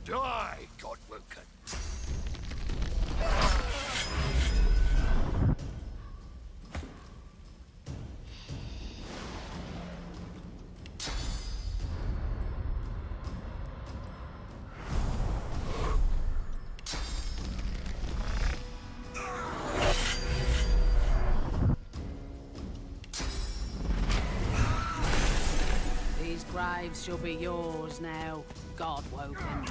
Die, Godwoken! These graves shall be yours now, Godwoken.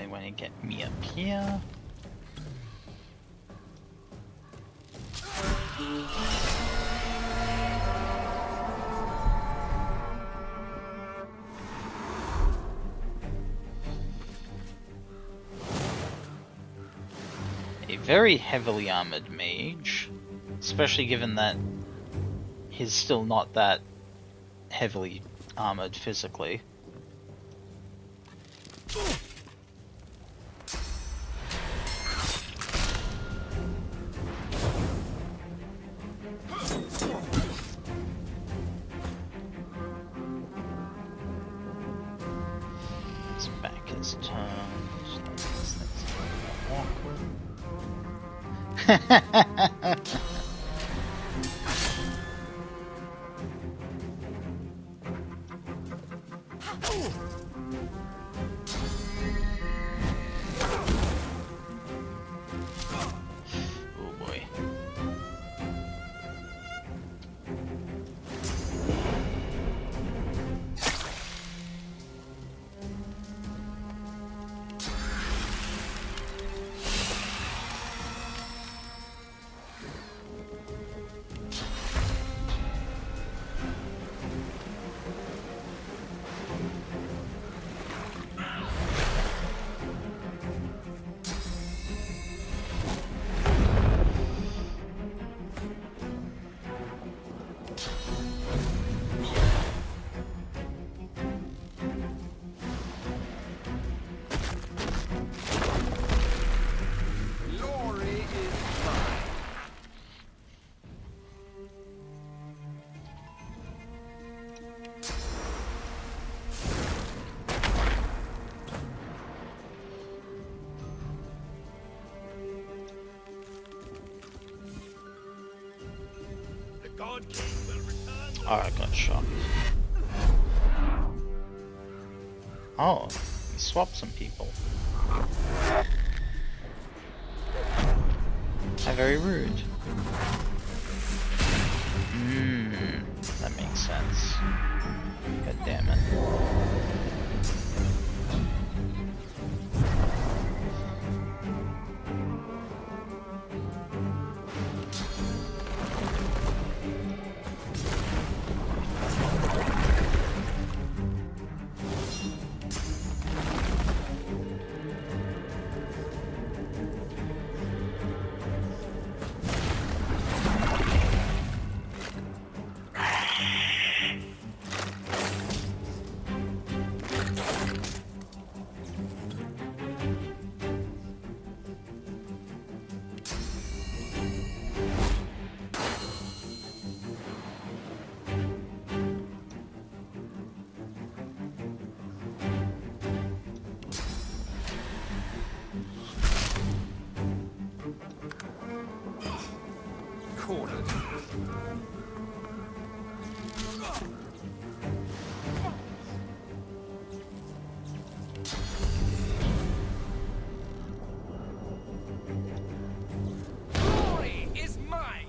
might want to get me up here. A very heavily armored mage, especially given that he's still not that heavily armored physically. His back is turned. This thing's a little awkward. Oh boy. Glory is mine. The God King will return. Oh, I got shot. Oh, he swapped some people. How very rude. That makes sense. God damn it. Cornered. Glory is mine.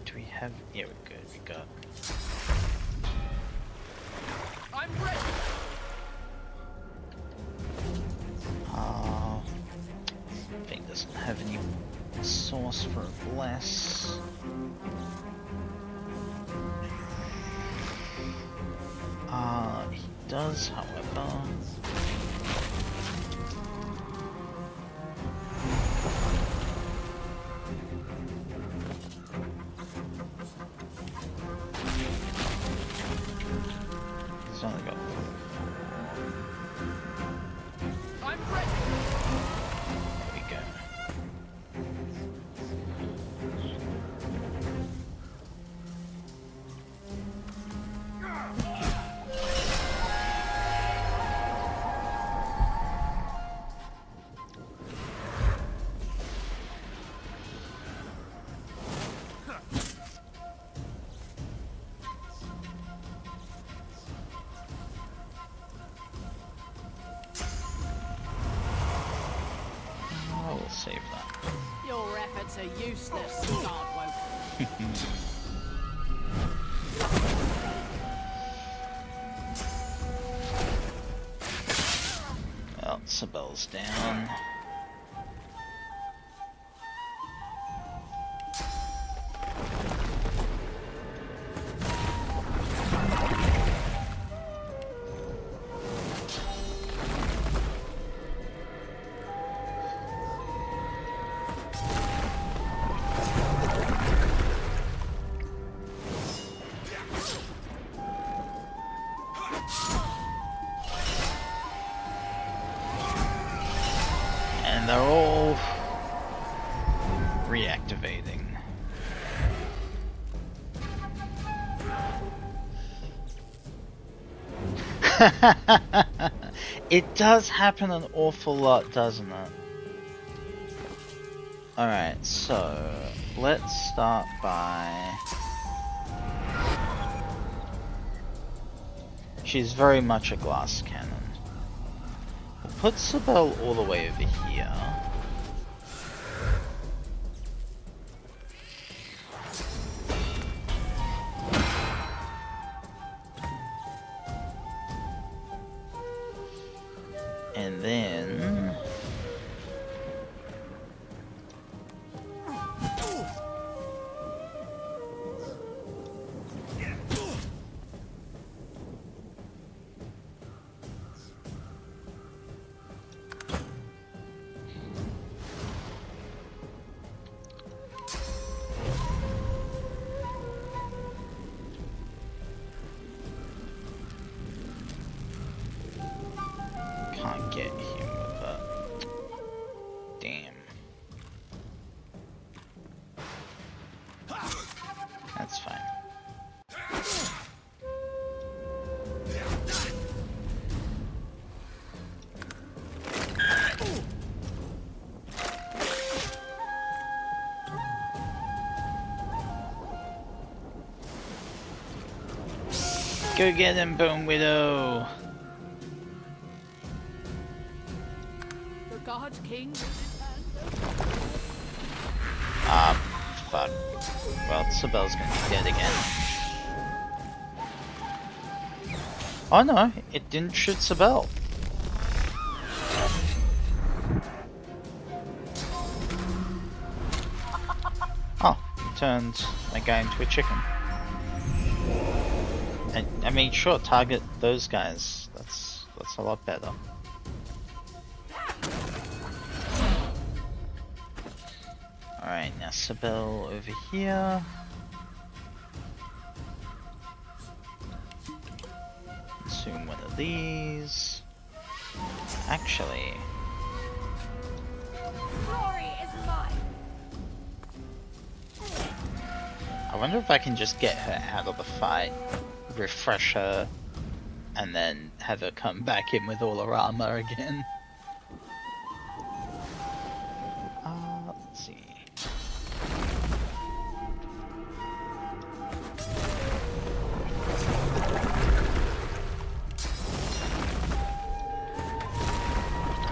Do we have... Yeah, we're good. We got... I'm ready. Thing doesn't have any source for a bless. He does, however. He's only got... I'm ready. There we go. I will save that. Your efforts are useless, Godwoken. Sibel's down. And they're all reactivating. It does happen an awful lot, doesn't it? Alright, so let's start by... She's very much a glass cannon. We'll put Sibel all the way over here. And then... Can't get him with it. Damn. That's fine. Go get him, Bone Widow! The God King. Fuck. Well, Sibel's gonna be dead again. Oh no, it didn't shoot Sibel. Oh, it turned my guy into a chicken. I mean, sure, target those guys. That's a lot better. Alright, now Sibel over here. Consume one of these. Actually... Glory is mine. I wonder if I can just get her out of the fight, refresh her, and then have her come back in with all her armor again. Let's see.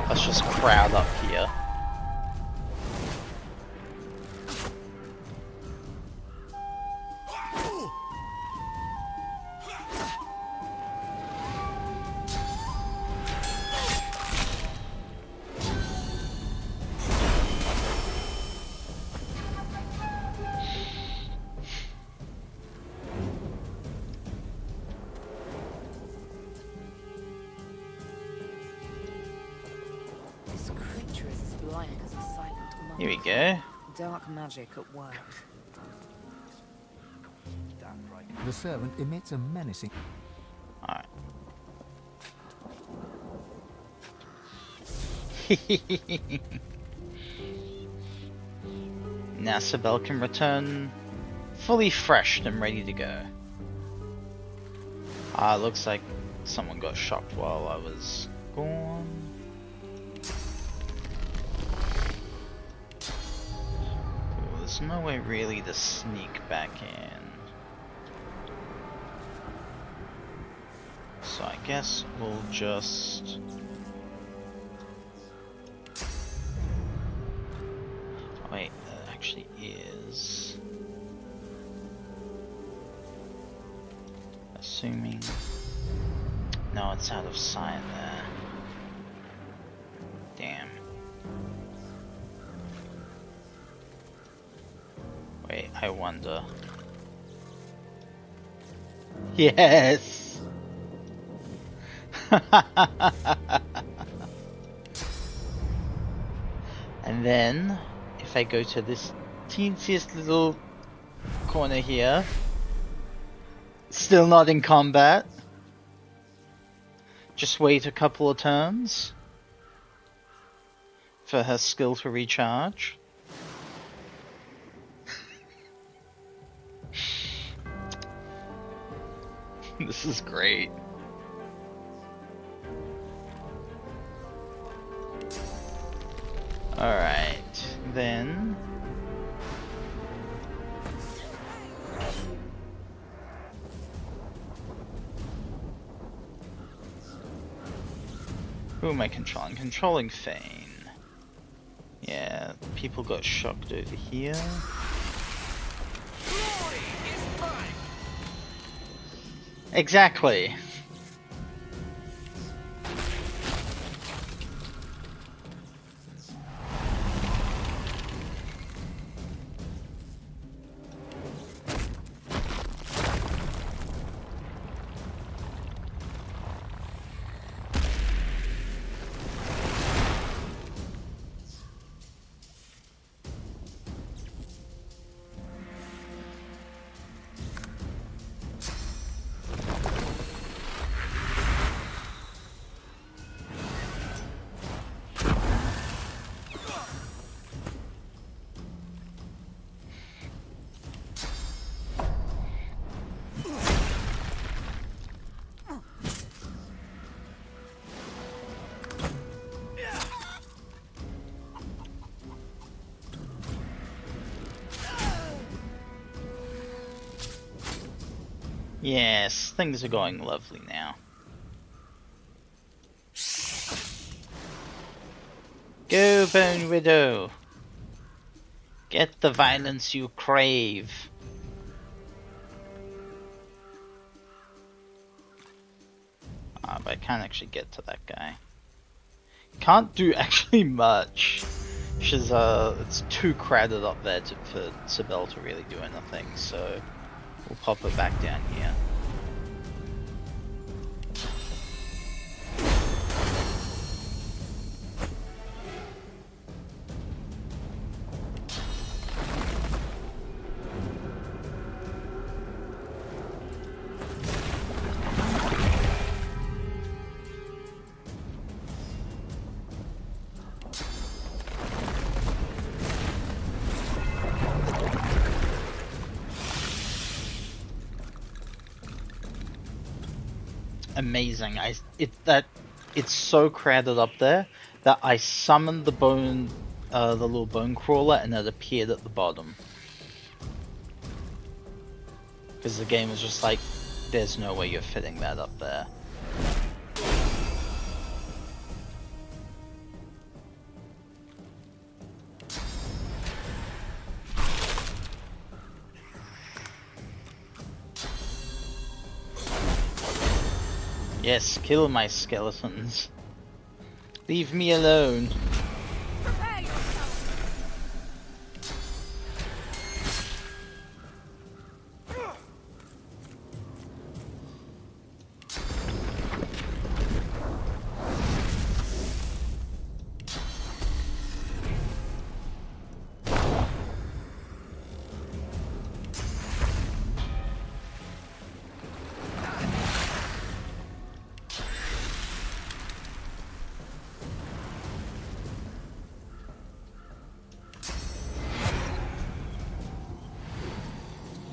Let's just crowd up here. This creature is as blank as a silent monk. Here we go. Dark magic at work. The servant emits a menacing... Alright. Now Sibel can return fully freshed and ready to go. Looks like someone got shocked while I was gone. Cool, there's no way really to sneak back in. So I guess we'll just... Wait, that actually is... Assuming... No, it's out of sight there. I wonder. Yes! And then, if I go to this teensiest little corner here, still not in combat. Just wait a couple of turns for her skill to recharge. This is great. Alright, then... Who am I controlling? Controlling Fane. Yeah, people got shocked over here. Exactly. Yes, things are going lovely now. Go, Bone Widow! Get the violence you crave. Ah, but I can't actually get to that guy. Can't do actually much. She's it's too crowded up there for Sibel to really do anything, so we'll pop her back down here. Amazing. It's so crowded up there that I summoned the little bone crawler, and it appeared at the bottom. Because the game was just like, there's no way you're fitting that up there. Yes, kill my skeletons. Leave me alone.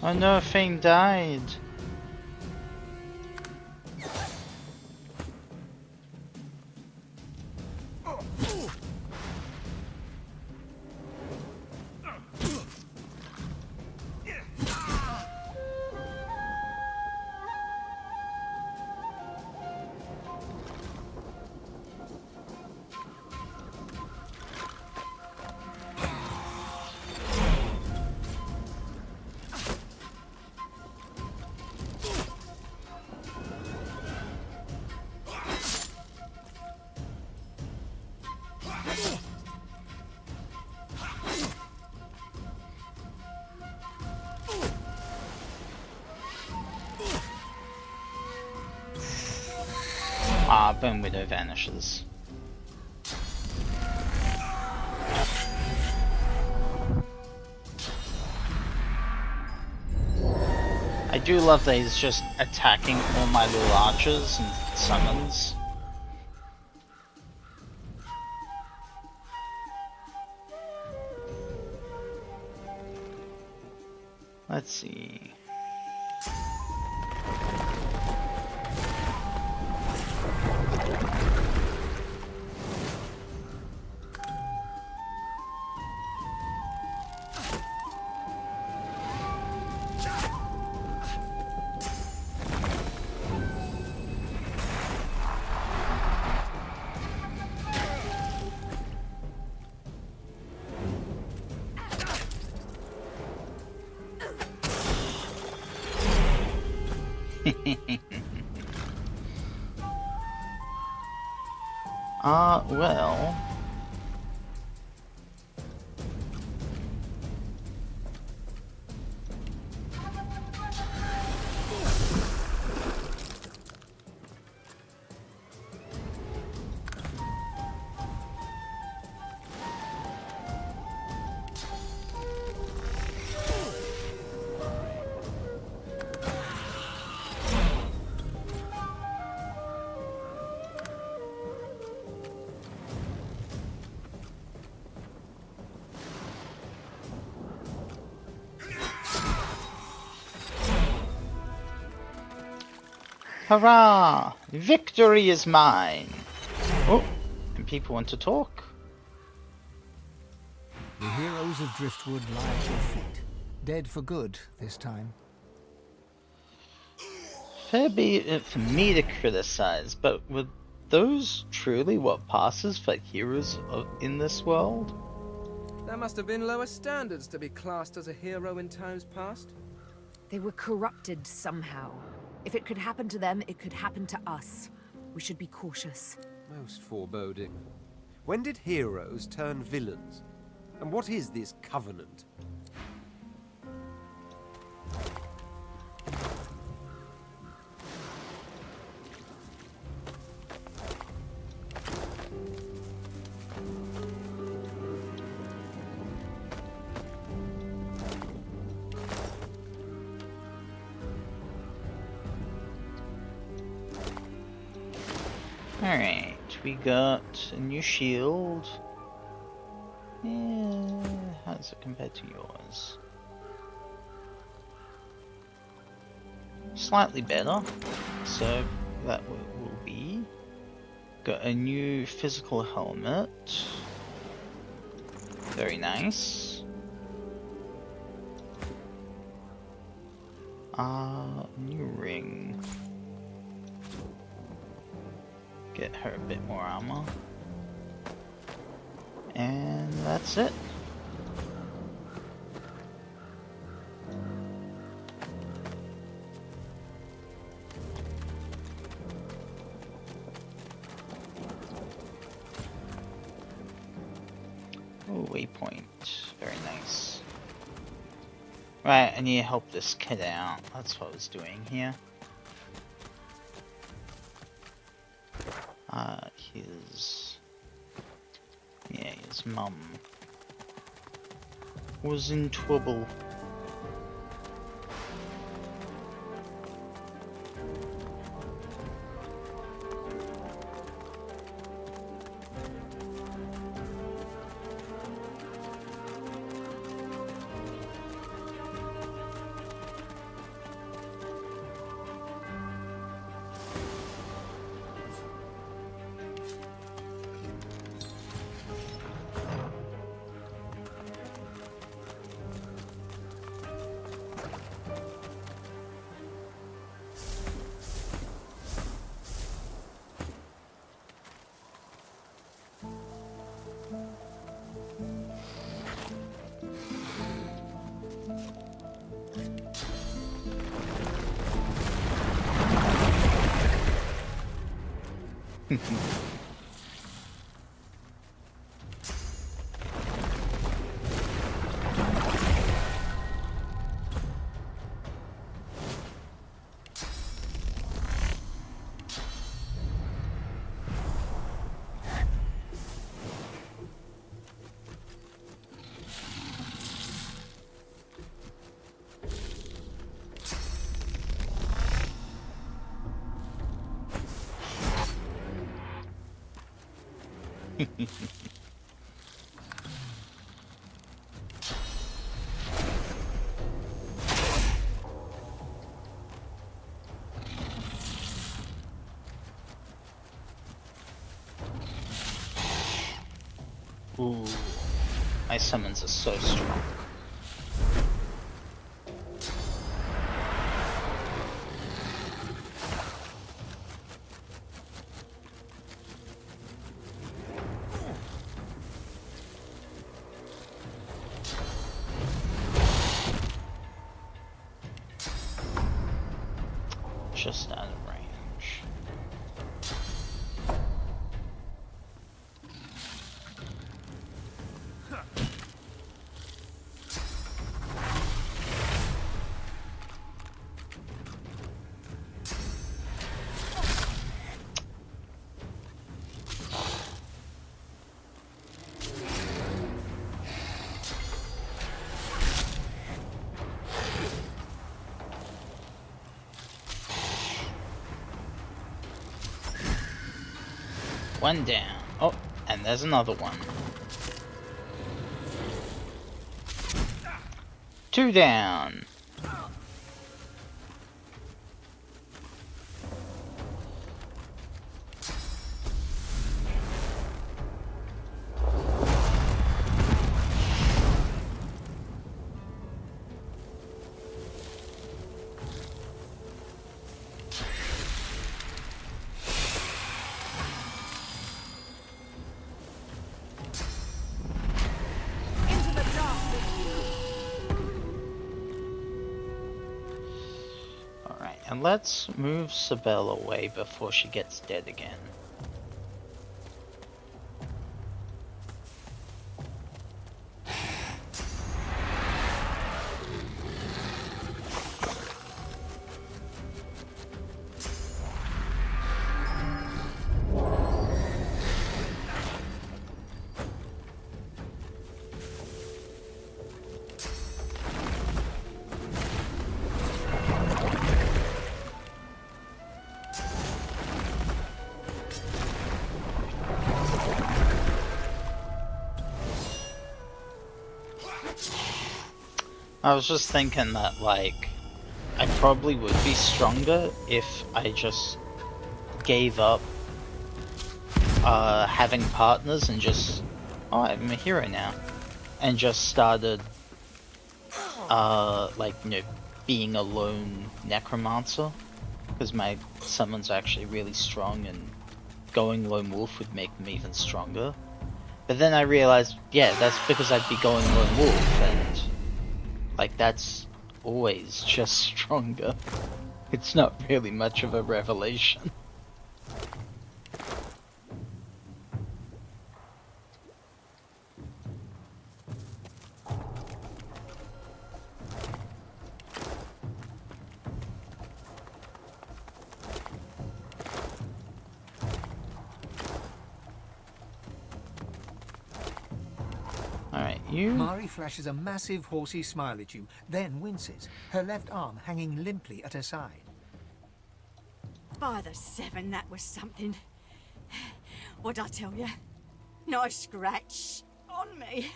Oh no, Fane died. Bone Widow vanishes. I do love that he's just attacking all my little archers and summons. Let's see. Well... Hurrah! Victory is mine! Oh, and people want to talk. The heroes of Driftwood lie at your feet. Dead for good this time. Fair be it for me to criticize, but were those truly what passes for heroes in this world? There must have been lower standards to be classed as a hero in times past. They were corrupted somehow. If it could happen to them, it could happen to us. We should be cautious. Most foreboding. When did heroes turn villains? And what is this covenant? Alright, we got a new shield. Yeah, how does it compare to yours? Slightly better, so that will be. Got a new physical helmet. Very nice. New ring. Get her a bit more armor. And that's it. Oh, waypoint. Very nice. Right, I need to help this kid out. That's what I was doing here. His mum was in trouble. Ooh, my summons are so strong. Just out of range. One down. Oh, and there's another one. Two down. Alright, and let's move Sibel away before she gets dead again. I was just thinking that, like, I probably would be stronger if I just gave up having partners and just, oh, I'm a hero now, and just started, like, you know, being a lone necromancer, because my summons are actually really strong, and going lone wolf would make them even stronger. But then I realized, yeah, that's because I'd be going lone wolf, and like, that's always just stronger. It's not really much of a revelation. Alright, you... Mari flashes a massive horsey smile at you, then winces, her left arm hanging limply at her side. By the seven, that was something. What'd I tell you? Not a scratch on me.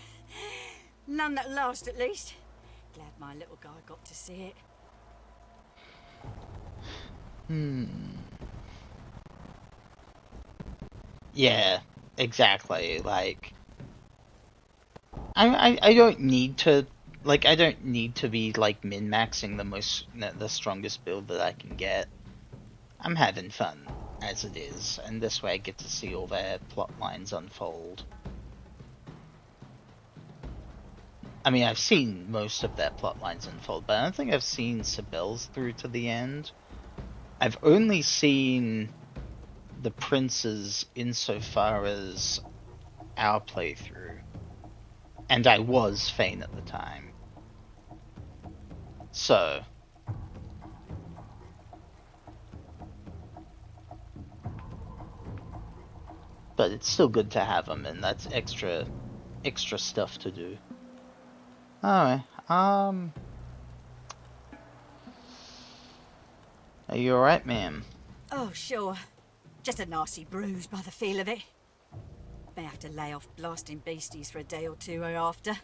None that last, at least. Glad my little guy got to see it. Yeah, exactly, like... I don't need to... Like, I don't need to be, like, min-maxing the strongest build that I can get. I'm having fun, as it is, and this way I get to see all their plot lines unfold. I mean, I've seen most of their plot lines unfold, but I don't think I've seen Sibel's through to the end. I've only seen the princes insofar as our playthrough. And I was Fane at the time. So... But it's still good to have them, and that's extra stuff to do. Alright, are you alright, ma'am? Oh, sure. Just a nasty bruise by the feel of it. May have to lay off blasting beasties for a day or two after.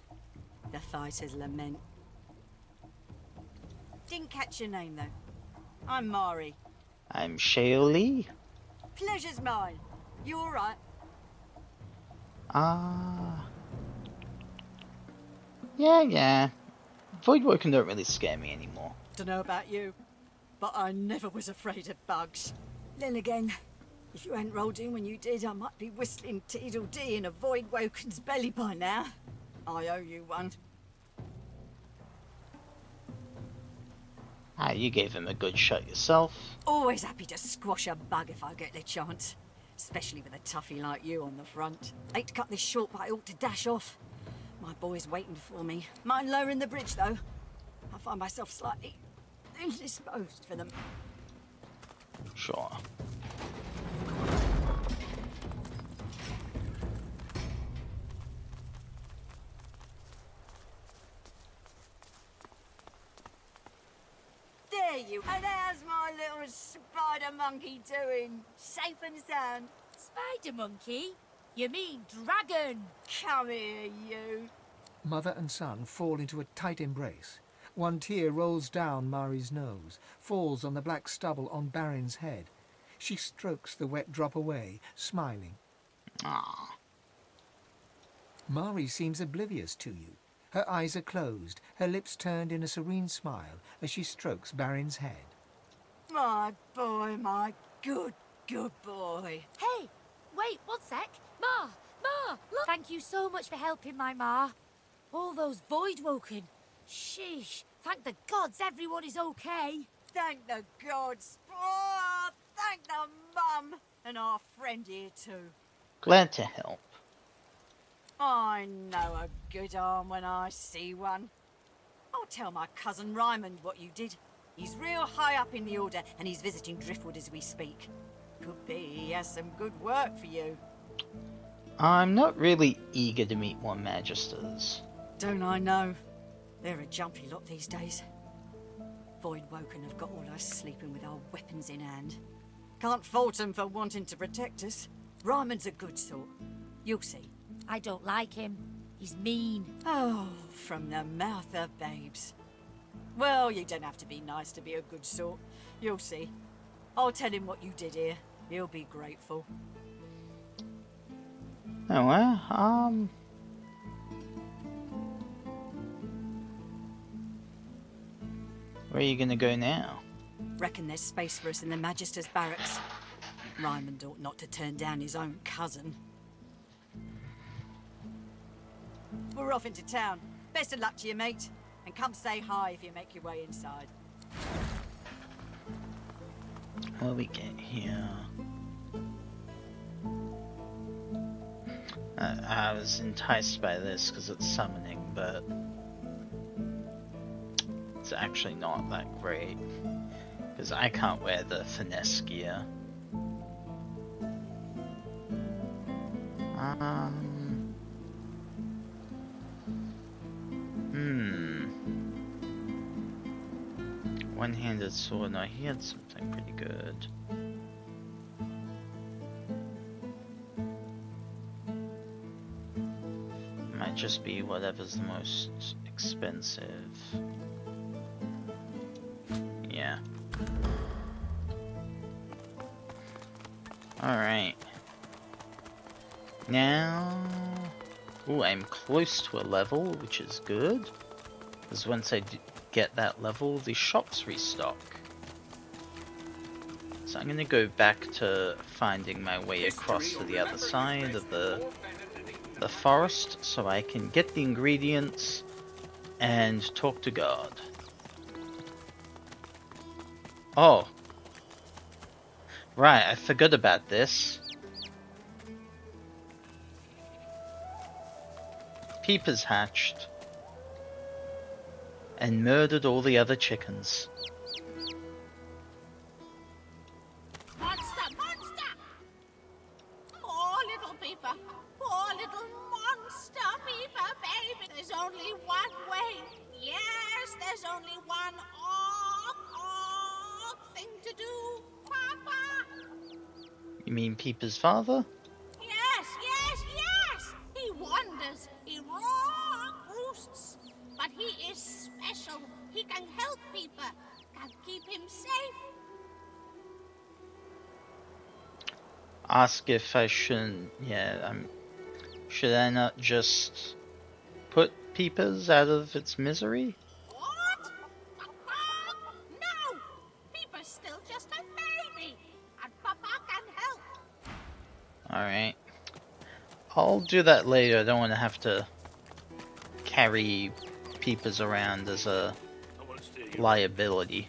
The fighters lament. Didn't catch your name, though. I'm Mari. I'm Shaoli. Pleasure's mine. You alright? Yeah. Voidwoken don't really scare me anymore. Dunno about you, but I never was afraid of bugs. Then again, if you hadn't rolled in when you did, I might be whistling Teedle-Dee in a Voidwoken's belly by now. I owe you one. Ah, you gave him a good shot yourself. Always happy to squash a bug if I get the chance. Especially with a toughie like you on the front. Hate to cut this short, but I ought to dash off. My boy's waiting for me. Mind lowering the bridge, though? I find myself slightly indisposed for them. Sure. There you. And how's my little spider monkey doing? Safe and sound? Spider monkey? You mean dragon? Come here, you. Mother and son fall into a tight embrace. One tear rolls down Mari's nose, falls on the black stubble on Barin's head. She strokes the wet drop away, smiling. Ah. Mari seems oblivious to you. Her eyes are closed, her lips turned in a serene smile as she strokes Barin's head. My boy, my good boy. Hey, wait, one sec. Ma, look. Thank you so much for helping my ma. All those Voidwoken. Sheesh, thank the gods everyone is okay. Thank the gods. Oh, thank the mum. And our friend here too. Glad to help. I know a good arm when I see one. I'll tell my cousin Ryman what you did. He's real high up in the order and he's visiting Driftwood as we speak. Could be he has some good work for you. I'm not really eager to meet more Magisters. Don't I know? They're a jumpy lot these days. Voidwoken have got all us sleeping with our weapons in hand. Can't fault them for wanting to protect us. Ryman's a good sort. You'll see. I don't like him. He's mean. Oh, from the mouth of babes. Well, you don't have to be nice to be a good sort. You'll see. I'll tell him what you did here. He'll be grateful. Oh, well, where are you gonna go now? Reckon there's space for us in the Magister's barracks. Ryman ought not to turn down his own cousin. We're off into town. Best of luck to you, mate. And come say hi if you make your way inside. How do we get here? I was enticed by this because it's summoning, but it's actually not that great. Because I can't wear the finesse gear. One-handed sword. No, he had something pretty good. Might just be whatever's the most expensive. Yeah. Alright. Now... Ooh, I'm close to a level, which is good. Because once I get that level, the shops restock. So I'm gonna go back to finding my way across to the other side of the forest so I can get the ingredients and talk to God. Oh. Right, I forgot about this. Peepers hatched and murdered all the other chickens. Monster! Monster! Poor little Peeper. Poor little monster Peeper, baby. There's only one way. Yes, there's only one thing to do, Papa. You mean Peepers' father? Yes, yes, yes! ask if I shouldn't. Yeah, should I not just put Peepers out of its misery? What? No! Peeper's still just a baby, and Papa can help. Alright. I'll do that later. I don't want to have to carry Peepers around as a liability.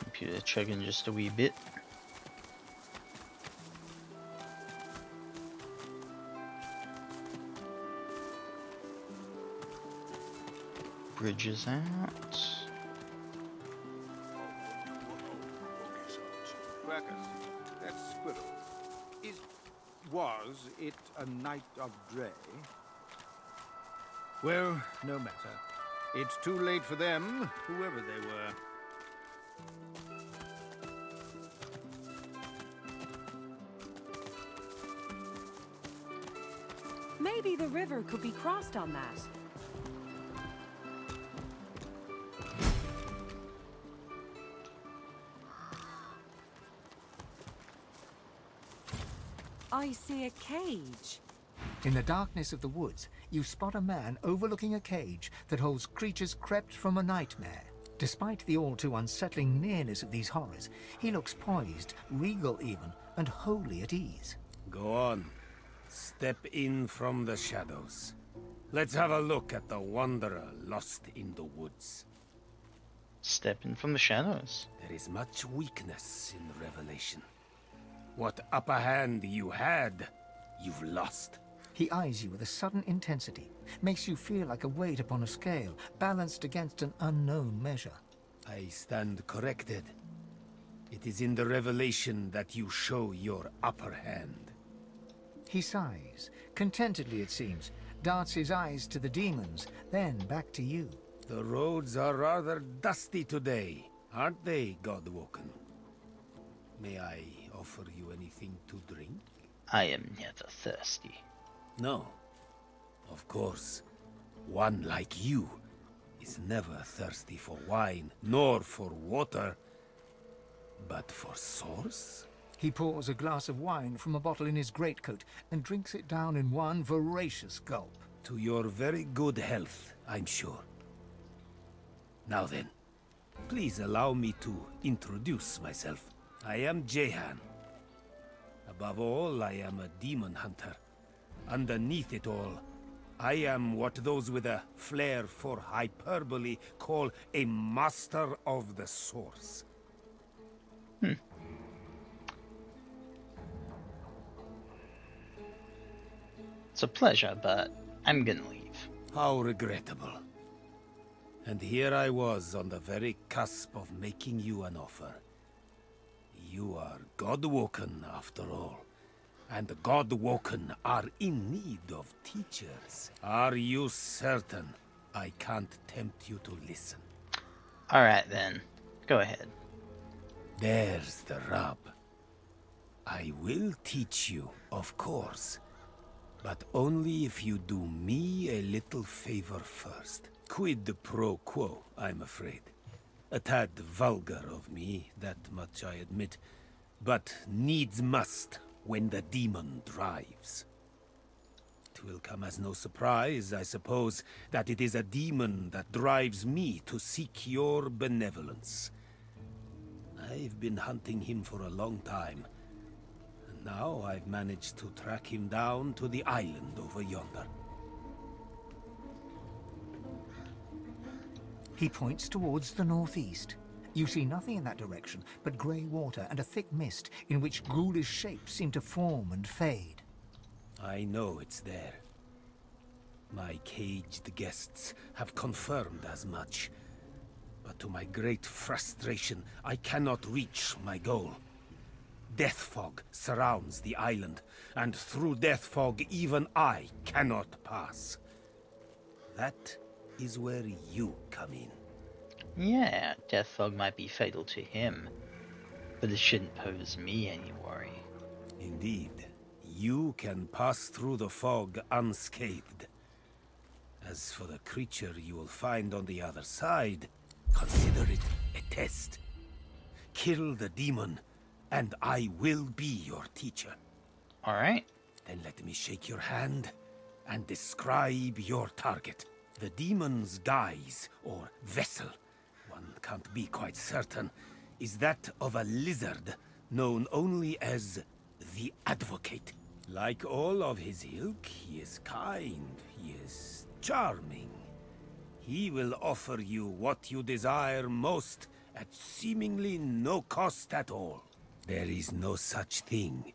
Computer chugging just a wee bit. Bridges out. Crackers, that squirrel. Was it a night of Dre? Well, no matter. It's too late for them, whoever they were. Maybe the river could be crossed on that. I see a cage. In the darkness of the woods, you spot a man overlooking a cage that holds creatures crept from a nightmare. Despite the all too unsettling nearness of these horrors, he looks poised, regal even, and wholly at ease. Go on. Step in from the shadows. Let's have a look at the wanderer lost in the woods. Step in from the shadows. There is much weakness in the revelation. What upper hand you had, you've lost. He eyes you with a sudden intensity, makes you feel like a weight upon a scale, balanced against an unknown measure. I stand corrected. It is in the revelation that you show your upper hand. He sighs, contentedly it seems, darts his eyes to the demons, then back to you. The roads are rather dusty today, aren't they, Godwoken? May I offer you anything to drink? I am never thirsty. No. Of course, one like you is never thirsty for wine, nor for water, but for source? He pours a glass of wine from a bottle in his greatcoat and drinks it down in one voracious gulp. To your very good health, I'm sure. Now then, please allow me to introduce myself. I am Jehan. Above all, I am a demon hunter. Underneath it all, I am what those with a flair for hyperbole call a master of the source. It's a pleasure, but I'm gonna leave. How regrettable. And here I was on the very cusp of making you an offer. You are Godwoken, after all. And the Godwoken are in need of teachers. Are you certain I can't tempt you to listen? Alright then. Go ahead. There's the rub. I will teach you, of course. But only if you do me a little favor first. Quid pro quo, I'm afraid. A tad vulgar of me, that much I admit. But needs must when the demon drives. It will come as no surprise, I suppose, that it is a demon that drives me to seek your benevolence. I've been hunting him for a long time. And now I've managed to track him down to the island over yonder. He points towards the northeast. You see nothing in that direction but grey water and a thick mist in which ghoulish shapes seem to form and fade. I know it's there. My caged guests have confirmed as much. But to my great frustration, I cannot reach my goal. Death fog surrounds the island, and through death fog even I cannot pass. That is where you come in. Yeah, death fog might be fatal to him, but it shouldn't pose me any worry. Indeed, you can pass through the fog unscathed. As for the creature you will find on the other side, consider it a test. Kill the demon, and I will be your teacher. Alright. Then let me shake your hand and describe your target. The demon's guise, or vessel, one can't be quite certain, is that of a lizard known only as the Advocate. Like all of his ilk, he is kind, he is charming. He will offer you what you desire most at seemingly no cost at all. There is no such thing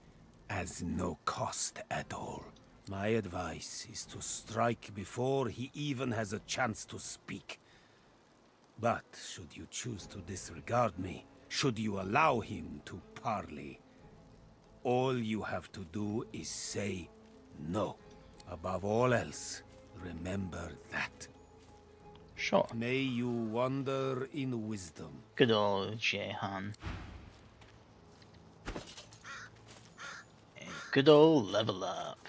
as no cost at all. My advice is to strike before he even has a chance to speak. But should you choose to disregard me, should you allow him to parley, all you have to do is say no. Above all else, remember that. Sure. May you wander in wisdom. Good old Jehan. Good old level up.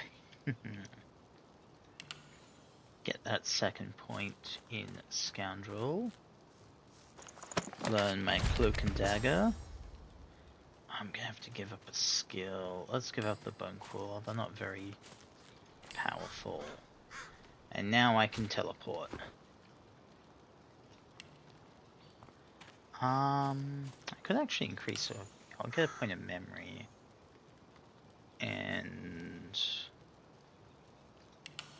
Get that second point in Scoundrel. Learn my Cloak and Dagger. I'm gonna have to give up a skill. Let's give up the Bone Claw. They're not very powerful. And now I can teleport. I could actually increase it. I'll get a point of memory. And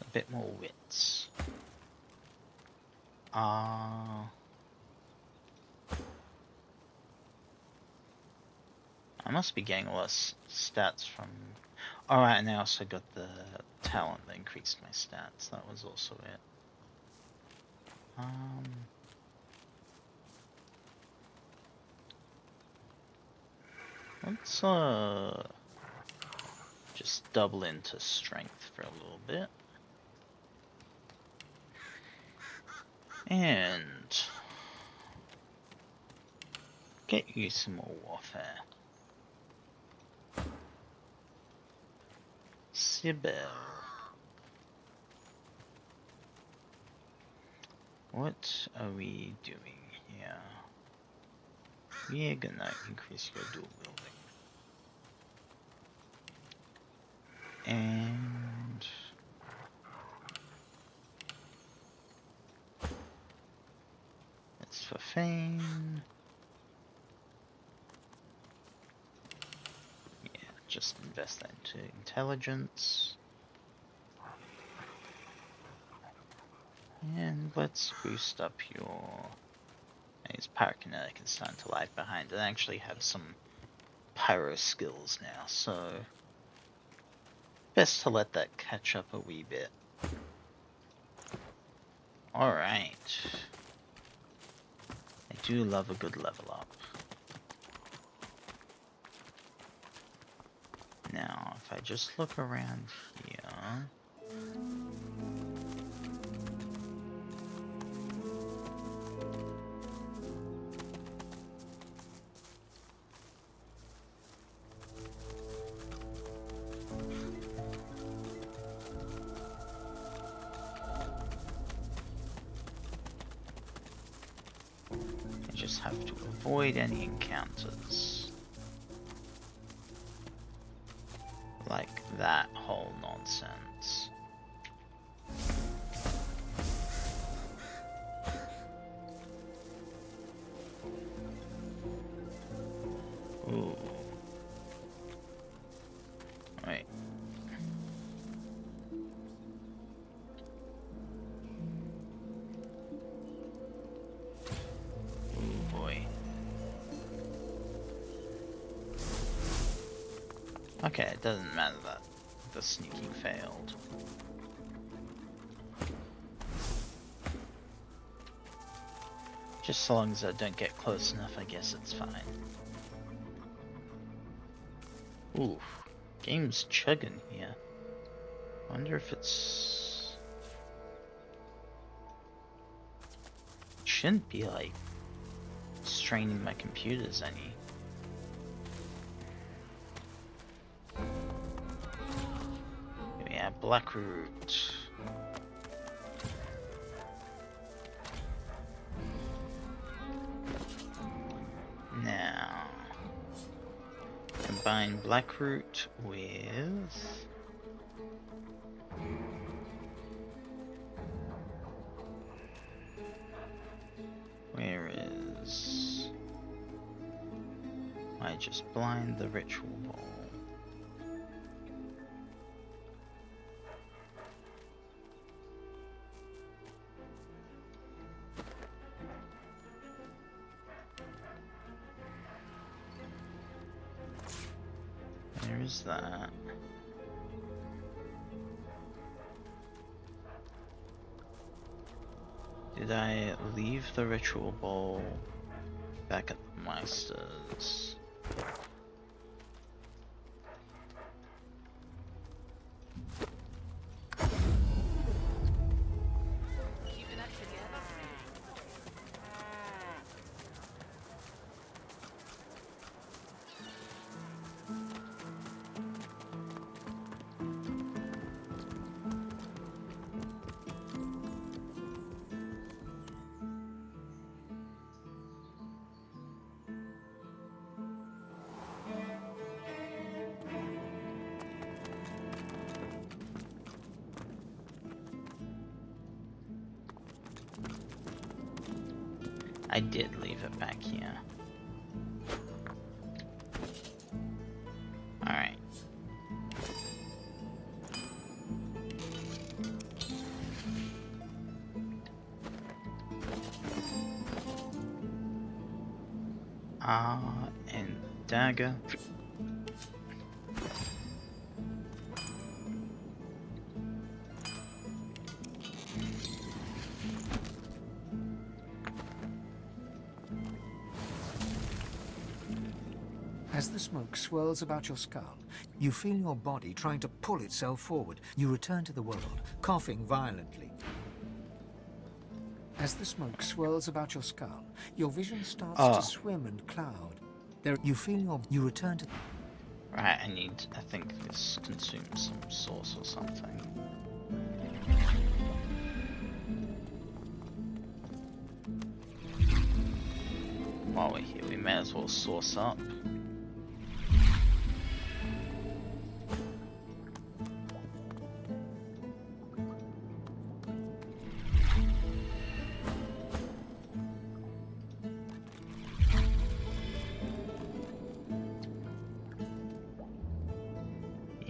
a bit more wits. I must be getting less stats from... Alright, and I also got the talent that increased my stats. That was also it. Let's just double into strength for a little bit. And get you some more warfare. Sibyl. What are we doing here? We're gonna increase your dual wielding. And that's for Fane. Yeah, just invest that into intelligence. And let's boost up your... His pyrokinetic is starting to lag behind. I actually have some pyro skills now, so best to let that catch up a wee bit. Alright. I do love a good level up. Now, if I just look around here... have to avoid any encounters like that whole nonsense. Ooh. Right. Okay, it doesn't matter that the sneaking failed. Just so long as I don't get close enough, I guess it's fine. Ooh, game's chugging here. Wonder if it's... Shouldn't be like straining my computers any. Yeah, Blackroot. Now, combine Blackroot with... Where is... I just blind the ritual ball. There is that. Did I leave the ritual bowl back at the Meister's? I did leave it back here. Alright. And dagger. As the smoke swirls about your skull, you feel your body trying to pull itself forward. You return to the world, coughing violently. As the smoke swirls about your skull, your vision starts to swim and cloud. You return to... Right, I think this consumes some sauce or something. While we're here, we may as well sauce up.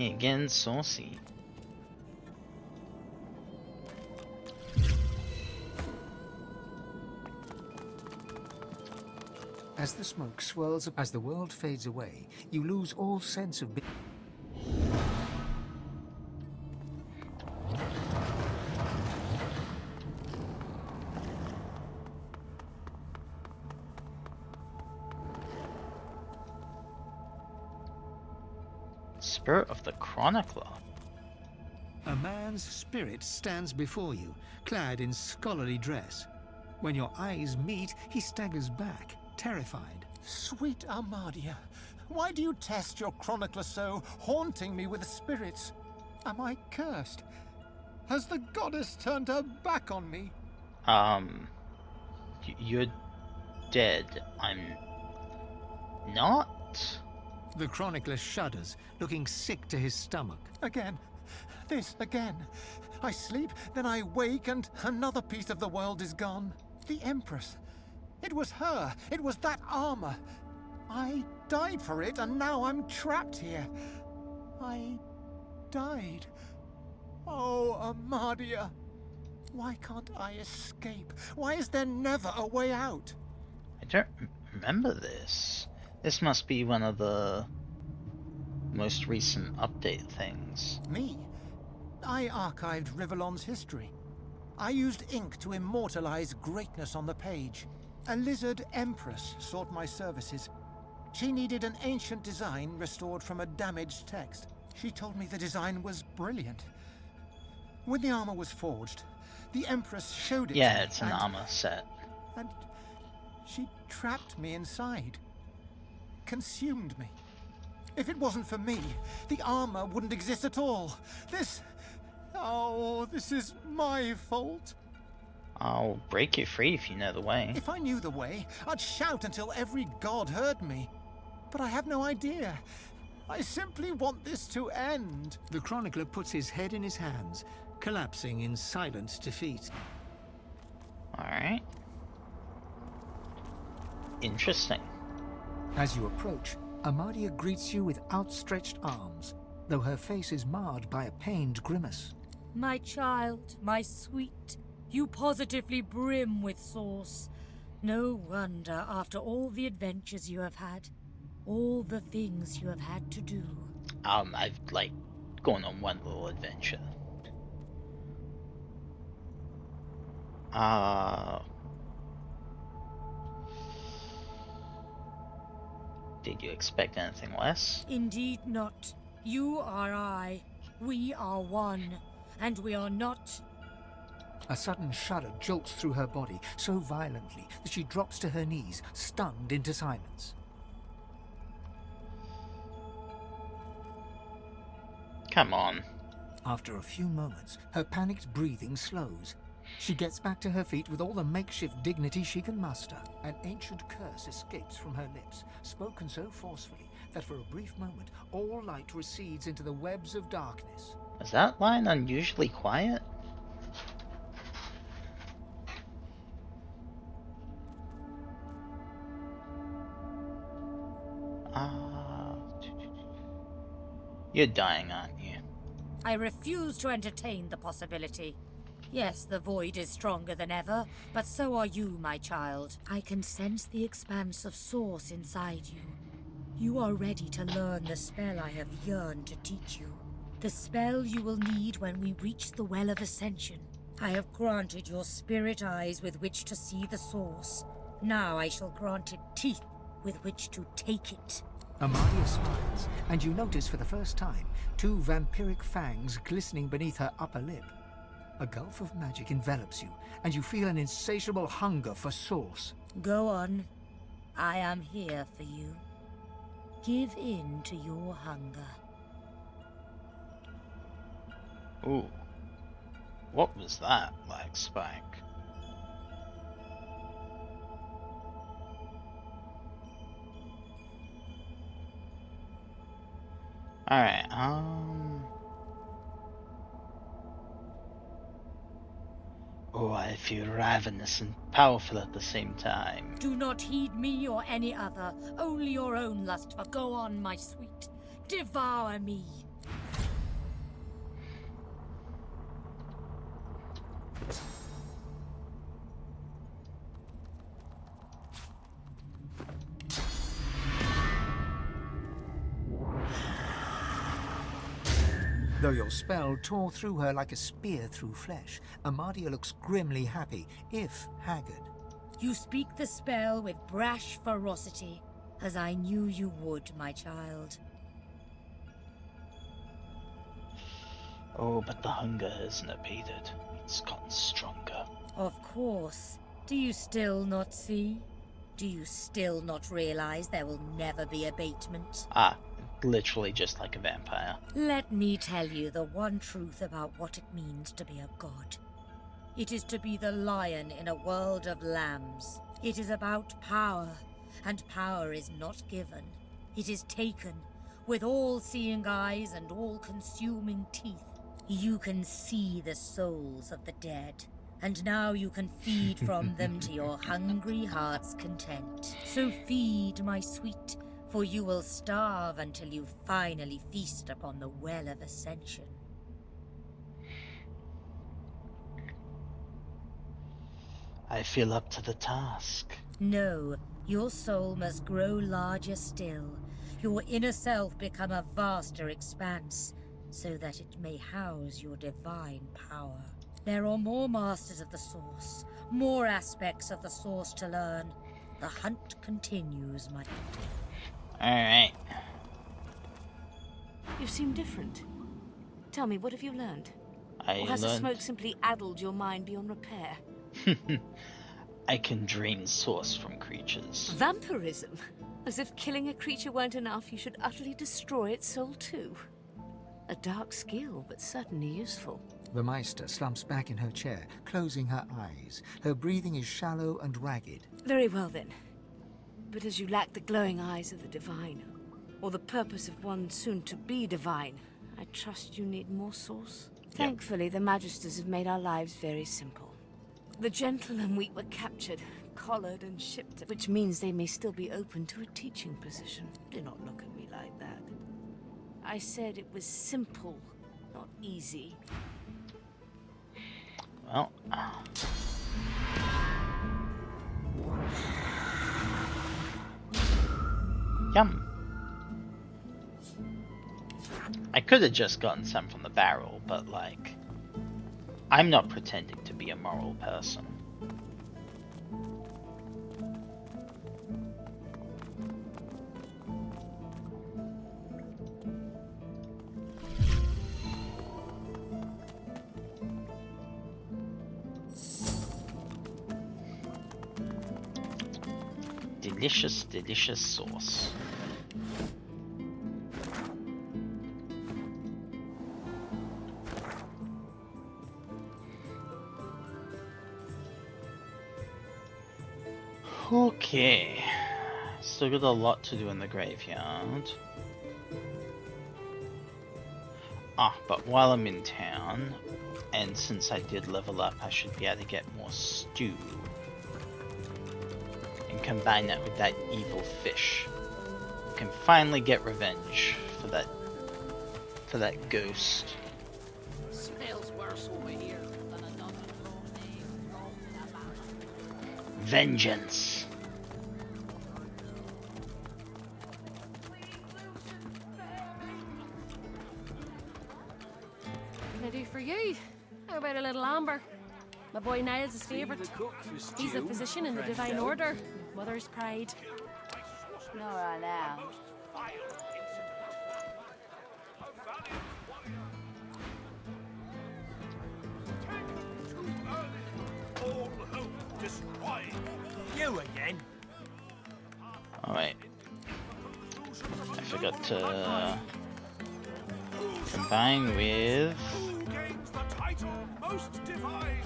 Again, saucy. As the smoke swirls, as the world fades away, you lose all sense of... Spirit of the Chronicler. A man's spirit stands before you, clad in scholarly dress. When your eyes meet, he staggers back, terrified. Sweet Armadia, why do you test your chronicler so, haunting me with spirits? Am I cursed? Has the goddess turned her back on me? You're dead. I'm not? The chronicler shudders, looking sick to his stomach. Again. This again. I sleep, then I wake, and another piece of the world is gone. The Empress. It was her. It was that armor. I died for it, and now I'm trapped here. I died. Oh, Armadia. Why can't I escape? Why is there never a way out? I don't remember this. This must be one of the most recent update things. Me? I archived Rivellon's history. I used ink to immortalize greatness on the page. A lizard empress sought my services. She needed an ancient design restored from a damaged text. She told me the design was brilliant. When the armor was forged, the Empress showed it to me. Yeah, it's an armor set. And she trapped me inside. Consumed me. If it wasn't for me, the armor wouldn't exist at all. This is my fault. I'll break you free if you know the way. If I knew the way, I'd shout until every god heard me. But I have no idea. I simply want this to end. The chronicler puts his head in his hands, collapsing in silent defeat. Alright. Interesting. As you approach, Amadia greets you with outstretched arms, though her face is marred by a pained grimace. My child, my sweet, you positively brim with sauce. No wonder, after all the adventures you have had, all the things you have had to do. I've, gone on one little adventure. Did you expect anything less? Indeed not. You are I. We are one. And we are not... A sudden shudder jolts through her body so violently that she drops to her knees, stunned into silence. Come on. After a few moments, her panicked breathing slows. She gets back to her feet with all the makeshift dignity she can muster. An ancient curse escapes from her lips, spoken so forcefully that for a brief moment all light recedes into the webs of darkness. Is that line unusually quiet? You're dying, aren't you? I refuse to entertain the possibility. Yes, the void is stronger than ever, but so are you, my child. I can sense the expanse of source inside you. You are ready to learn the spell I have yearned to teach you. The spell you will need when we reach the Well of Ascension. I have granted your spirit eyes with which to see the source. Now I shall grant it teeth with which to take it. Amadia smiles, and you notice for the first time 2 vampiric fangs glistening beneath her upper lip. A gulf of magic envelops you, and you feel an insatiable hunger for source. Go on. I am here for you. Give in to your hunger. Ooh. What was that, Black Spike? Alright, Oh, I feel ravenous and powerful at the same time. Do not heed me or any other. Only your own lust for. Go on, my sweet. Devour me. Though your spell tore through her like a spear through flesh, Amadia looks grimly happy, if haggard. You speak the spell with brash ferocity, as I knew you would, my child. Oh, but the hunger hasn't abated. It's gotten stronger. Of course. Do you still not see? Do you still not realize there will never be abatement? Literally just like a vampire. Let me tell you the one truth about what it means to be a god. It is to be the lion in a world of lambs. It is about power, and power is not given. It is taken, with all-seeing eyes and all-consuming teeth. You can see the souls of the dead, and now you can feed from them to your hungry heart's content. So feed, my sweet, for you will starve until you finally feast upon the Well of Ascension. I feel up to the task. No, your soul must grow larger still, your inner self become a vaster expanse, so that it may house your divine power. There are more masters of the Source, more aspects of the Source to learn. The hunt continues, my... Alright. You seem different. Tell me, what have you learned? I Or has the learned smoke simply addled your mind beyond repair? I can drain source from creatures. Vampirism? As if killing a creature weren't enough, you should utterly destroy its soul too. A dark skill, but certainly useful. The Meister slumps back in her chair, closing her eyes. Her breathing is shallow and ragged. Very well then. But as you lack the glowing eyes of the divine, or the purpose of one soon to be divine, I trust you need more source. Thankfully, the Magisters have made our lives very simple. The gentle and weak were captured, collared and shipped, which means they may still be open to a teaching position. Do not look at me like that. I said it was simple, not easy. Well... Yum. I could have just gotten some from the barrel, but like... I'm not pretending to be a moral person. Delicious, delicious sauce. Okay, still got a lot to do in the graveyard. But while I'm in town, and since I did level up, I should be able to get more stew. And combine that with that evil fish. I can finally get revenge for that ghost. Smells worse over here than another Vengeance. What can I do for you? How about a little amber? My boy Niles' is favourite. He's a physician in the Divine Order. Mother's pride. No, right now. All hope destroyed. You again? Oh wait. I forgot to combine with Who gains the title Most Divine?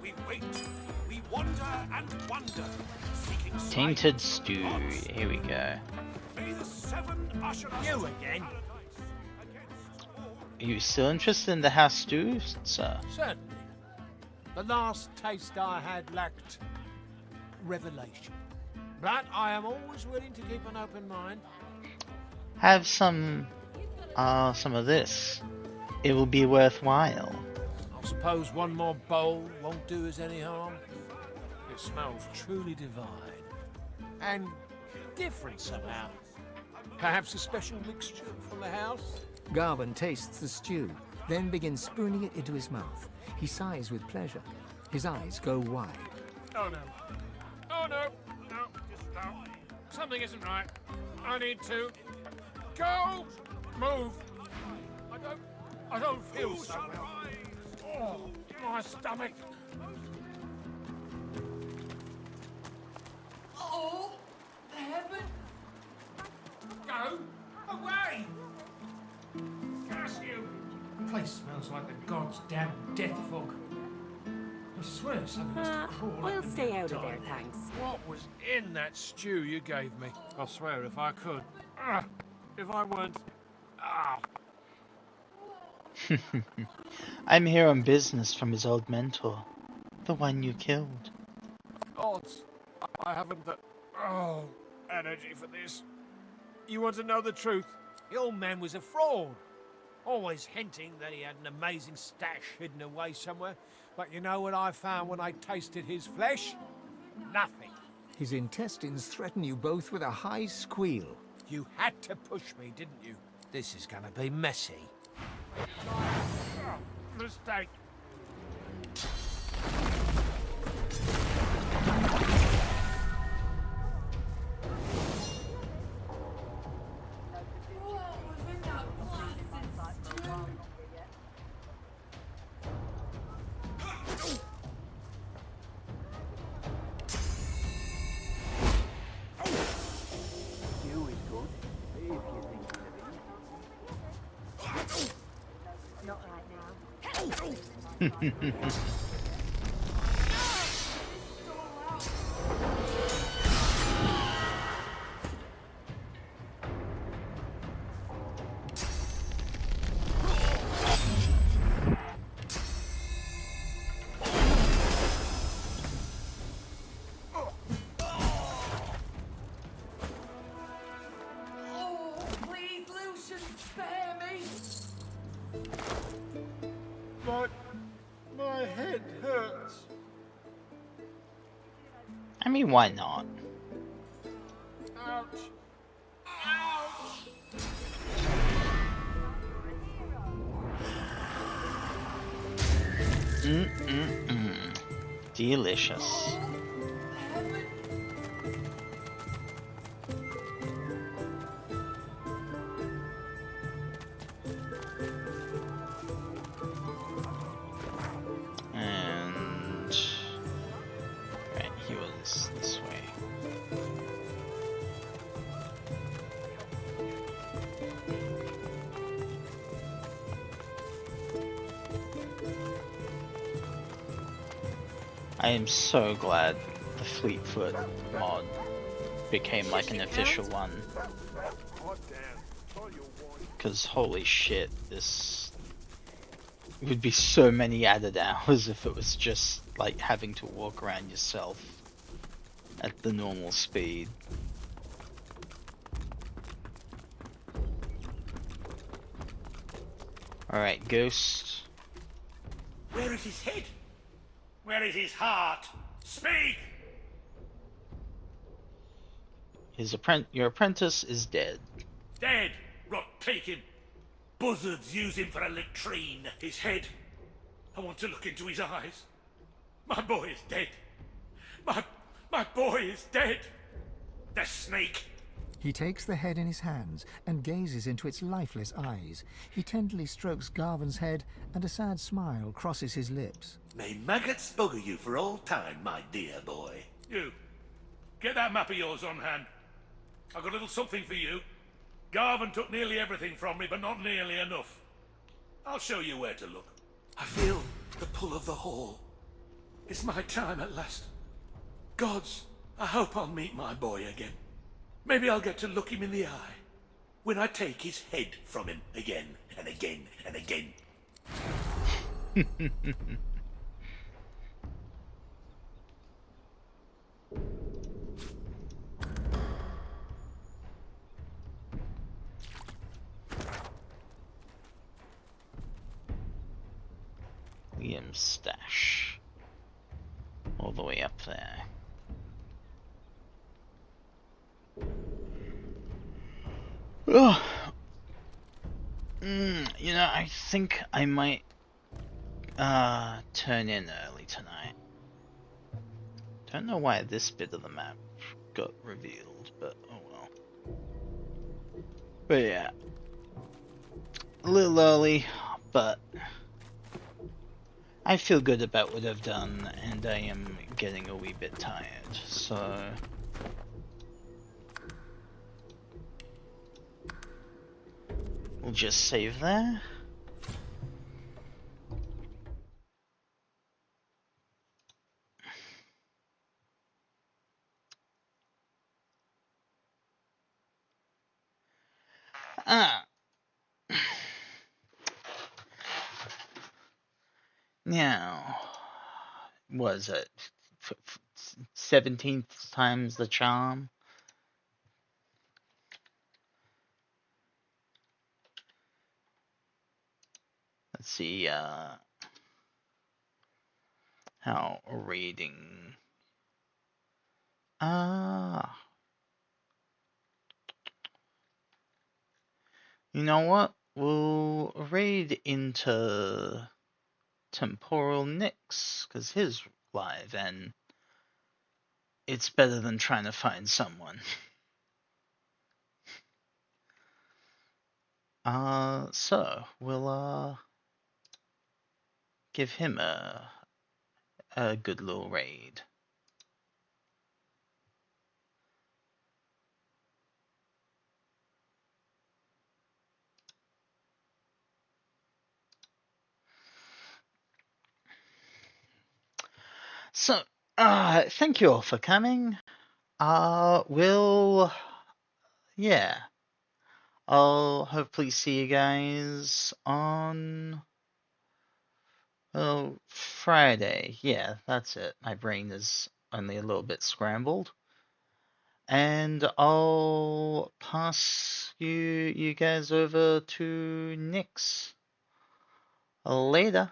We wait, we wander and wonder, seeking tainted stew. Here we go. May the seven usher us You again? Are you still interested in the house stew, sir? Certainly. The last taste I had lacked revelation. But I am always willing to keep an open mind. Have some of this. It will be worthwhile. I suppose one more bowl won't do us any harm. It smells truly divine. And different somehow. Perhaps a special mixture from the house? Garvin tastes the stew, then begins spooning it into his mouth. He sighs with pleasure. His eyes go wide. Oh no. Oh no. No. No. Something isn't right. I need to go. Move. I don't feel so well. Oh, my stomach. Oh, heaven! Go away. Curse you. The place smells like the god's damn death fog. I swear something must have crawled We'll up and stay out of there, died. thanks. What was in that stew you gave me? I swear if I could. If I weren't. I'm here on business from his old mentor, the one you killed. Odds. I haven't the energy for this. You want to know the truth? The old man was a fraud. Always hinting that he had an amazing stash hidden away somewhere. But you know what I found when I tasted his flesh? Nothing. His intestines threaten you both with a high squeal. You had to push me, didn't you? This is gonna be messy. Mistake. Oh, please, Lucian, spare me! My head hurts. I mean, why not? Ouch. Ouch! Delicious. And right, he was this way. I am so glad the Fleetfoot mod became like an official one. Because holy shit, this would be so many added hours if it was just like having to walk around yourself at the normal speed. Alright, Ghost. Where is his head? Where is his heart? Speak! Your apprentice is dead. Dead! Rot, take him! Buzzards use him for a latrine. His head. I want to look into his eyes. My boy is dead. My boy is dead. The snake. He takes the head in his hands and gazes into its lifeless eyes. He tenderly strokes Garvin's head, and a sad smile crosses his lips. May maggots bugger you for all time, my dear boy. You. Get that map of yours on hand. I've got a little something for you. Garvin took nearly everything from me, but not nearly enough. I'll show you where to look. I feel the pull of the hall. It's my time at last. Gods, I hope I'll meet my boy again. Maybe I'll get to look him in the eye when I take his head from him again and again and again. Liam's stash. All the way up there. Ugh. You know, I think I might turn in early tonight. Don't know why this bit of the map got revealed, but oh well. But yeah. A little early, but I feel good about what I've done, and I am getting a wee bit tired, so we'll just save there. Now, was it 17th time's the charm? Let's see, how raiding. You know what? We'll raid into Temporal Nix, because his live, and it's better than trying to find someone. So we'll give him a good little raid. So, thank you all for coming. Yeah, I'll hopefully see you guys on Friday. Yeah, that's it. My brain is only a little bit scrambled. And I'll pass you guys over to Nix. Later.